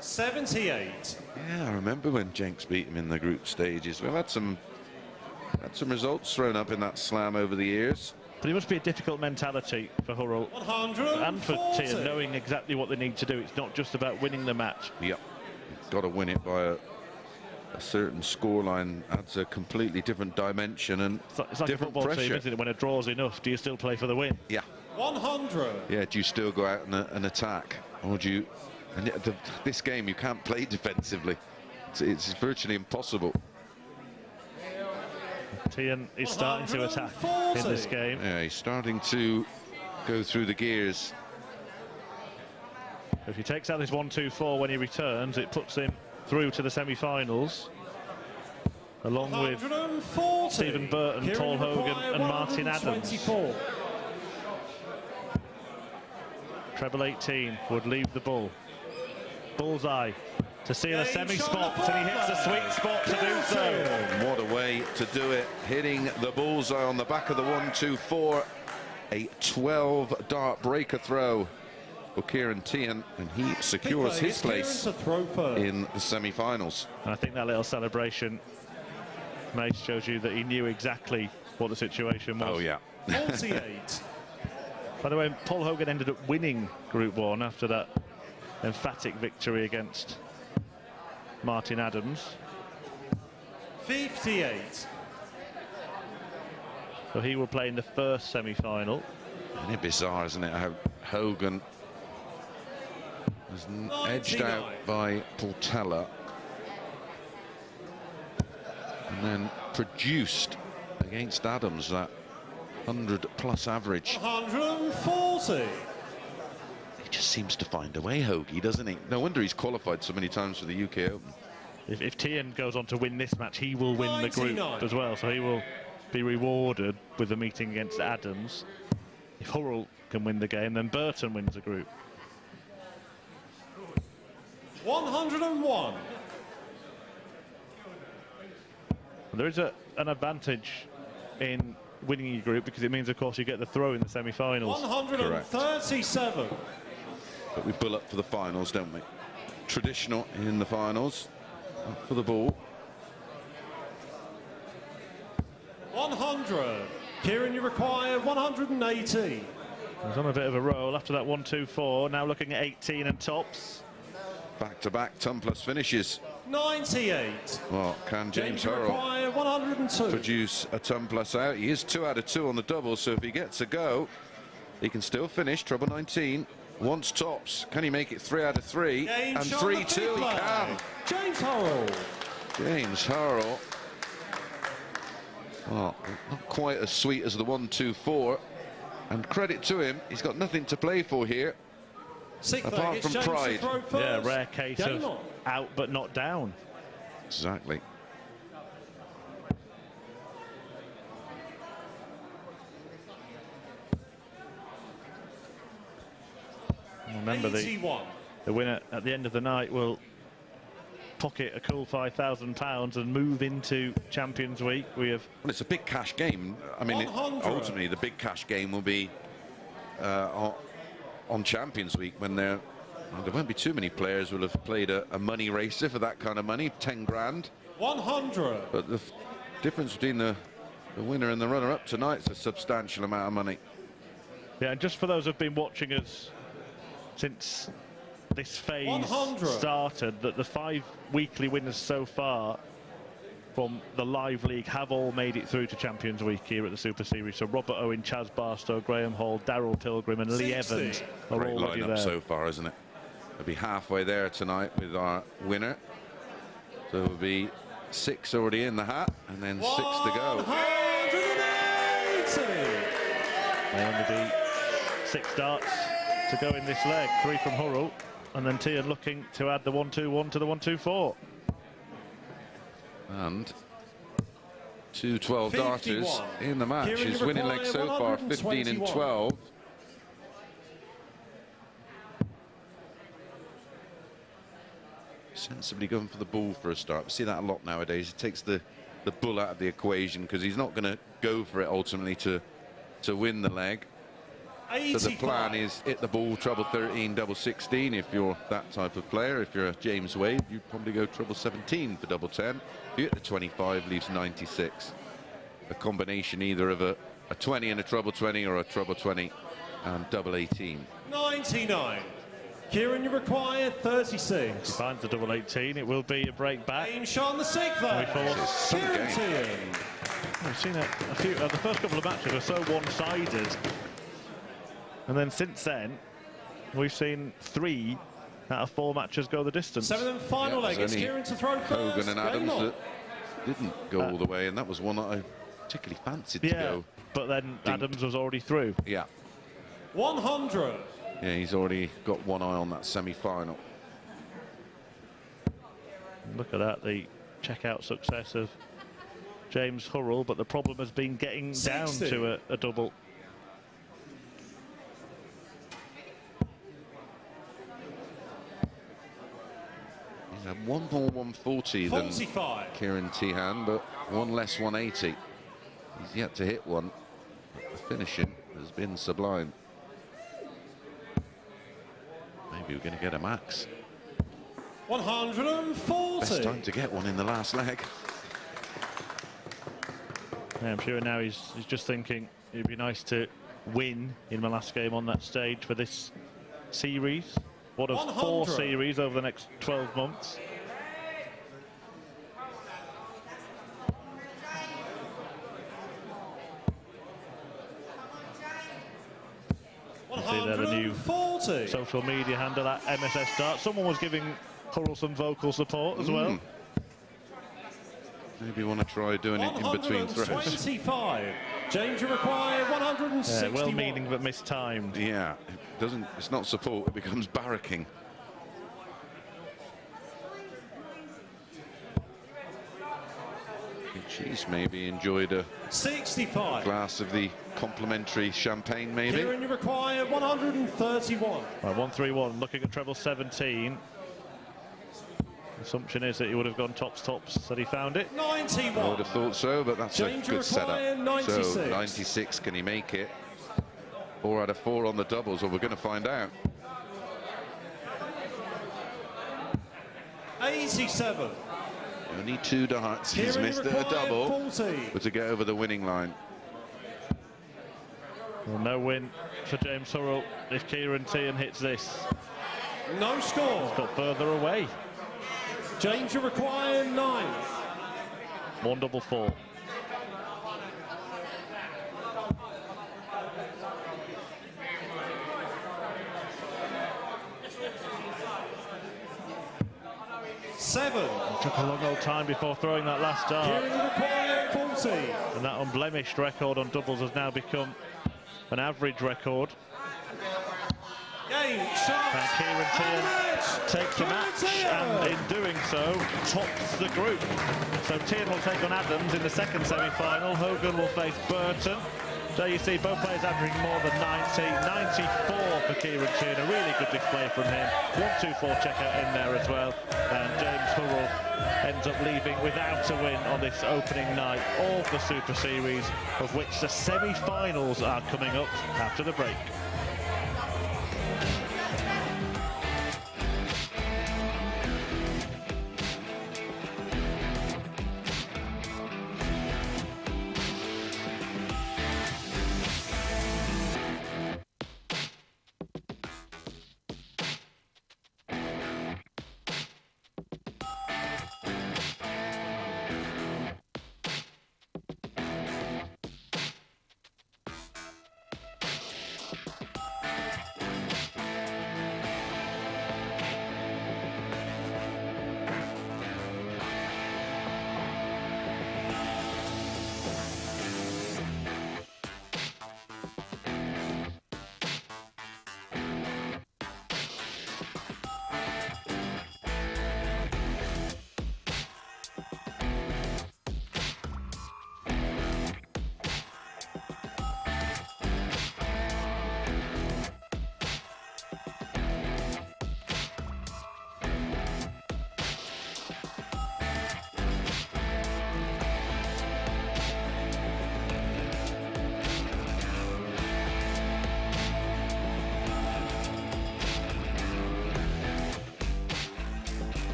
78. Yeah, I remember when Jenks beat him in the group stages. We've had some results thrown up in that Slam over the years. But it must be a difficult mentality for Hurrell and for Teehan, knowing exactly what they need to do. It's not just about winning the match. Yep. You've got to win it by a certain scoreline. Adds a completely different dimension and it's like different a football pressure. team, isn't it? When a draw's enough, do you still play for the win? Yeah. 100. Yeah, do you still go out and attack? Or do you... And this game, you can't play defensively. It's virtually impossible. Teehan is starting to attack in this game. Yeah, he's starting to go through the gears. If he takes out this 1-2-4 when he returns, it puts him through to the semi-finals. along with 140. Stephen Burton, Kieran Paul Hogan required and Martin Adams. 124. Treble 18 would leave the bull. Bullseye to seal a semi-spot, and he hits a sweet spot to do so. What a way to do it, hitting the bullseye on the back of the 1-2-4. A 12-dart breaker throw for Ciaran Teehan, and he secures his place in the semi-finals. I think that little celebration, Mace, shows you that he knew exactly what the situation was. Oh, yeah. 48. By the way, Paul Hogan ended up winning Group 1 after that emphatic victory against Martin Adams. 58. So he will play in the first semi-final. Isn't it bizarre, isn't it, how Hogan was edged out by Portela and then produced against Adams that 100+ average. 140. He just seems to find a way, Hoagie, doesn't he? No wonder he's qualified so many times for the UK Open. If Teehan goes on to win this match, he will win 99. the group as well. So he will be rewarded with the meeting against Adams. If Hurrell can win the game, then Burton wins the group. 101. And there is an advantage in winning your group, because it means, of course, you get the throw in the semi-finals. 137. But we bull up for the finals, don't we? Traditional in the finals. Up for the ball. 100. Kieran, you require 180. He's on a bit of a roll after that 1-2-4. Now looking at 18 and tops. Back-to-back ton-plus finishes. 98. Well, can James you Hurrell require 102. produce a ton-plus out? He is 2 out of 2 on the double, so if he gets a go, he can still finish. Treble 19. Wants tops. Can he make it 3 out of 3? Game And shot 3-2 the he can. James Hurrell. James Hurrell. Well, not quite as sweet as the 1-2-4. And credit to him, he's got nothing to play for here. Apart from pride. Yeah, rare case Game of on. out but not down. Exactly. Remember, 81. the winner at the end of the night will pocket a cool £5,000 and move into Champions Week. We have. Well, it's a big cash game. I mean, 100. ultimately, the big cash game will be on Champions Week, when there won't be too many players who will have played a money racer for that kind of money, 10 grand. 100. But the difference between the winner and the runner-up tonight's a substantial amount of money. Yeah, and just for those who've been watching us since this phase 100. started, that the 5 weekly winners so far from the live league have all made it through to Champions Week here at the Super Series. So Robert Owen, Chaz Barstow, Graham Hall, Daryl Pilgrim and Lee 60. Evans are Great already lineup there. so far, isn't it? We'll be halfway there tonight with our winner. So we'll be 6 already in the hat, and then 6 to go. 180. There only be 6 darts to go in this leg. 3 from Hurrell, and then Teehan looking to add the 1-2-1 to the 1-2-4. And 2 12-darters in the match. Kieran, His you winning leg so far, 15 and 12. Sensibly going for the ball for a start. We see that a lot nowadays. It takes the bull out of the equation, because he's not going to go for it ultimately to win the leg. 85. So the plan is hit the ball, treble 13, double 16 if you're that type of player. If you're a James Wade, you'd probably go treble 17 for double 10. If you hit the 25, leaves 96. A combination either of a 20 and a treble 20, or a treble 20 and double 18. 99. Kieran, you require 36. He finds the double 18. It will be a break back. Game shot on the 6th. We force some Ciaran game. Teehan. We've seen a few. The first couple of matches were so one-sided, and then since then, we've seen 3 out of 4 matches go the distance. 7th and final leg. It's Kieran to throw first. Hogan and Game Adams on. that didn't go all the way, and that was one that I particularly fancied to Yeah, go. but then Dink. Adams was already through. Yeah. 100. Yeah, he's already got one eye on that semi-final. Look at that, the checkout success of James Hurrell, but the problem has been getting 60. down to a double. He's had one more 140 than 45. Ciaran Teehan, but one less 180. He's yet to hit one. But the finishing has been sublime. Maybe we're going to get a max. 140. Best time to get one in the last leg. Yeah, I'm sure now he's just thinking it'd be nice to win in my last game on that stage for this series. One of 4 series over the next 12 months. See there the new social media handle at MSS Dart. Someone was giving Hurrell some vocal support as well. Maybe want to try doing it in between throws. 125. Danger required 161. Well-meaning but mistimed. Yeah, it doesn't. It's not support. It becomes barracking. She's maybe enjoyed a 65. glass of the complimentary champagne, maybe. Kieran, you require 131. Right, 131. Looking at treble 17. Assumption is that he would have gone tops that he found it. 91. I would have thought so, but that's a good setup. 96. So 96, can he make it? 4 out of 4 on the doubles, well, we're going to find out. 87. Only 2 darts. He's missed a double, but to get over the winning line. Well, no win for James Hurrell if Ciaran Teehan hits this. No score. He's got further away. James, you require 9. 144. It took a long old time before throwing that last dart. Kieran, you require 40. And that unblemished record on doubles has now become an average record. Game, and Ciaran Teehan takes a match, and in doing so, tops the group. So Teehan will take on Adams in the second semi-final. Hogan will face Burton. So you see both players averaging more than 90. 94 for Ciaran Teehan, a really good display from him. 124 checkout in there as well. And James Hurrell ends up leaving without a win on this opening night, all for Super Series, of which the semi-finals are coming up after the break.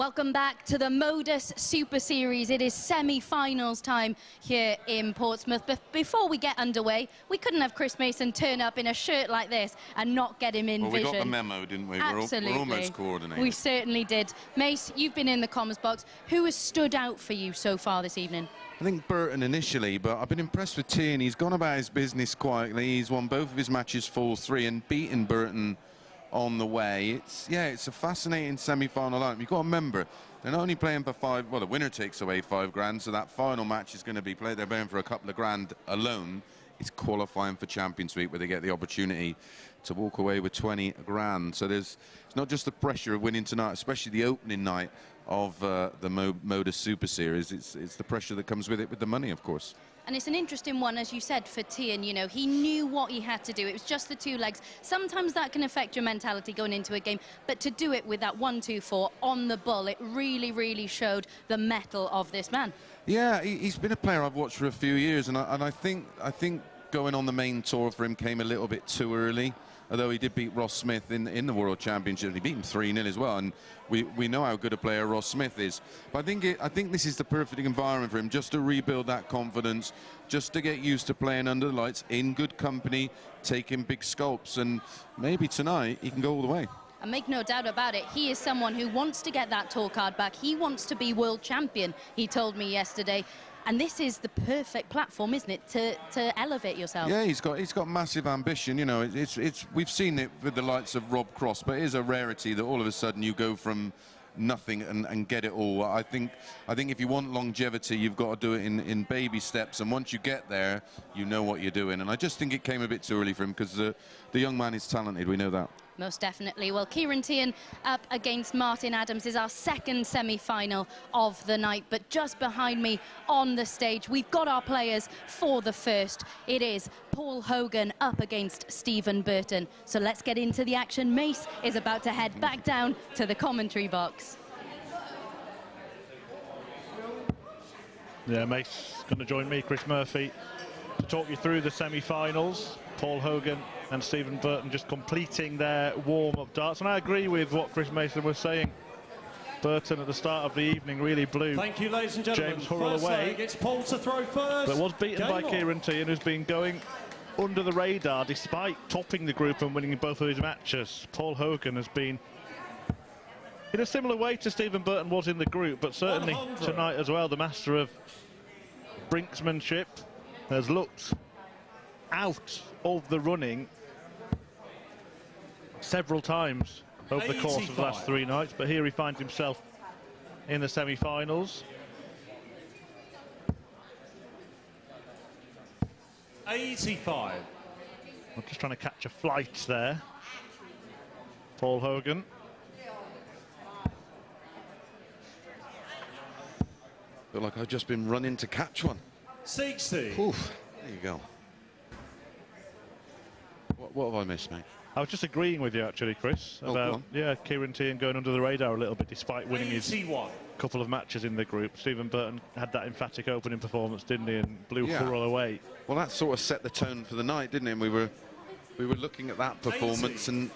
Welcome back to the MODUS Super Series. It is semi-finals time here in Portsmouth. But before we get underway, we couldn't have Chris Mason turn up in a shirt like this and not get him in well, vision. we got the memo, didn't we? Absolutely. We're almost coordinated. We certainly did. Mace, you've been in the comms box. Who has stood out for you so far this evening? I think Burton initially, but I've been impressed with Teehan. He's gone about his business quietly. He's won both of his matches 4-3 and beaten Burton on the way. It's a fascinating semi-final lineup. You've got to remember, they're not only playing for 5, well, the winner takes away 5 grand, so that final match is going to be played. They're playing for a couple of grand alone. It's qualifying for Champions Week where they get the opportunity to walk away with 20 grand. So it's not just the pressure of winning tonight, especially the opening night of the MODUS Super Series. It's the pressure that comes with it, with the money, of course. And it's an interesting one, as you said, for Teehan. You know, he knew what he had to do. It was just the 2 legs. Sometimes that can affect your mentality going into a game, but to do it with that 1-2-4 on the bull, it really, really showed the mettle of this man. Yeah, he's been a player I've watched for a few years, and I think going on the main tour for him came a little bit too early. Although he did beat Ross Smith in the World Championship. He beat him 3-0 as well, and we know how good a player Ross Smith is. But I think this is the perfect environment for him, just to rebuild that confidence, just to get used to playing under the lights, in good company, taking big sculpts, and maybe tonight he can go all the way. And make no doubt about it, he is someone who wants to get that tour card back. He wants to be world champion, he told me yesterday. And this is the perfect platform, isn't it, to elevate yourself? Yeah, he's got massive ambition. You know, we've seen it with the likes of Rob Cross, but it is a rarity that all of a sudden you go from nothing and get it all. I think if you want longevity, you've got to do it in baby steps, and once you get there, you know what you're doing. And I just think it came a bit too early for him, because the young man is talented. We know that. Most definitely. Well, Ciaran Teehan up against Martin Adams is our second semi-final of the night. But just behind me on the stage, we've got our players for the first. It is Paul Hogan up against Stephen Burton. So let's get into the action. Mace is about to head back down to the commentary box. Yeah, Mace going to join me, Chris Murphy, to talk you through the semi-finals. Paul Hogan and Stephen Burton just completing their warm-up darts. And I agree with what Chris Mason was saying. Burton at the start of the evening really blew Thank you, ladies and gentlemen. James Hurrell away. It's Paul to throw first. But was beaten by Ciaran Teehan, who's been going under the radar despite topping the group and winning both of his matches. Paul Hogan has been in a similar way to Stephen Burton was in the group, but certainly 100. Tonight as well, the master of brinksmanship has looked out of the running several times over the course of the last 3 nights, but here he finds himself in the semi-finals. 85. I'm just trying to catch a flight there. Paul Hogan. Feel like I've just been running to catch one. 60. Oof, there you go. What have I missed, mate? I was just agreeing with you, actually, Chris, about Ciaran Teehan going under the radar a little bit, despite winning 81. his couple of matches in the group. Stephen Burton had that emphatic opening performance, didn't he, and blew Hurrell away. Well, that sort of set the tone for the night, didn't it? We were looking at that performance 80. And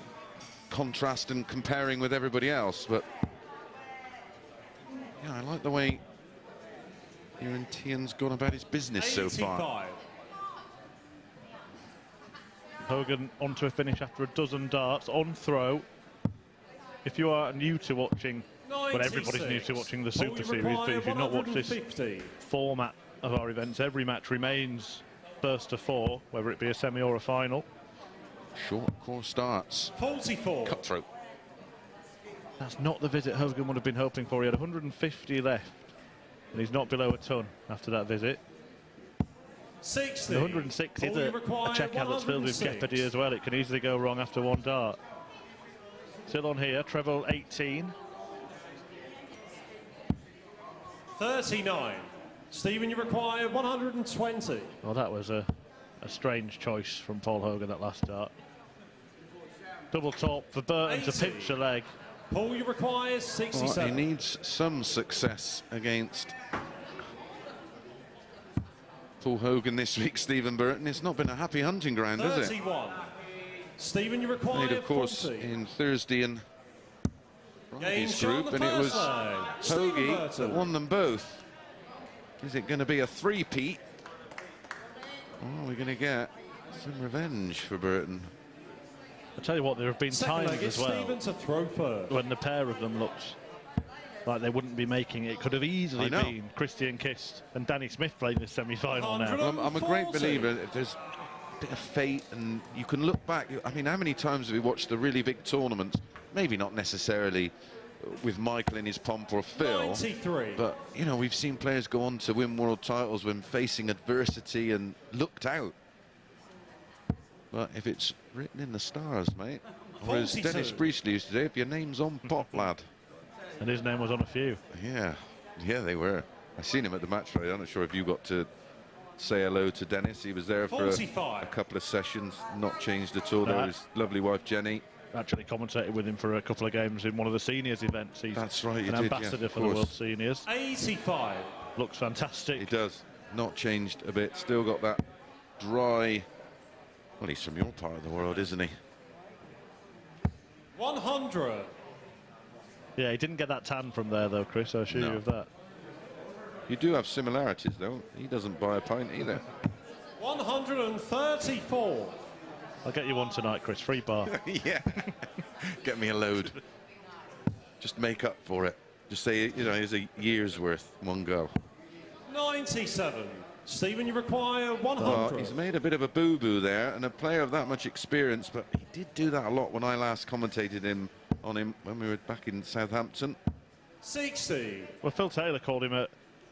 contrast and comparing with everybody else. But yeah, I like the way Ciaran Teehan's gone about his business 85. So far. Hogan onto a finish after a dozen darts on throw. If you are new to watching, well, everybody's new to watching the Super Series, but if you've not watched this format of our events, every match remains first to 4, whether it be a semi or a final. Short course starts. 44. Cutthroat. That's not the visit Hogan would have been hoping for. He had 150 left, and he's not below a ton after that visit. 60. The 106 is a checkout that's filled with jeopardy as well. It can easily go wrong after one dart. Still on here, treble 18. 39. Stephen, you require 120. Well, that was a strange choice from Paul Hogan that last dart. Double top for Burton 80. To pinch the leg. Paul, you require 67. Well, he needs some success against Paul Hogan this week, Stephen Burton. It's not been a happy hunting ground, 31. Is it? Stephen, you require Made, of course, 40. in Thursday and from his group, and it was Hogan that won them both. Is it going to be a three-peat? Or are we going to get some revenge for Burton? I'll tell you what, there have been times as well to throw first, when the pair of them looked like they wouldn't be making it. It could have easily been Christian Kist and Danny Smith playing this semi-final now. Well, I'm a great believer if there's a bit of fate and you can look back. I mean, how many times have we watched the really big tournaments? Maybe not necessarily with Michael in his pomp or Phil, 93. But, you know, we've seen players go on to win world titles when facing adversity and looked out. But if it's written in the stars, mate, or as Dennis Priestley used to say, if your name's on pot, lad. And his name was on a few. Yeah, they were. I seen him at the match Friday. I'm not sure if you got to say hello to Dennis. He was there for a couple of sessions, not changed at all. There was his lovely wife, Jenny. Actually commentated with him for a couple of games in one of the seniors events. He's That's right, an ambassador for the World Seniors. 85. Looks fantastic. He does. Not changed a bit. Still got that dry... Well, he's from your part of the world, isn't he? 100. Yeah, he didn't get that tan from there, though, Chris. I assure you of that. You do have similarities, though. He doesn't buy a pint either. 134. I'll get you one tonight, Chris. Free bar. Yeah. Get me a load. Just make up for it. Just say, you know, here's a year's worth, one go. 97. Stephen, you require 100. He's made a bit of a boo-boo there, and a player of that much experience, but he did do that a lot when I last commentated on him when we were back in Southampton. 60. Well, Phil Taylor called him a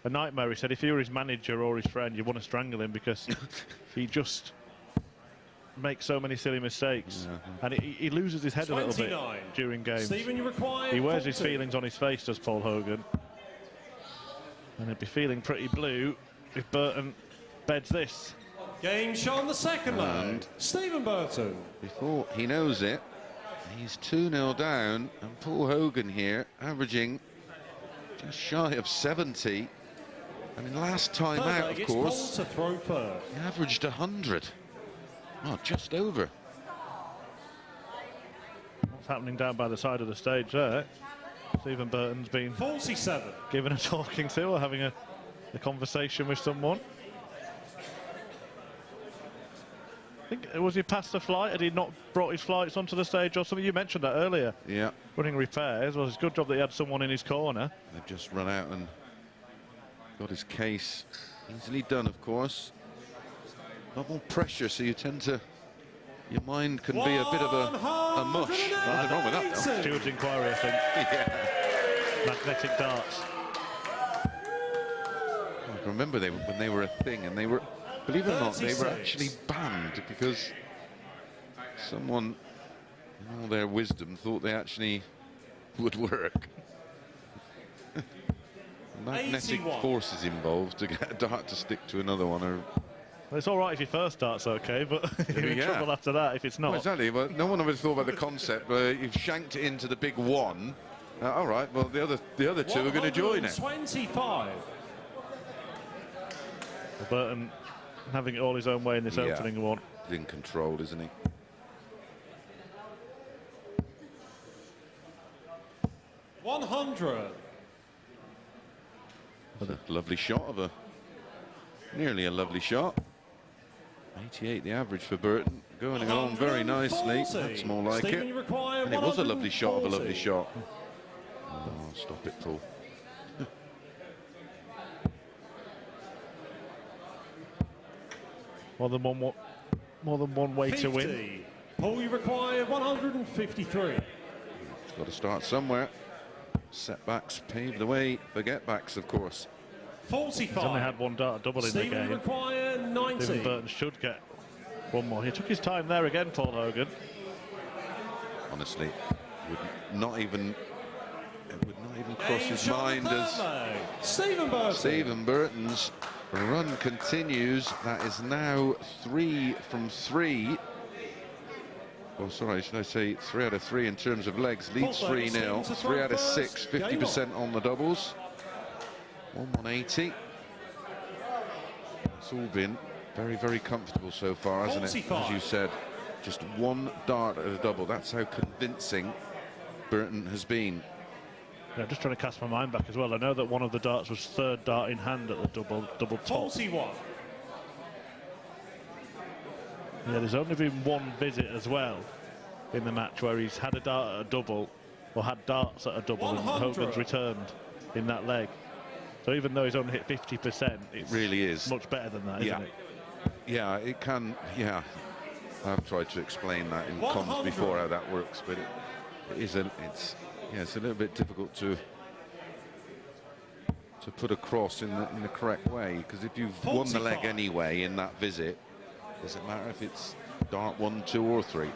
nightmare. He said if you were his manager or his friend, you'd want to strangle him because he just makes so many silly mistakes. And he loses his head 29. A little bit during games. Stephen, you require he wears 40. his feelings on his face, does Paul Hogan. And he'd be feeling pretty blue if Burton beds this. Game shot on the second round. Stephen Burton. Before he knows it, he's 2-0 down, and Paul Hogan here averaging just shy of 70. I mean, last time out, of course, to throw first. He averaged 100. Oh, just over. What's happening down by the side of the stage there? Stephen Burton's been 47. Given a talking to or having a conversation with someone. I think, was he past the flight? Had he not brought his flights onto the stage or something? You mentioned that earlier. Yeah. Running repairs. Well, it's a good job that he had someone in his corner. They've just run out and got his case easily done, of course. Not more pressure, so you tend to... Your mind can be a bit of a mush. Nothing wrong with that, though. Steward's inquiry, I think. Yeah. Magnetic darts. I remember when they were a thing, and they were, believe it or not, they were actually banned because someone, in all their wisdom, thought they actually would work. Magnetic forces involved to get a dart to stick to another one. Well, it's all right if your first dart's okay, but you're in trouble after that if it's not. Well, exactly. Well, no one ever thought about the concept where you've shanked it into the big one. All right. Well, the other two are going to join it. 25. Burton having it all his own way in this opening one. He's in control, isn't he? $100. A lovely shot of nearly a lovely shot. 88 the average for Burton, going along very nicely. That's more like it. And it was a lovely shot of a lovely shot. Oh, stop it, Paul. More than one way 50. To win. Paul, you require 153. Got to start somewhere. Setbacks pave the way for getbacks, of course. 45. He's only had one dart double in the game. Require 90. Stephen Burton should get one more. He took his time there again, Paul Hogan. Honestly, it would not even cross his mind as Stephen Burton's run continues. That is now 3 from 3. Oh, sorry, should I say 3 out of 3 in terms of legs? Leads 3-0. 3 out of 6, 50% on the doubles. 180. It's all been very, very comfortable so far, hasn't it? As you said, just one dart at a double. That's how convincing Burton has been. Yeah, just trying to cast my mind back as well. I know that one of the darts was third dart in hand at the double top. 41. Yeah, there's only been one visit as well in the match where he's had a dart at a double, or had darts at a double, 100. and Hogan's returned in that leg. So even though he's only hit 50%, it really is much better than that, isn't it? Yeah, it can. Yeah, I've tried to explain that in comms before how that works, but it's a little bit difficult to put across in the correct way, because if you've won the leg anyway in that visit, does it matter if it's dart 1, 2 or 3?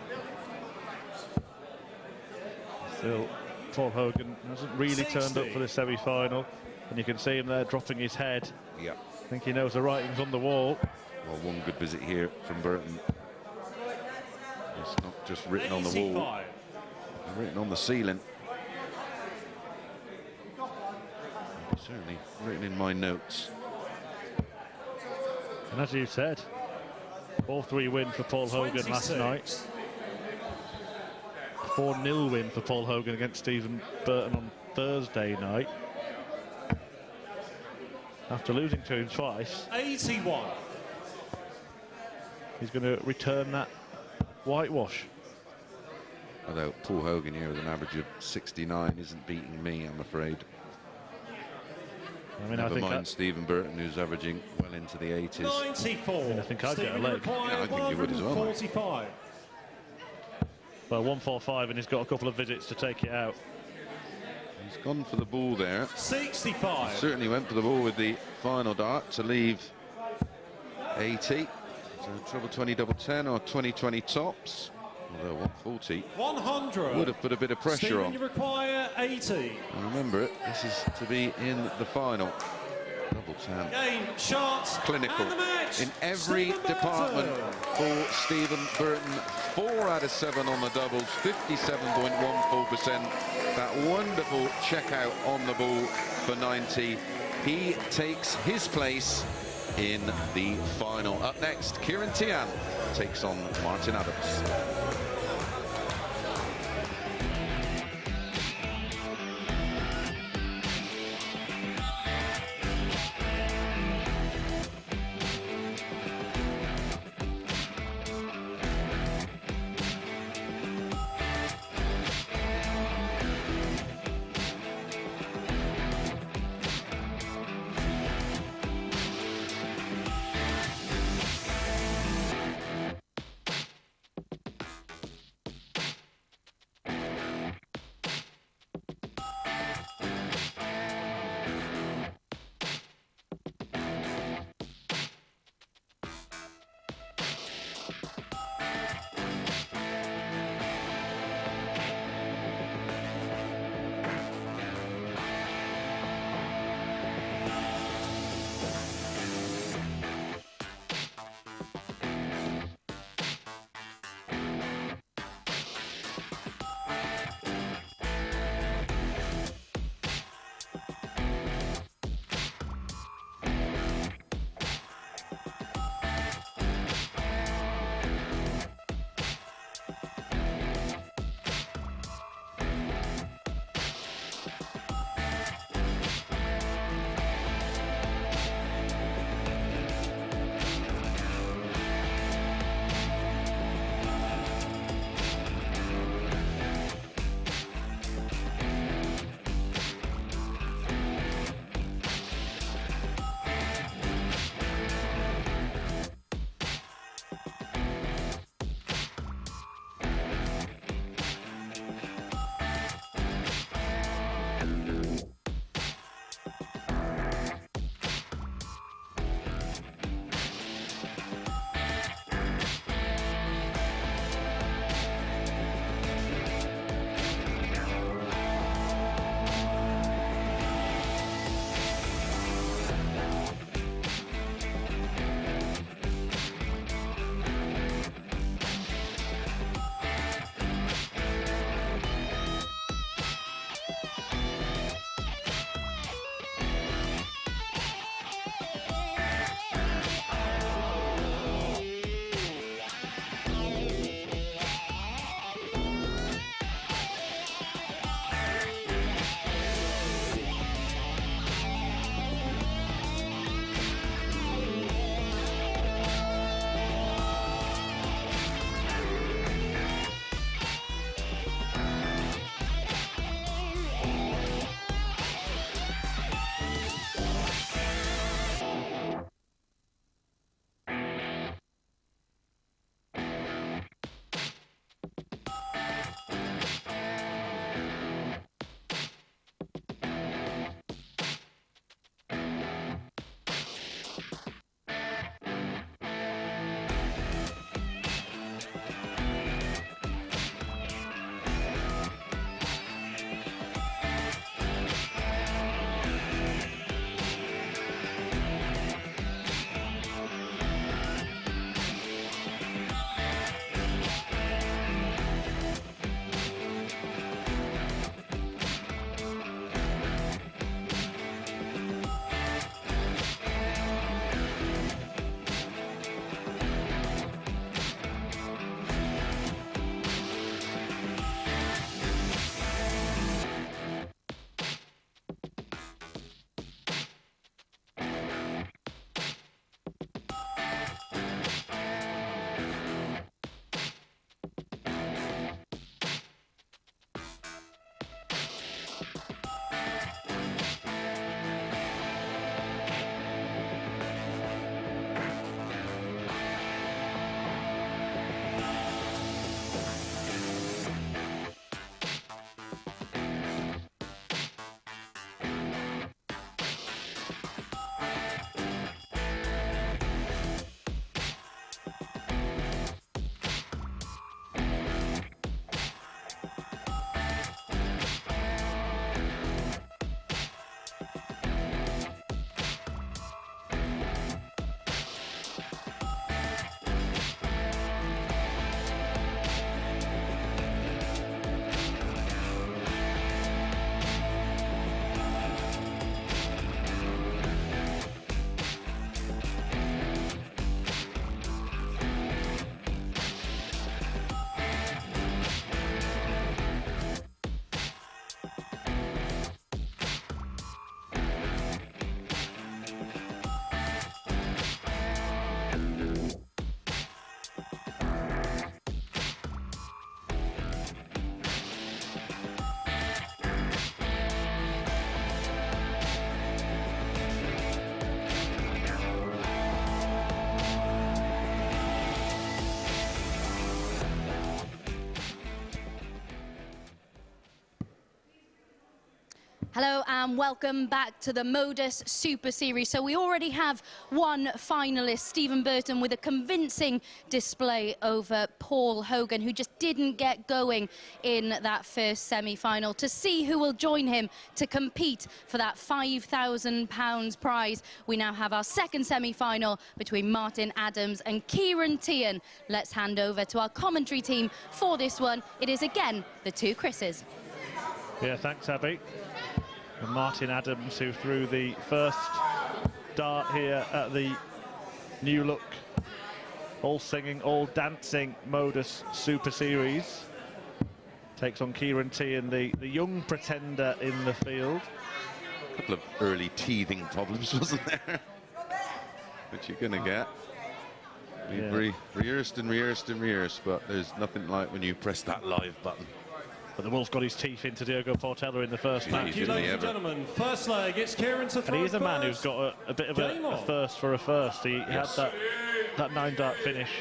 Still, Paul Hogan hasn't really turned up for the semi-final, and you can see him there dropping his head. Yeah. I think he knows the writing's on the wall. Well, one good visit here from Burton. It's not just written on the wall, written on the ceiling. Certainly written in my notes. And as you said, 4-3 win for Paul Hogan last night. 4-0 win for Paul Hogan against Stephen Burton on Thursday night. After losing to him twice. 81. He's going to return that whitewash. Although Paul Hogan here with an average of 69 isn't beating me, I'm afraid. I mean, Never mind Stephen Burton, who's averaging well into the 80s. 94. I think I'd get a leg. Yeah, I think you would as well. 45. Well, 145, and he's got a couple of visits to take it out. He's gone for the ball there. 65. He certainly went for the ball with the final dart to leave 80. So treble 20 double 10 or 20-20 tops. Although 140 100 would have put a bit of pressure Stephen, on. you require 80. And remember it, this is to be in the final. Double 10. Game, shots, Clinical and the match. in every Stephen department Burton. for Stephen Burton. 4 out of 7 on the doubles, 57.14%. That wonderful checkout on the ball for 90. He takes his place in the final. Up next, Ciaran Teehan takes on Martin Adams. Hello and welcome back to the MODUS Super Series. So we already have one finalist, Stephen Burton, with a convincing display over Paul Hogan, who just didn't get going in that first semi-final. To see who will join him to compete for that £5,000 prize, we now have our second semi-final between Martin Adams and Ciaran Teehan. Let's hand over to our commentary team for this one. It is again the two Chris's. Yeah, thanks, Abby. And Martin Adams, who threw the first dart here at the new look, all singing, all dancing MODUS Super Series, takes on Ciaran Teehan, the young pretender in the field. A couple of early teething problems, wasn't there? Which you're going to get. We've rehearsed and rehearsed and rehearsed, but there's nothing like when you press that live button. But the Wolf got his teeth into Diogo Portela in the first match. Thank you, ladies and gentlemen. First leg, it's Kieran to throw. And he's a man who's got a bit of a first for a first. He had that 9-dart finish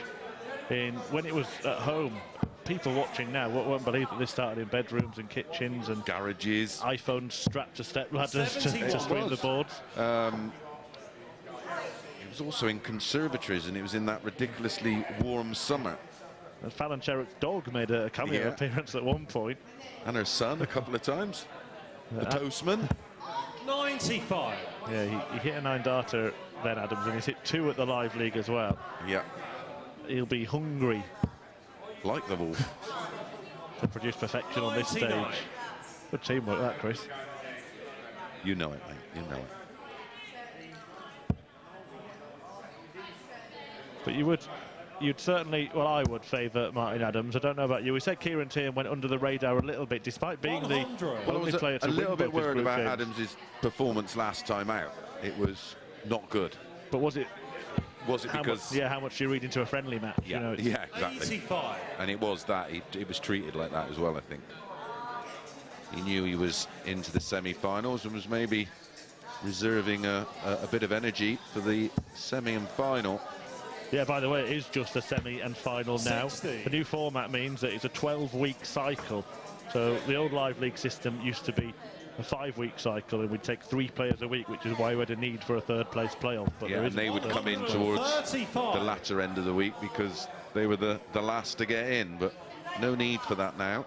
when it was at home. People watching now won't believe that this started in bedrooms and kitchens and garages. iPhones strapped to step ladders to stream the boards. It was also in conservatories, and it was in that ridiculously warm summer. And Fallon Sherrock's dog made a cameo appearance at one point. And her son a couple of times. The postman. 95. Yeah, he hit a 9-darter then, Adams, and he's hit 2 at the live league as well. Yeah. He'll be hungry. Like the Wolf. To produce perfection on this stage. Good teamwork, that, Chris. You know it, mate. You know it. But you'd certainly, well, I would favour Martin Adams. I don't know about you. We said Ciaran Teehan went under the radar a little bit, despite being the only player to win. A little bit worried about games. Adams' performance last time out. It was not good. But was it because... how much do you read into a friendly match? Yeah, you know, yeah, exactly. 85. And it was that. It was treated like that as well, I think. He knew he was into the semi-finals and was maybe reserving a bit of energy for the semi and final. Yeah, by the way, it is just a semi and final now. 60. The new format means that it's a 12-week cycle. So the old live league system used to be a 5-week cycle, and we'd take 3 players a week, which is why we had a need for a third-place playoff. But yeah, and they would come in towards the latter end of the week because they were the last to get in. But no need for that now.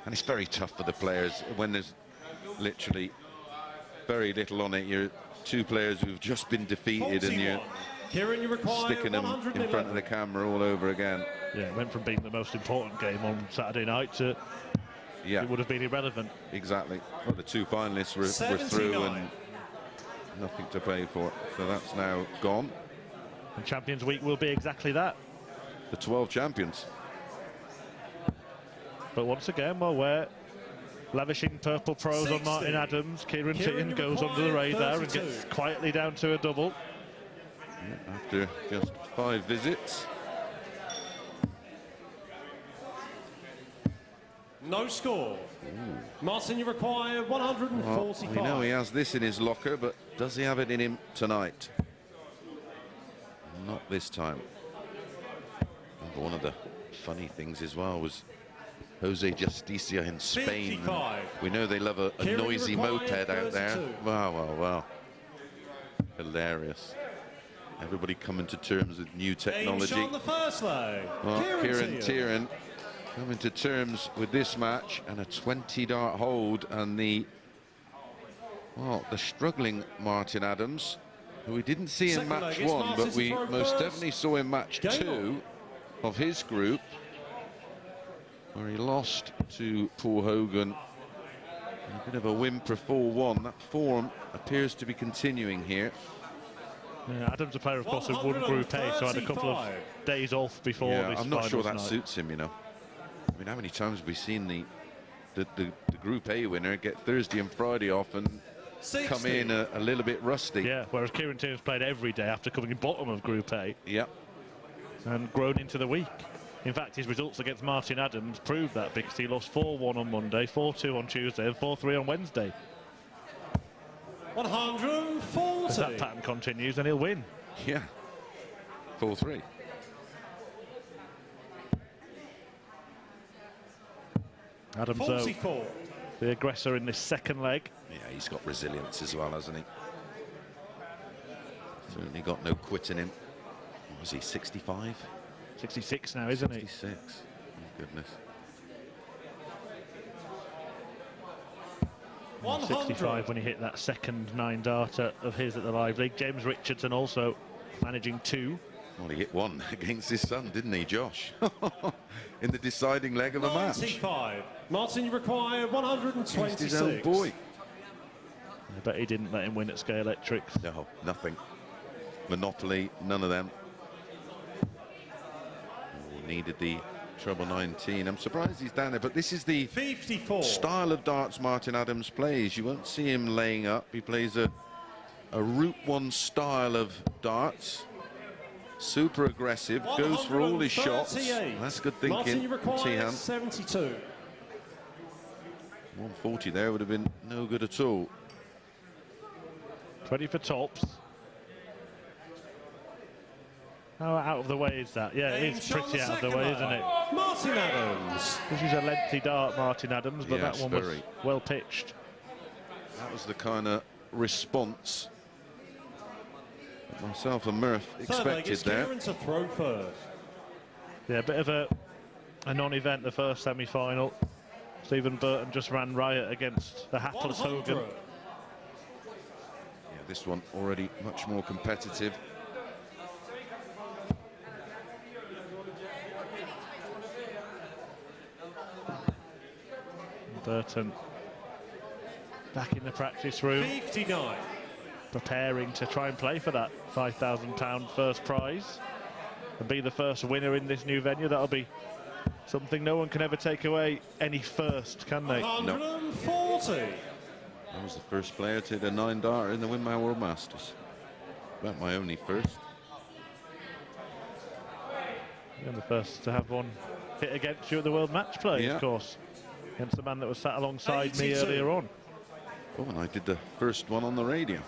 And it's very tough for the players when there's literally very little on it. You're 2 players who've just been defeated 41. And you're Kieran, sticking them in front of the camera all over again. Yeah, it went from being the most important game on Saturday night to it would have been irrelevant. Exactly. Well, the 2 finalists were through and nothing to play for. So that's now gone. And Champions Week will be exactly that. The 12 champions. But once again, well, we're lavishing purple pros 60. on Martin Adams. Kieran Teehan goes under the radar 32. And gets quietly down to a double. Yeah, after just 5 visits. No score. Ooh. Martin, you require 145. Well, we know he has this in his locker, but does he have it in him tonight? Not this time. And one of the funny things as well was Jose Justicia in Spain. We know they love a noisy moped out there. Wow. Hilarious. Everybody coming to terms with new technology. On the first leg. Well, Ciaran Teehan coming to terms with this match and a 20-dart hold, and the struggling Martin Adams, who we didn't see in match 1, but we most definitely saw in match 2 of his group, where he lost to Paul Hogan. A bit of a whimper 4-1. That form appears to be continuing here. Yeah, Adams, a player, of course, who won Group A, so had a couple of days off before this. I'm not sure that suits him, you know. I mean, how many times have we seen the Group A winner get Thursday and Friday off and 60. Come in a little bit rusty? Yeah, whereas Ciaran Teehan's played every day after coming in bottom of Group A. Yeah. And grown into the week. In fact, his results against Martin Adams prove that, because he lost 4-1 on Monday, 4-2 on Tuesday, and 4-3 on Wednesday. 140. If that pattern continues, then he'll win. Yeah. 4-3. Adams, 44. the aggressor in this second leg. Yeah, he's got resilience as well, hasn't he? Certainly got no quit in him. What was he, 65? 66 now, isn't he? 66. Oh, goodness. 65 when he hit that second 9-darter of his at the Live League. James Richardson also managing 2. Well, he hit 1 against his son, didn't he, Josh? In the deciding leg of a match. 95. Martin, you require 126. Against his own boy. I bet he didn't let him win at Sky Electrics. No, nothing. Monopoly, none of them. Oh, needed the treble 19. I'm surprised he's down there, but this is the 54 style of darts Martin Adams plays. You won't see him laying up. He plays a Route 1 style of darts. Super aggressive, goes for all his shots. That's good thinking from Teehan. 72. 140 there would have been no good at all. 20 for tops. How out of the way is that? Yeah, it is pretty out of the way, isn't it? Martin Adams. This is a lengthy dart, Martin Adams, but Yes, that one was very. well pitched. That was the kind of response that myself and Murph expected there. Kieran to throw first. Yeah, a bit of a non-event, the first semi-final. Stephen Burton just ran riot against the hapless 100. Hogan. Yeah, this one already much more competitive. Burton back in the practice room, 59. preparing to try and play for that £5,000 first prize and be the first winner in this new venue. That'll be something no one can ever take away any first, can they? 140. I was the first player to hit a 9-darter in the Windmill World Masters. About my only first. And the first to have one hit against you at the World Match Play, Yeah. of course, against the man that was sat alongside me 82. earlier on. Oh, and I did the first one on the radio.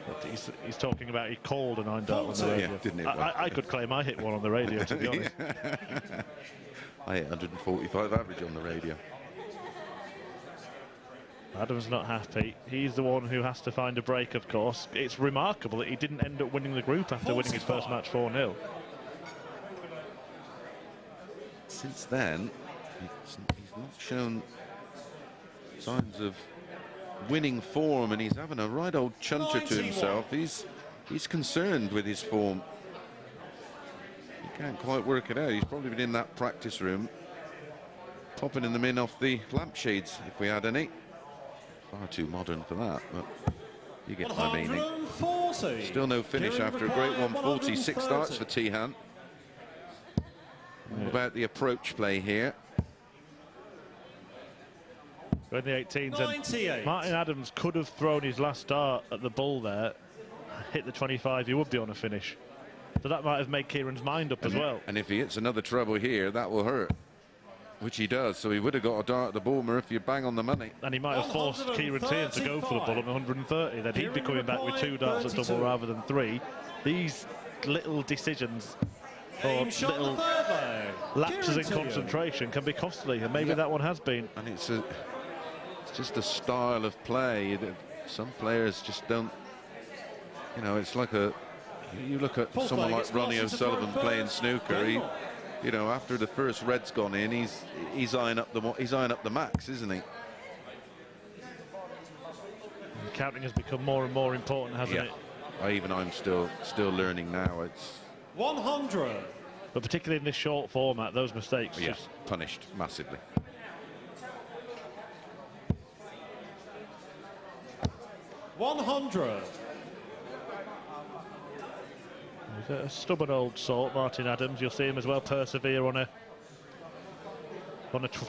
But he's talking about he called a 9-dart on the 40. radio. Yeah, didn't hit one. I could claim I hit one on the radio, to be honest. I hit 145 average on the radio. Adam's not happy. He's the one who has to find a break, of course. It's remarkable that he didn't end up winning the group after winning his first match 4-0. Since then, he's not shown signs of winning form, and he's having a right old chunter to 91. himself. He's concerned with his form. He can't quite work it out. He's probably been in that practice room, popping them in off the lampshades, if we had any. Far too modern for that, but you get my meaning. 140. Still no finish Kieran after a great required 140. 6 starts 130. for Teehan. What about the approach play here? In the 18s, 98. and Martin Adams could have thrown his last dart at the bull there, hit the 25, he would be on a finish. So that might have made Kieran's mind up as well. And if he hits another treble here, that will hurt. Which he does, so he would have got a dart at the ball if you bang on the money. And he might have forced Ciaran Teehan to go for the bull at 130. Then he'd be coming back with 2 darts at double rather than 3. These little decisions or little lapses in concentration can be costly, and maybe that one has been. And it's just a style of play that some players just don't, you know, it's like you look at someone like Ronnie O'Sullivan playing snooker, you know, after the first red's gone in, he's eyeing up the max, isn't he? And counting has become more and more important, hasn't it? I'm still learning now. It's 100. But particularly in this short format, those mistakes just punished massively. $100. He's a stubborn old sort, Martin Adams. You'll see him as well persevere on a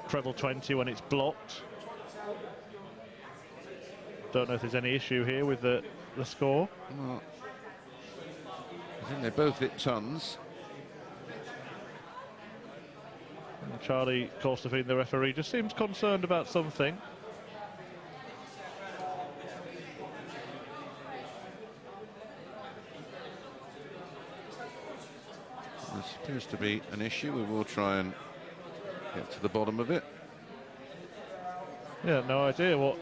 treble 20 when it's blocked. Don't know if there's any issue here with the score. Well, I think they both hit tons. And Charlie Corsafine, the referee, just seems concerned about something. appears to be an issue. We will try and get to the bottom of it. Yeah, no idea what.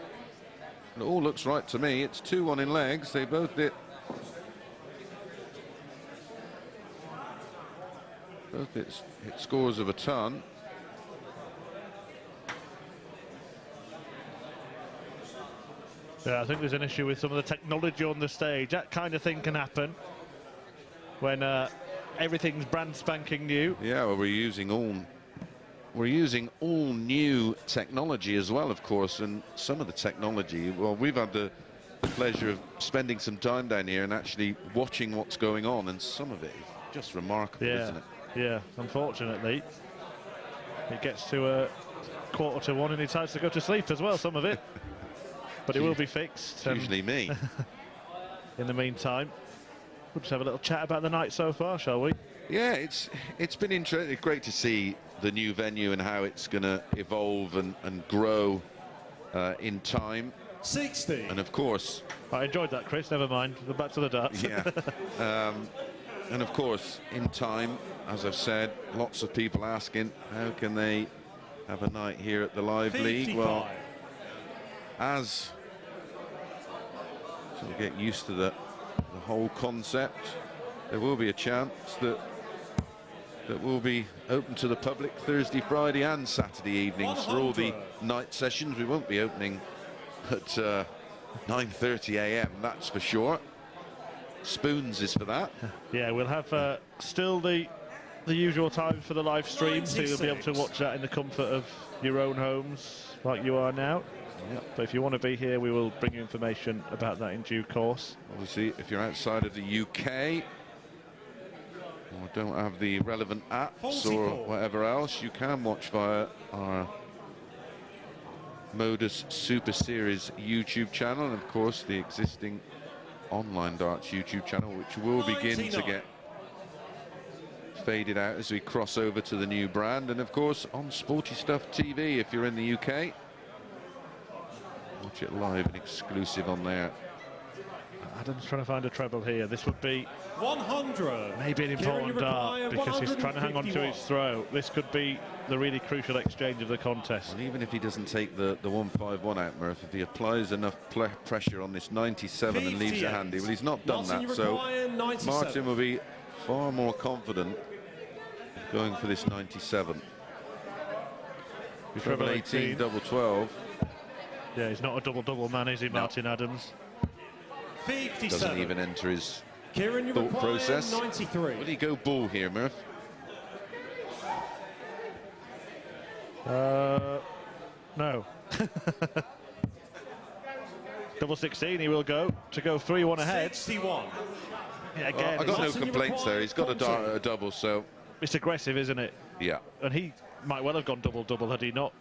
It all looks right to me. It's 2-1 in legs. They both hit scores of a ton. Yeah, I think there's an issue with some of the technology on the stage. That kind of thing can happen when everything's brand spanking new. Yeah, well, we're using all new technology as well, of course, and some of the technology, well, we've had the pleasure of spending some time down here and actually watching what's going on, and some of it is just remarkable, isn't it? Yeah, unfortunately. It gets to 1:45 and he decides to go to sleep as well, some of it. But it will be fixed. Usually me. In the meantime, we'll just have a little chat about the night so far, shall we? Yeah, it's been interesting. Great to see the new venue and how it's going to evolve and grow in time. 60. And of course, I enjoyed that, Chris. Never mind. We're back to the darts. Yeah. And of course, in time, as I've said, lots of people asking how can they have a night here at the Live 55. League. Well, as so we get used to the whole concept, there will be a chance that will be open to the public Thursday, Friday and Saturday evenings for all the night sessions. We won't be opening at 9:30 a.m, that's for sure. Spoons is for that. Yeah, we'll have still the usual time for the live stream, so you'll be able to watch that in the comfort of your own homes like you are now. Yep. But if you want to be here, we will bring you information about that in due course. Obviously, if you're outside of the UK or don't have the relevant apps 44. or whatever else, you can watch via our MODUS Super Series YouTube channel, and of course the existing online darts YouTube channel, which will begin 99. to get faded out as we cross over to the new brand, and of course on Sporty Stuff TV if you're in the UK. Watch it live and exclusive on there. Adam's trying to find a treble here. This would be 100. maybe an Kieran, important you dart require because he's trying to hang on to 151. his throw. This could be the really crucial exchange of the contest. And even if he doesn't take the 151 out, Murph, if he applies enough pressure on this 97 and leaves it 58. handy, well, he's not done Martin, that. you So require 97. Martin will be far more confident going for this 97. Treble 18, double 12. Yeah, he's not a double-double man, is he, Martin Adams? 57. Doesn't even enter his Kieran, you thought require process. 93. Will he go ball here, Murph? No. Double 16, he will go to go 3-1 ahead. 61. Yeah, again, I got no Martin, you complaints there. He's got a 40. double, so it's aggressive, isn't it? yeah. And he might well have gone double-double had he not.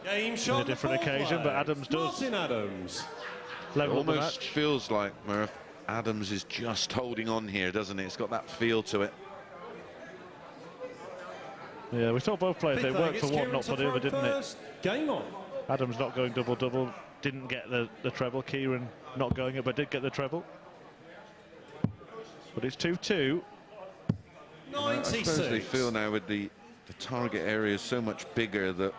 Game On shot a different the fourth occasion, but leg. Adams does. Martin Adams. Level the Almost match. feels like, Murph, Adams is just holding on here, doesn't it? It's got that feel to it. Yeah, we saw both players. They Fifth leg, worked for it's one, Kieran not to for the other, throw didn't it? first. Game on. Adams not going double-double, didn't get the treble. Kieran not going it, but did get the treble. But it's 2-2. I suppose 96. they feel now with the target area is so much bigger that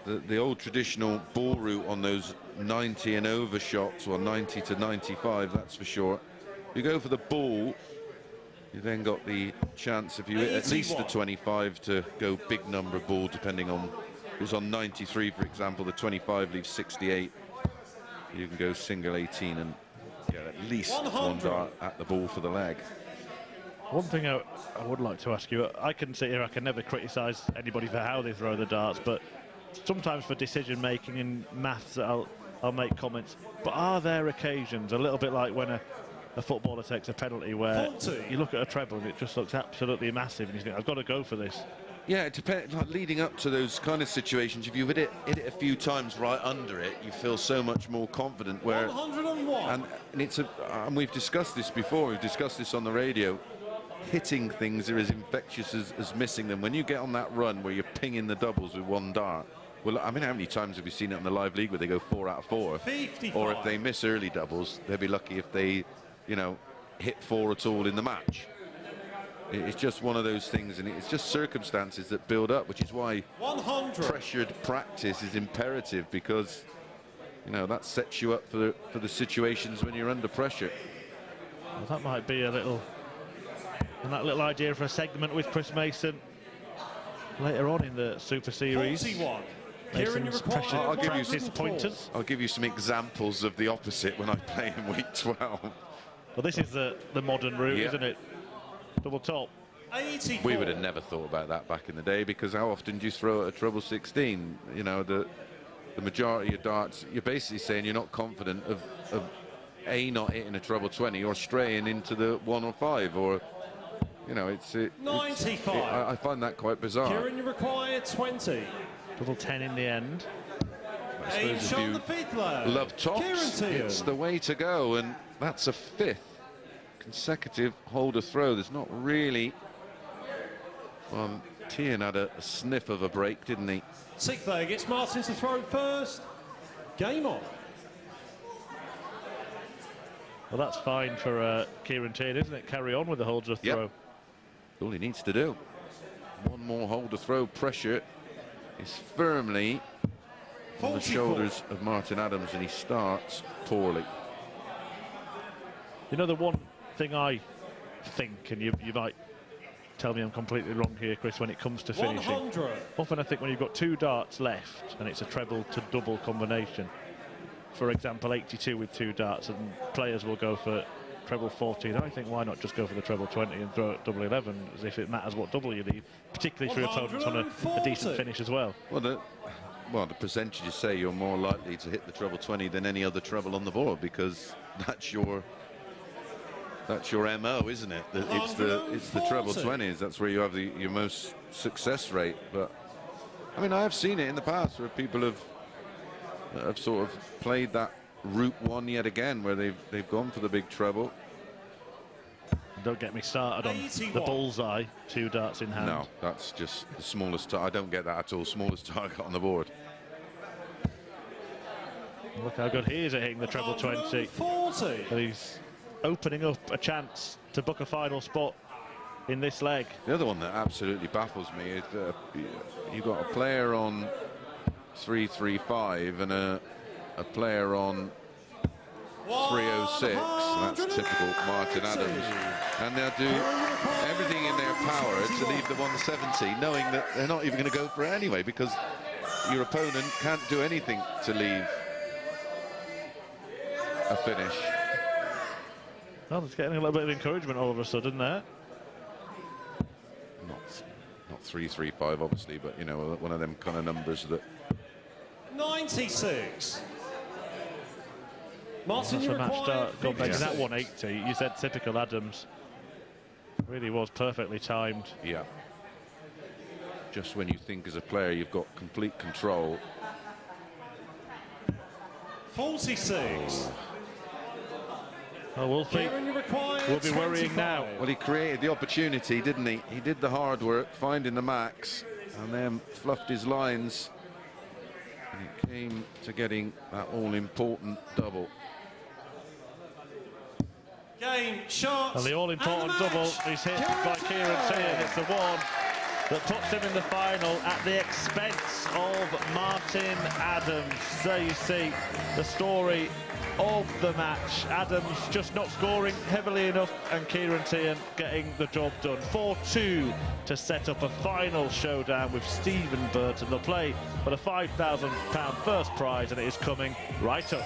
the old traditional ball route on those 90 and over shots, or 90 to 95, that's for sure. You go for the ball, you then got the chance, if you hit at least the 25, to go big number ball, depending on who's on 93, for example. The 25 leaves 68. You can go single 18 and get at least 100. one dart at the ball for the leg. One thing I would like to ask you, I can sit here, I can never criticise anybody for how they throw the darts, but sometimes for decision making in maths I'll make comments. But are there occasions, a little bit like when a footballer takes a penalty, where 40. you look at a treble and it just looks absolutely massive and you think, I've got to go for this? Yeah, it depends. Like leading up to those kind of situations, if you hit it a few times right under it, you feel so much more confident. Where 101. and it's and we've discussed this before. We've discussed this on the radio. Hitting things are as infectious as missing them. When you get on that run where you're pinging the doubles with one dart. Well, I mean, how many times have you seen it on the Live League where they go 4 out of 4? 55. Or if they miss early doubles, they'll be lucky if they, you know, hit 4 at all in the match. It's just one of those things, and it's just circumstances that build up, which is why 100. pressured practice is imperative, because you know that sets you up for the situations when you're under pressure. Well, that might be a little, and that little idea for a segment with Chris Mason later on in the Super Series. 41. Kieran, you require I'll give you practice pointers. I'll give you some examples of the opposite when I play in week 12. Well, this is the modern route, Yep. isn't it? Double top. 84. We would have never thought about that back in the day, because how often do you throw at a treble 16? You know, the majority of darts, you're basically saying you're not confident of A, not hitting a treble 20, or straying into the 1 or 5, or, you know, 95. I find that quite bizarre. Kieran, you require 20. Double 10 in the end. I Aim suppose if shot you the 5th leg. love Ciaran tops, Teehan. it's the way to go, and that's a 5th consecutive holder throw. There's not really. Teehan had a sniff of a break, didn't he? 6th leg, it's Martin to throw first. Game on. Well, that's fine for Ciaran Teehan, isn't it? Carry on with the holder throw. Yep. All he needs to do. One more holder throw. Pressure is firmly on the 44. shoulders of Martin Adams, and he starts poorly. You know, the one thing I think, and you might tell me I'm completely wrong here, Chris, when it comes to finishing. 100. Often I think when you've got 2 darts left and it's a treble to double combination, for example 82 with 2 darts, and players will go for treble 14. I think, why not just go for the treble 20 and throw it double 11, as if it matters what double you leave, particularly for opponents on a decent finish as well. Well, the percentages say you're more likely to hit the treble 20 than any other treble on the board, because that's your MO, isn't it? It's the treble 20s. That's where you have your most success rate. But I mean, I have seen it in the past where people have sort of played that route 1 yet again, where they've gone for the big treble. Don't get me started on 81. the bullseye, 2 darts in hand. No, that's just the smallest. I don't get that at all. Smallest target on the board. Look how good he is at hitting the treble 20. 40. But he's opening up a chance to book a final spot in this leg. The other one that absolutely baffles me is you've got a player on 335 and a player on 306. That's typical Martin Adams, and they'll do everything in their power to leave the 170, knowing that they're not even going to go for it anyway, because your opponent can't do anything to leave a finish. Well, it's getting a little bit of encouragement all of a sudden there. Not 335 obviously, but you know, one of them kind of numbers that. 96. Martin, That's you a match require start. Gone back to that 56. 180. You said typical Adams. Really was perfectly timed. Yeah. Just when you think as a player you've got complete control. 46. Oh, Wolfie Kieran, you require will be worrying 25. now. Well, he created the opportunity, didn't he? He did the hard work, finding the max, and then fluffed his lines. And it came to getting that all-important double. Game, shot. And the all-important and the double match. is hit by Kieran Teehan. It's the one that puts him in the final at the expense of Martin Adams. There you see the story of the match. Adams just not scoring heavily enough, and Ciaran Teehan getting the job done. 4-2 to set up a final showdown with Stephen Burton. They'll play for the £5,000 first prize, and it is coming right up.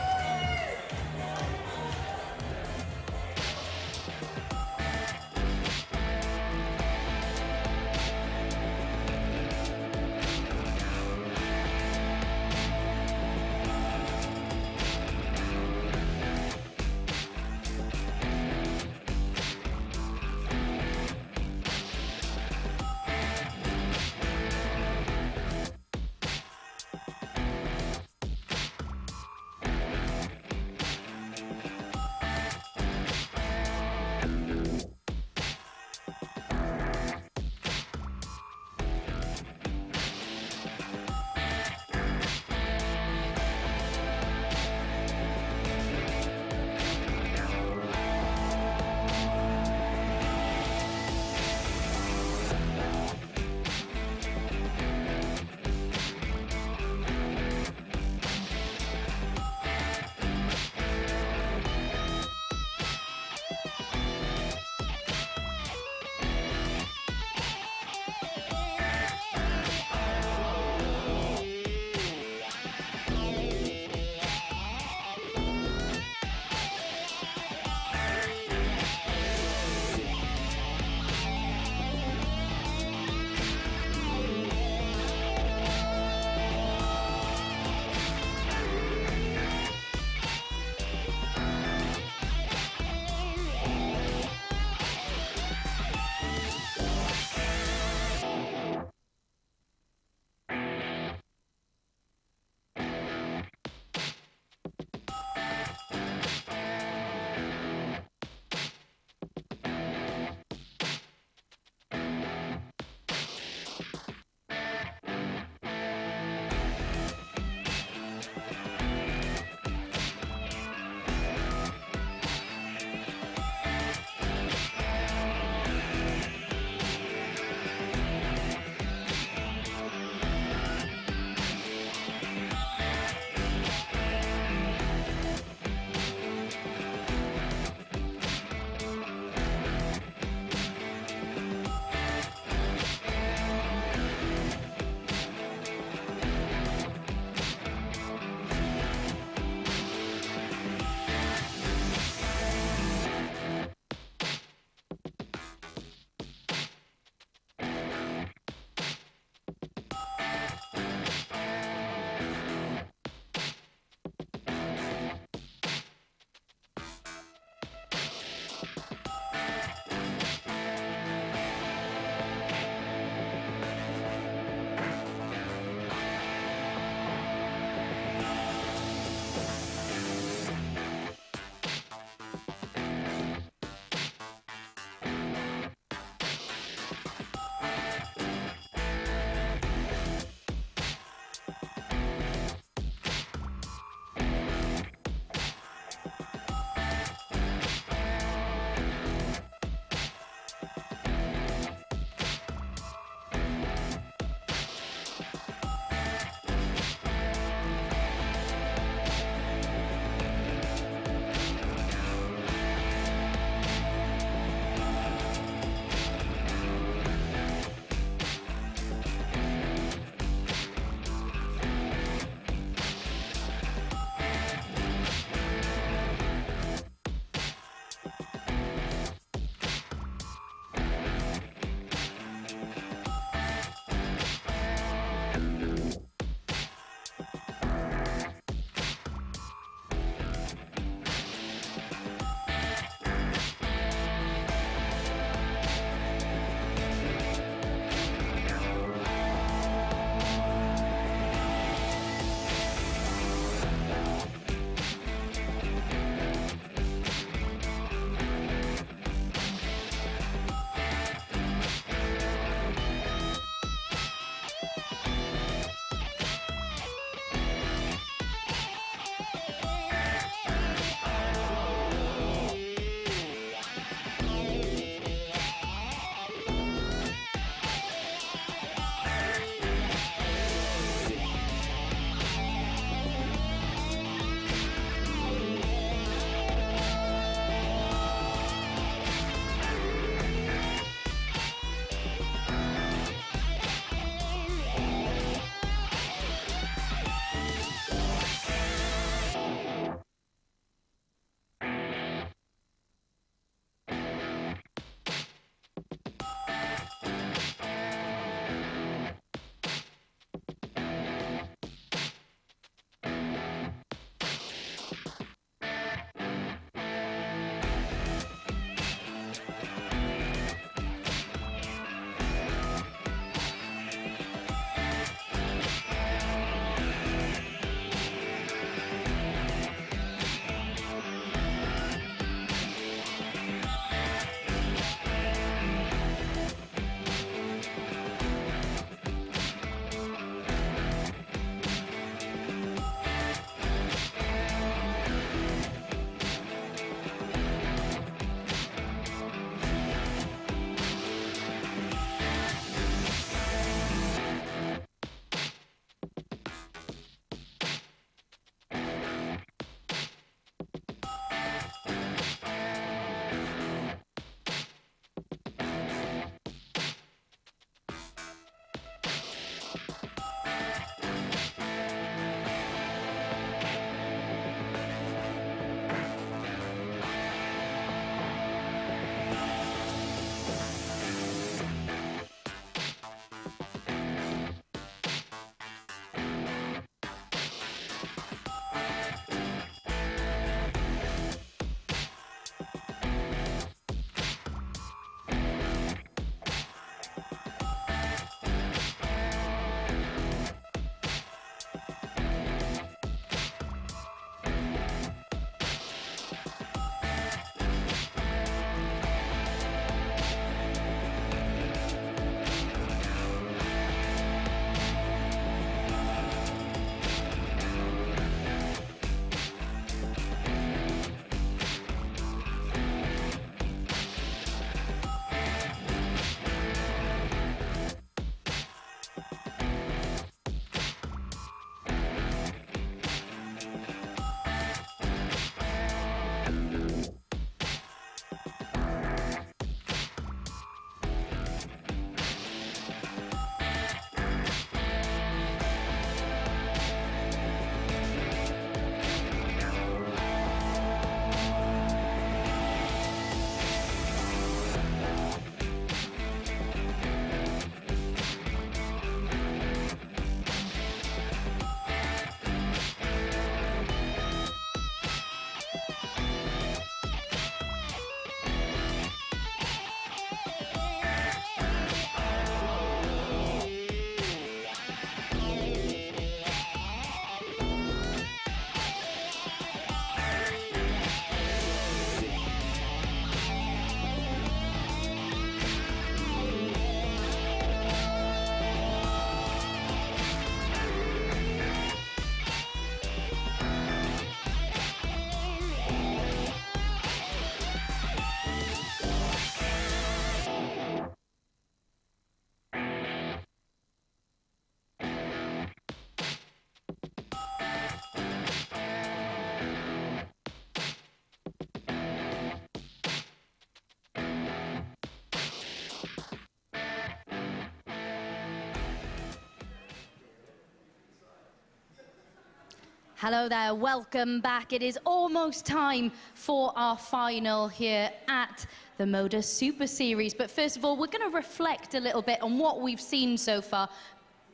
Hello there, welcome back. It is almost time for our final here at the MODUS Super Series. But first of all, we're going to reflect a little bit on what we've seen so far.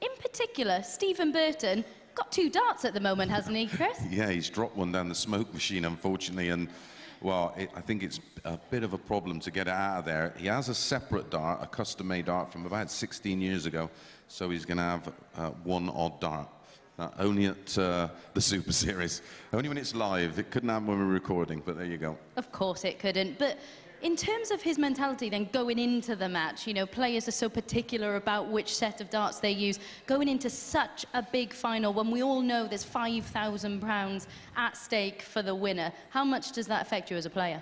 In particular, Stephen Burton got 2 darts at the moment, hasn't he, Chris? Yeah, he's dropped one down the smoke machine, unfortunately, and well, I think it's a bit of a problem to get it out of there. He has a separate dart, a custom-made dart from about 16 years ago, so he's going to have one odd dart. Only at the Super Series. Only when it's live. It couldn't happen when we're recording, but there you go. Of course it couldn't, but in terms of his mentality then going into the match, you know, players are so particular about which set of darts they use. Going into such a big final when we all know there's £5,000 at stake for the winner, how much does that affect you as a player?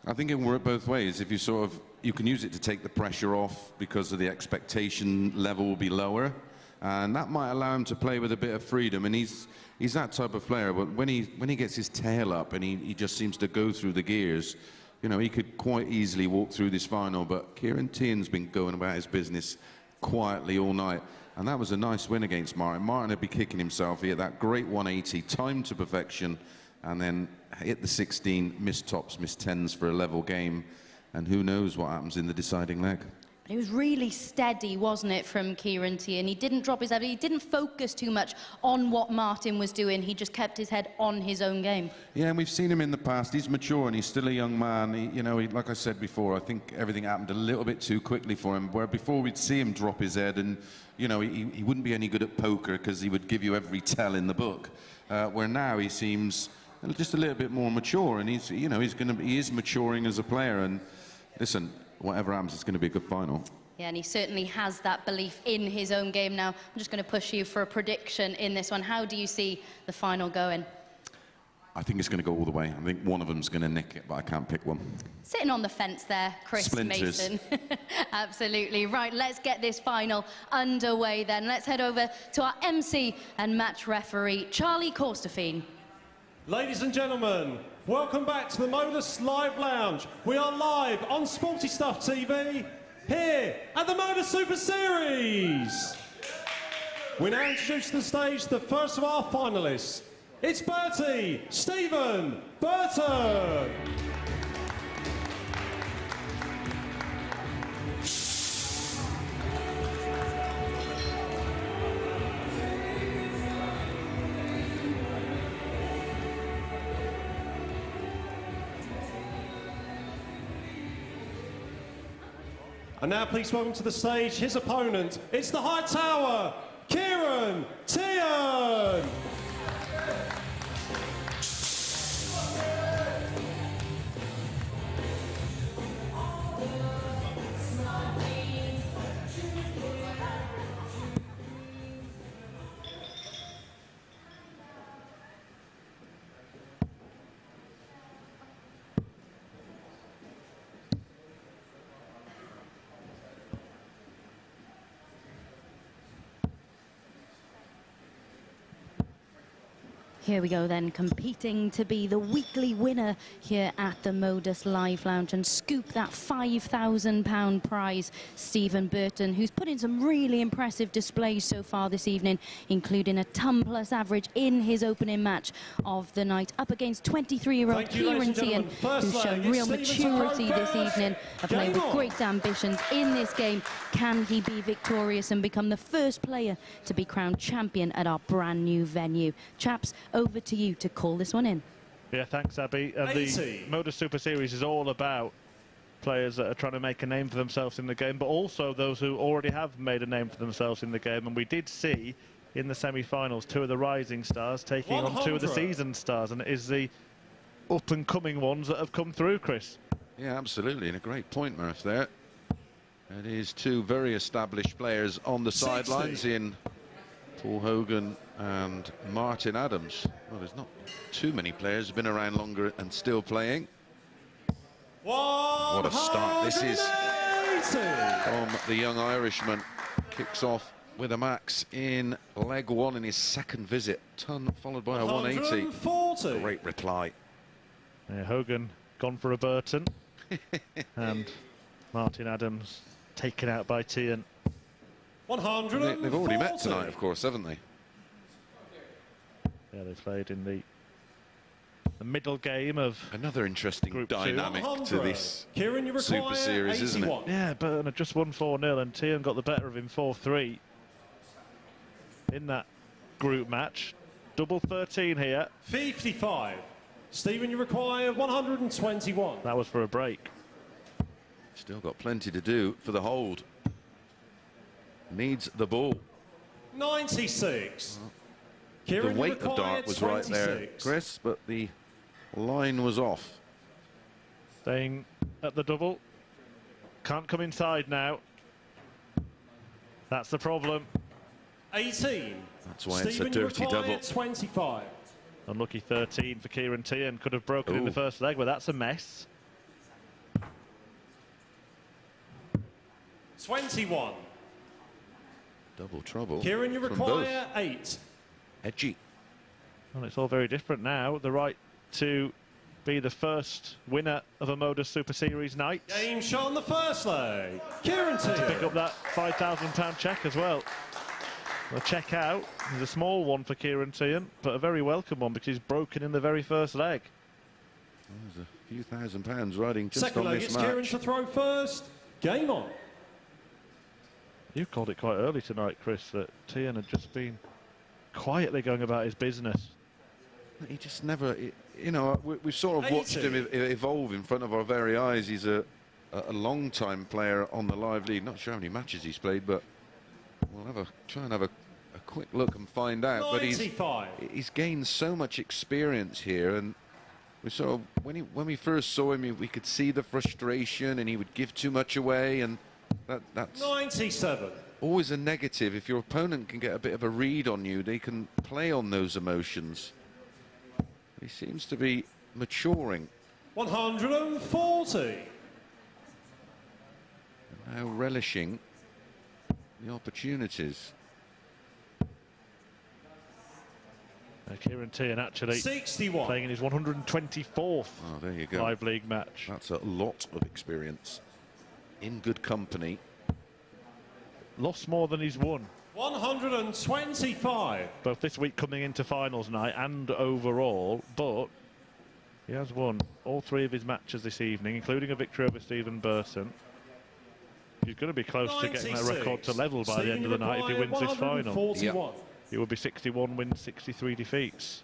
I think it can work both ways. If you can use it to take the pressure off because of the expectation level will be lower. And that might allow him to play with a bit of freedom, and he's that type of player. But when he gets his tail up and he just seems to go through the gears, you know, he could quite easily walk through this final. But Ciaran Teehan's been going about his business quietly all night, and that was a nice win against Martin. Martin would be kicking himself. He had that great 180, timed to perfection, and then hit the 16, missed tops, missed tens for a level game, and who knows what happens in the deciding leg. It was really steady, wasn't it, from Ciaran Teehan? He didn't drop his head. He didn't focus too much on what Martin was doing. He just kept his head on his own game. Yeah, and we've seen him in the past. He's mature and he's still a young man. You know, like I said before, I think everything happened a little bit too quickly for him. Where before we'd see him drop his head, and you know, he wouldn't be any good at poker because he would give you every tell in the book. Where now he seems just a little bit more mature, and he is maturing as a player. And listen, whatever happens, it's going to be a good final. Yeah, and he certainly has that belief in his own game now. I'm just going to push you for a prediction in this one. How do you see the final going? I think it's going to go all the way. I think one of them's going to nick it, but I can't pick one. Sitting on the fence there, Chris Splinters. Mason. Absolutely. Right, let's get this final underway then. Let's head over to our MC and match referee, Charlie Korstefin. Ladies and gentlemen, welcome back to the MODUS Live Lounge. We are live on Sporty Stuff TV, here at the MODUS Super Series. We now introduce to the stage the first of our finalists. It's Bertie Stephen Burton. And now please welcome to the stage his opponent. It's the High Tower, Ciaran Teehan. Here we go then, competing to be the weekly winner here at the MODUS Live Lounge and scoop that £5,000 prize, Stephen Burton, who's put in some really impressive displays so far this evening, including a ton-plus average in his opening match of the night, up against 23-year-old Ciaran Teehan, who's shown real maturity this evening, a player with great ambitions in this game. Can he be victorious and become the first player to be crowned champion at our brand new venue? Chaps, over to you to call this one in. Yeah, thanks, Abby. The MODUS Super Series is all about players that are trying to make a name for themselves in the game, but also those who already have made a name for themselves in the game. And we did see in the semi-finals 2 of the rising stars taking on 2 of the seasoned stars, and it is the up-and-coming ones that have come through, Chris. Yeah, absolutely, and a great point, Murph, there. It is 2 very established players on the sidelines in Paul Hogan and Martin Adams. Well, there's not too many players who've been around longer and still playing. What a start this is from the young Irishman. Kicks off with a max in leg 1 in his second visit. Ton followed by a 180. Great reply. Yeah, Hogan gone for a Burton. And Martin Adams taken out by Teehan. 140. They've already met tonight, of course, haven't they? Yeah, they played in the middle game of another interesting Group dynamic to this Kieran, Super Series, isn't it? Yeah, Burton had just won 4-0 and Teehan got the better of him 4-3. in that group match. Double 13 here. 55. Stephen, you require 121. That was for a break. Still got plenty to do for the hold. Needs the ball. 96. The weight of dart was 26. right there, Chris, but the line was off. Staying at the double. Can't come inside now. That's the problem. 18. That's why Stephen, it's a dirty double. 25. Unlucky 13 for Ciaran Teehan. Could have broken in the first leg, but that's a mess. 21. Double trouble. Kieran, you require 8. Edgy. Well, it's all very different now. The right to be the first winner of a MODUS Super Series night. Game shot on the first leg. Ciaran Teehan. Pick up that £5,000 cheque as well. The check out is a small one for Ciaran Teehan, but a very welcome one because he's broken in the very first leg. Well, there's a few £1,000s riding just Second on leg, this it's match. Kieran to throw first. Game on. You called it quite early tonight, Chris, that Teehan had just been quietly going about his business. He just never, you know, we've sort of watched him evolve in front of our very eyes. He's a long-time player on the live league. Not sure how many matches he's played, but we'll try and have a quick look and find out. 95. But he's gained so much experience here, and we sort of when we first saw him, we could see the frustration, and he would give too much away, and that's 97. always a negative. If your opponent can get a bit of a read on you, they can play on those emotions. He seems to be maturing. 140. And now relishing the opportunities. Ciaran Teehan actually 61. playing in his 124th there you go. live league match. That's a lot of experience. In good company. Lost more than he's won. 125. Both this week coming into finals night and overall, but he has won all 3 of his matches this evening, including a victory over Stephen Burton. He's going to be close to getting that record to level by the end of the night if he wins this final. Yep. It would be 61 wins, 63 defeats.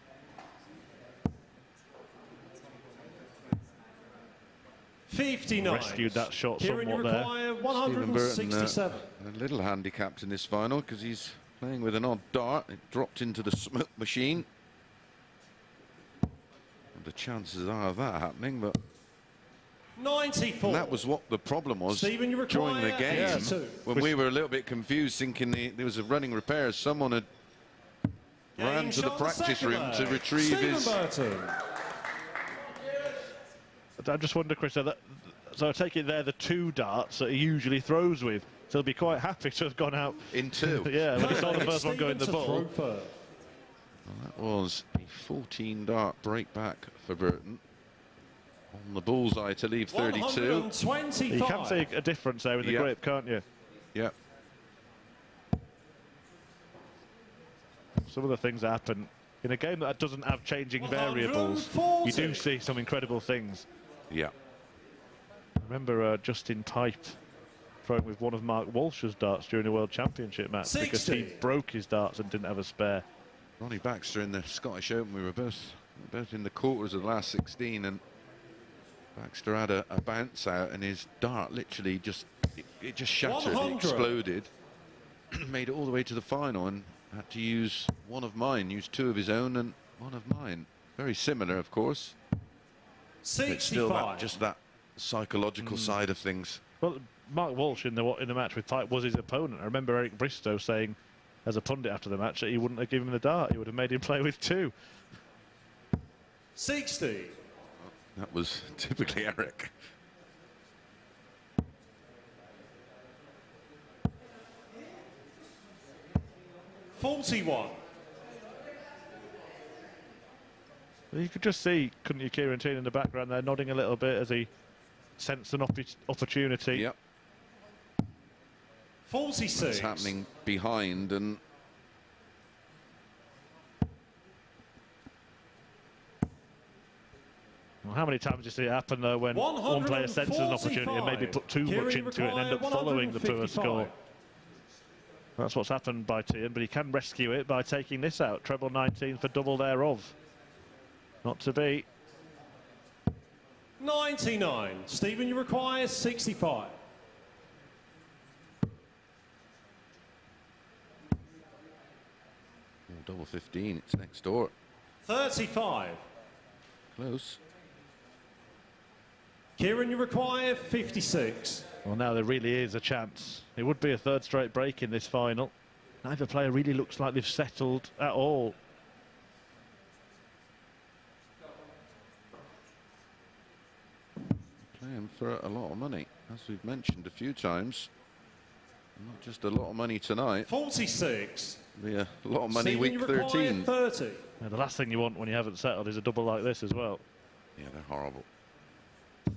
Rescued that shot Kieran, somewhat there. 167. A little handicapped in this final because he's playing with an odd dart. It dropped into the smoke machine. And the chances are of that happening, but 94. and that was what the problem was Stephen, you during the require game 82. when we were a little bit confused, thinking there was a running repair. Someone had ran to the practice room to retrieve his. Burton. I just wonder, Chris, so I take it they're the 2 darts that he usually throws with. So he'll be quite happy to have gone out in 2. Yeah, when he saw the first one go in the ball. Well, that was a 14 dart break back for Burton. On the bullseye to leave 32. You can see a difference there in the grip, can't you? Yeah. Some of the things that happen in a game that doesn't have changing variables. You do see some incredible things. Yeah. I remember Justin Pipe throwing with one of Mark Walsh's darts during a World Championship match 60. because he broke his darts and didn't have a spare. Ronnie Baxter in the Scottish Open, we were both in the quarters of the last 16, and Baxter had a bounce out, and his dart literally just shattered, it exploded, made it all the way to the final, and had to use one of mine, used 2 of his own and 1 of mine. Very similar, of course. 65. But still, just that psychological side of things. Well, Mark Walsh in the match with Pipe was his opponent. I remember Eric Bristow saying, as a pundit after the match, that he wouldn't have given him the dart. He would have made him play with 2. 60. That was typically Eric. $41. You could just see, couldn't you, Ciaran Teehan in the background there, nodding a little bit as he sensed an opportunity. Yep. 46. What's happening behind, and well, how many times do you see it happen though when one player senses an opportunity and maybe put too much into it and end up following the poor score? That's what's happened by Teehan, but he can rescue it by taking this out. Treble 19 for double thereof. Not to be. 99. Stephen, you require 65. Double 15, it's next door. 35. Close. Kieran, you require 56. Well, now there really is a chance. It would be a third straight break in this final. Neither player really looks like they've settled at all. Playing for a lot of money, as we've mentioned a few times. Not just a lot of money tonight. 46. Be a lot of money Stephen, week you require 13. 30. Yeah, the last thing you want when you haven't settled is a double like this as well. Yeah, they're horrible. Oh,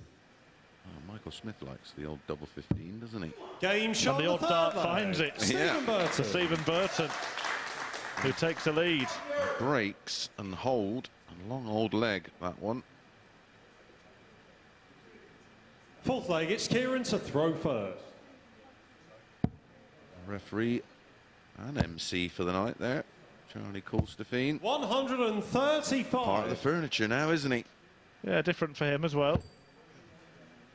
Michael Smith likes the old double 15, doesn't he? Game shot. And the odd dart finds it. Stephen Burton. To Stephen Burton, who takes the lead. Breaks and hold. A long old leg, that one. Fourth leg, it's Kieran to throw first. Referee and MC for the night there, Charlie Colstefine. 135. Part of the furniture now, isn't he? Yeah, different for him as well.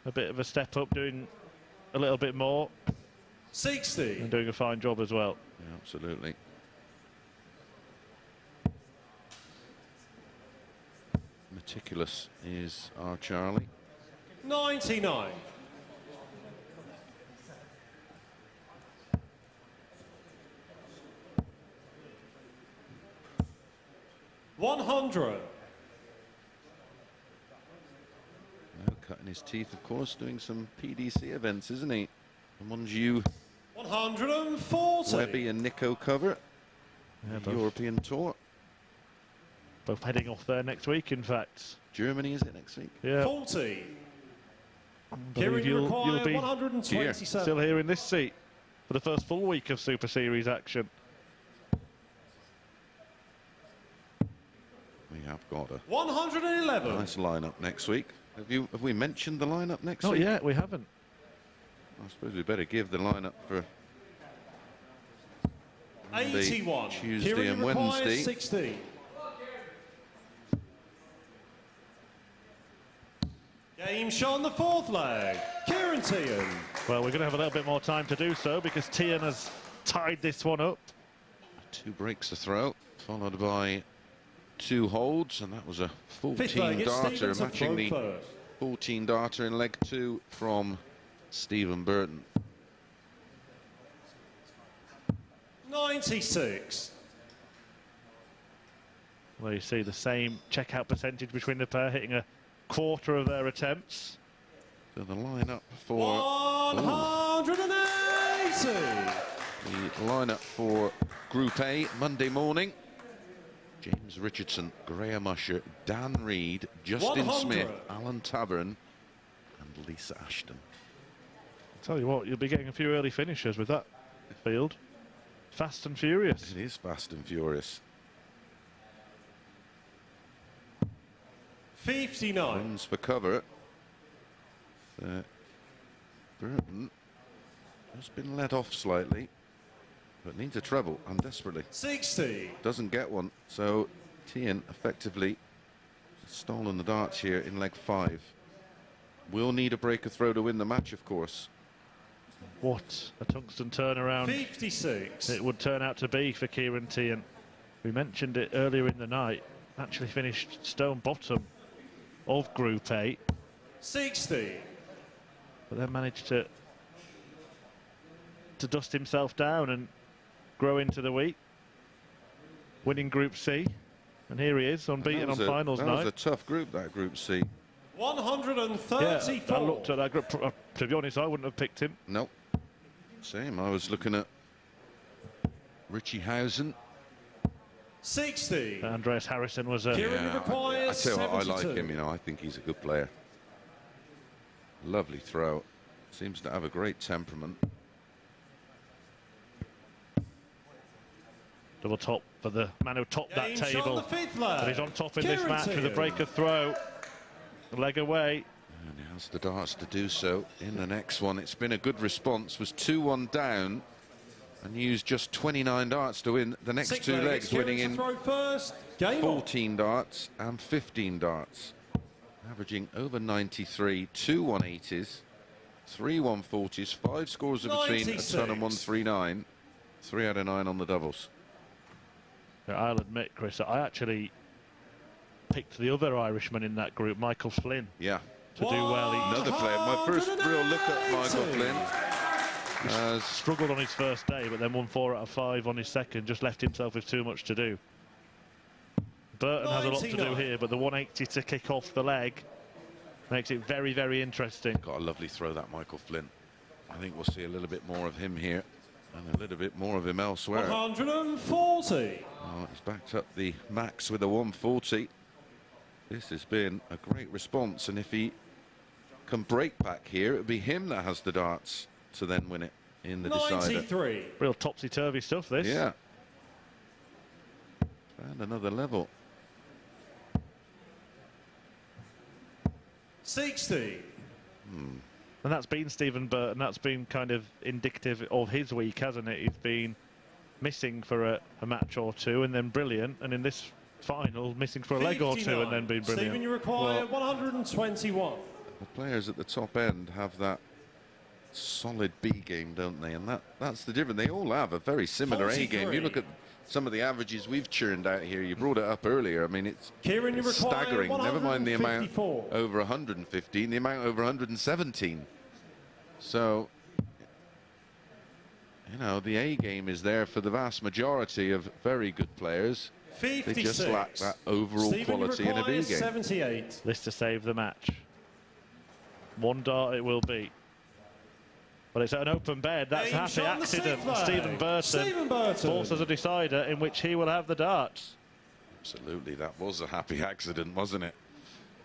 A bit of a step up, doing a little bit more. 60. And doing a fine job as well. Yeah, absolutely. Meticulous is our Charlie. 99. 100. Now cutting his teeth, of course, doing some PDC events, isn't he? The ones you, 140. Webby and Nico cover. Yeah, The European Tour. Both heading off there next week, in fact. Germany, is it next week? Yeah. 40. Believe Kieran, you require you'll be 127. still here in this seat for the first full week of Super Series action. We have got a 111. nice lineup next week. Have we mentioned the lineup next Not week? yet, we haven't. I suppose we better give the lineup for Monday, 81. Tuesday Kieran, and you require Wednesday. 60. Game shot on the fourth leg. Ciaran Teehan. Well, we're going to have a little bit more time to do so because Teehan has tied this one up. 2 breaks to throw, followed by 2 holds, and that was a Fifth leg, 14 it's darter, Stephen to matching the throw first. 14 darter in leg 2 from Stephen Burton. 96. Well, you see the same checkout percentage between the pair, hitting a quarter of their attempts. So the lineup for 180. the lineup for Group A Monday morning. James Richardson, Graham Usher, Dan Reed, Justin 100. Smith, Alan Tabern, and Lisa Ashton. I'll tell you what, you'll be getting a few early finishers with that field. Fast and furious. It is fast and furious. 59. Wins for cover. Burton has been let off slightly, but needs a treble and desperately 60. doesn't get one. So Teehan effectively stolen the darts here in leg 5. Will need a breaker throw to win the match, of course. What a tungsten turnaround 56. it would turn out to be for Ciaran Teehan. We mentioned it earlier in the night. Actually finished stone bottom of Group A, 60. but then managed to dust himself down and grow into the week, winning Group C. And here he is, unbeaten on finals night. That was a tough group, that Group C. 134. Yeah, I looked at that group. To be honest, I wouldn't have picked him. Nope. Same. I was looking at Richie Housen. 60. Andreas Harrison was a... Kieran I requires tell you what, I like 72. him. You know, I think he's a good player. Lovely throw. Seems to have a great temperament. double top for the man who topped that Game shot table. on the fifth leg. But he's on top in this Ciaran match with a Teehan. breaker throw. The leg away. And he has the darts to do so in the next one. It's been a good response. Was 2-1 down and used just 29 darts to win the next two legs, winning in 14 darts and 15 darts, averaging over 93, 2 180s, 3 140s, 5 scores of between a ton and 139, 3 out of 9 on the doubles. I'll admit, Chris, I actually picked the other Irishman in that group, Michael Flynn. Yeah. To do well. Another player. My first real look at Michael Flynn. Struggled on his first day, but then won 4 out of 5 on his second. Just left himself with too much to do. Burton has a lot to do here, but the 180 to kick off the leg makes it very, very interesting. Got a lovely throw, that Michael Flynn. I think we'll see a little bit more of him here and a little bit more of him elsewhere. 140. Oh, he's backed up the max with a 140. This has been a great response, and if he can break back here, it would be him that has the darts to then win it in the decider. Real topsy-turvy stuff, this. Yeah. And another level. 60. And that's been Stephen Burton. That's been kind of indicative of his week, hasn't it? He's been missing for a match or two and then brilliant. And in this final, missing for a leg or two and then been brilliant. Stephen, you require 121. The players at the top end have that solid B game, don't they? And that's the difference. They all have a very similar 43. A game. You look at some of the averages we've churned out here. You brought it up earlier. I mean, it's Kieran, it's staggering. Never mind the amount over 115, the amount over 117. So, you know, the A game is there for the vast majority of very good players. 56. They just lack that overall Stephen, quality in a B game. 78. This to save the match. 1 dart it will be. But it's an open bed. That's a happy accident. Stephen Burton forces a decider in which he will have the darts. Absolutely, that was a happy accident, wasn't it?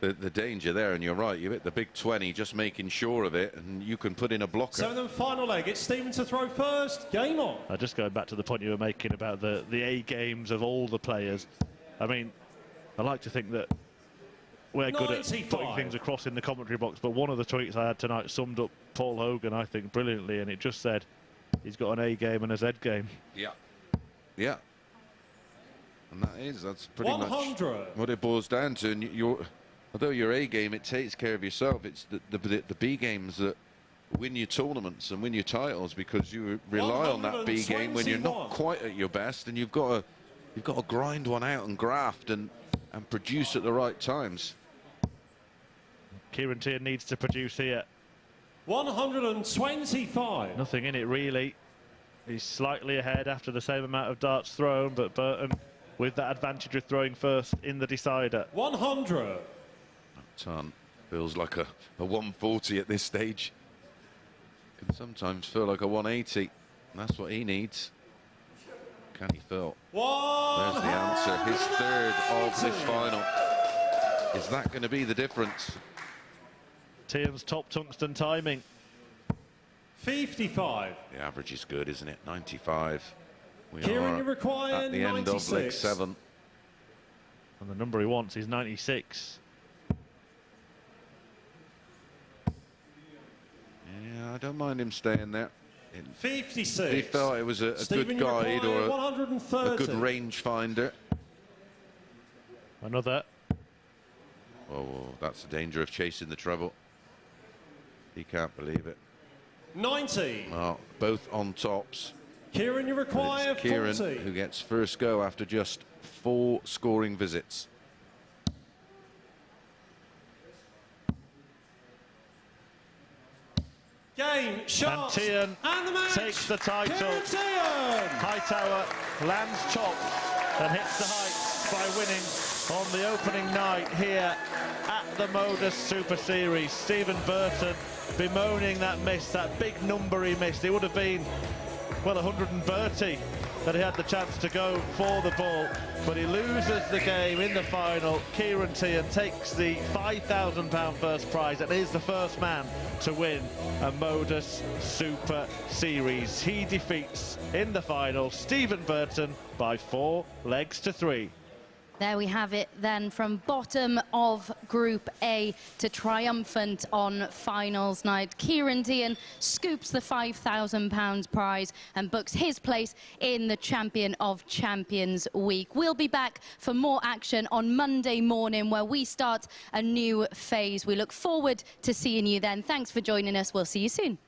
The danger there, and you're right, you hit the big 20, just making sure of it, and you can put in a blocker. 7th and final leg, it's Stephen to throw first, game on. Just going back to the point you were making about the A games of all the players. I mean, I like to think that we're good at putting things across in the commentary box, but one of the tweets I had tonight summed up Paul Hogan, I think, brilliantly, and it just said he's got an A game and a Z game. Yeah. Yeah. And that's pretty 100. much what it boils down to. And although your A game, it takes care of yourself, it's the B games that win your tournaments and win your titles, because you rely on that B game when you're not quite at your best, and you've got to grind one out and graft and produce at the right times. Ciaran Teehan needs to produce here. 125. Nothing in it, really. He's slightly ahead after the same amount of darts thrown, but Burton with that advantage of throwing first in the decider. 100. A ton. Feels like a 140 at this stage. Can sometimes feel like a 180. And that's what he needs. Can he fill? There's the answer. His third of this final. Is that going to be the difference? Teehan's top tungsten timing. 55. The average is good, isn't it? 95. We Kieran, are you require at the 96. end of leg 7. And the number he wants is 96. Yeah, I don't mind him staying there. 56. He felt it was a good guide or a good range finder. Another. Oh, that's the danger of chasing the treble. He can't believe it. 90. Oh, both on tops. Kieran, you require Kieran 40. who gets first go after just 4 scoring visits. Game, shot, and Teehan and the match takes the title. Hightower lands chops and hits the heights by winning on the opening night here at the MODUS Super Series. Stephen Burton bemoaning that miss, that big number he missed. It would have been, well, 130 that he had the chance to go for the ball, but he loses the game in the final. Ciaran Teehan takes the £5,000 first prize and is the first man to win a MODUS Super Series. He defeats in the final Stephen Burton by 4 legs to 3. There we have it then, from bottom of Group A to triumphant on finals night. Ciaran Teehan scoops the £5,000 prize and books his place in the Champion of Champions week. We'll be back for more action on Monday morning, where we start a new phase. We look forward to seeing you then. Thanks for joining us. We'll see you soon.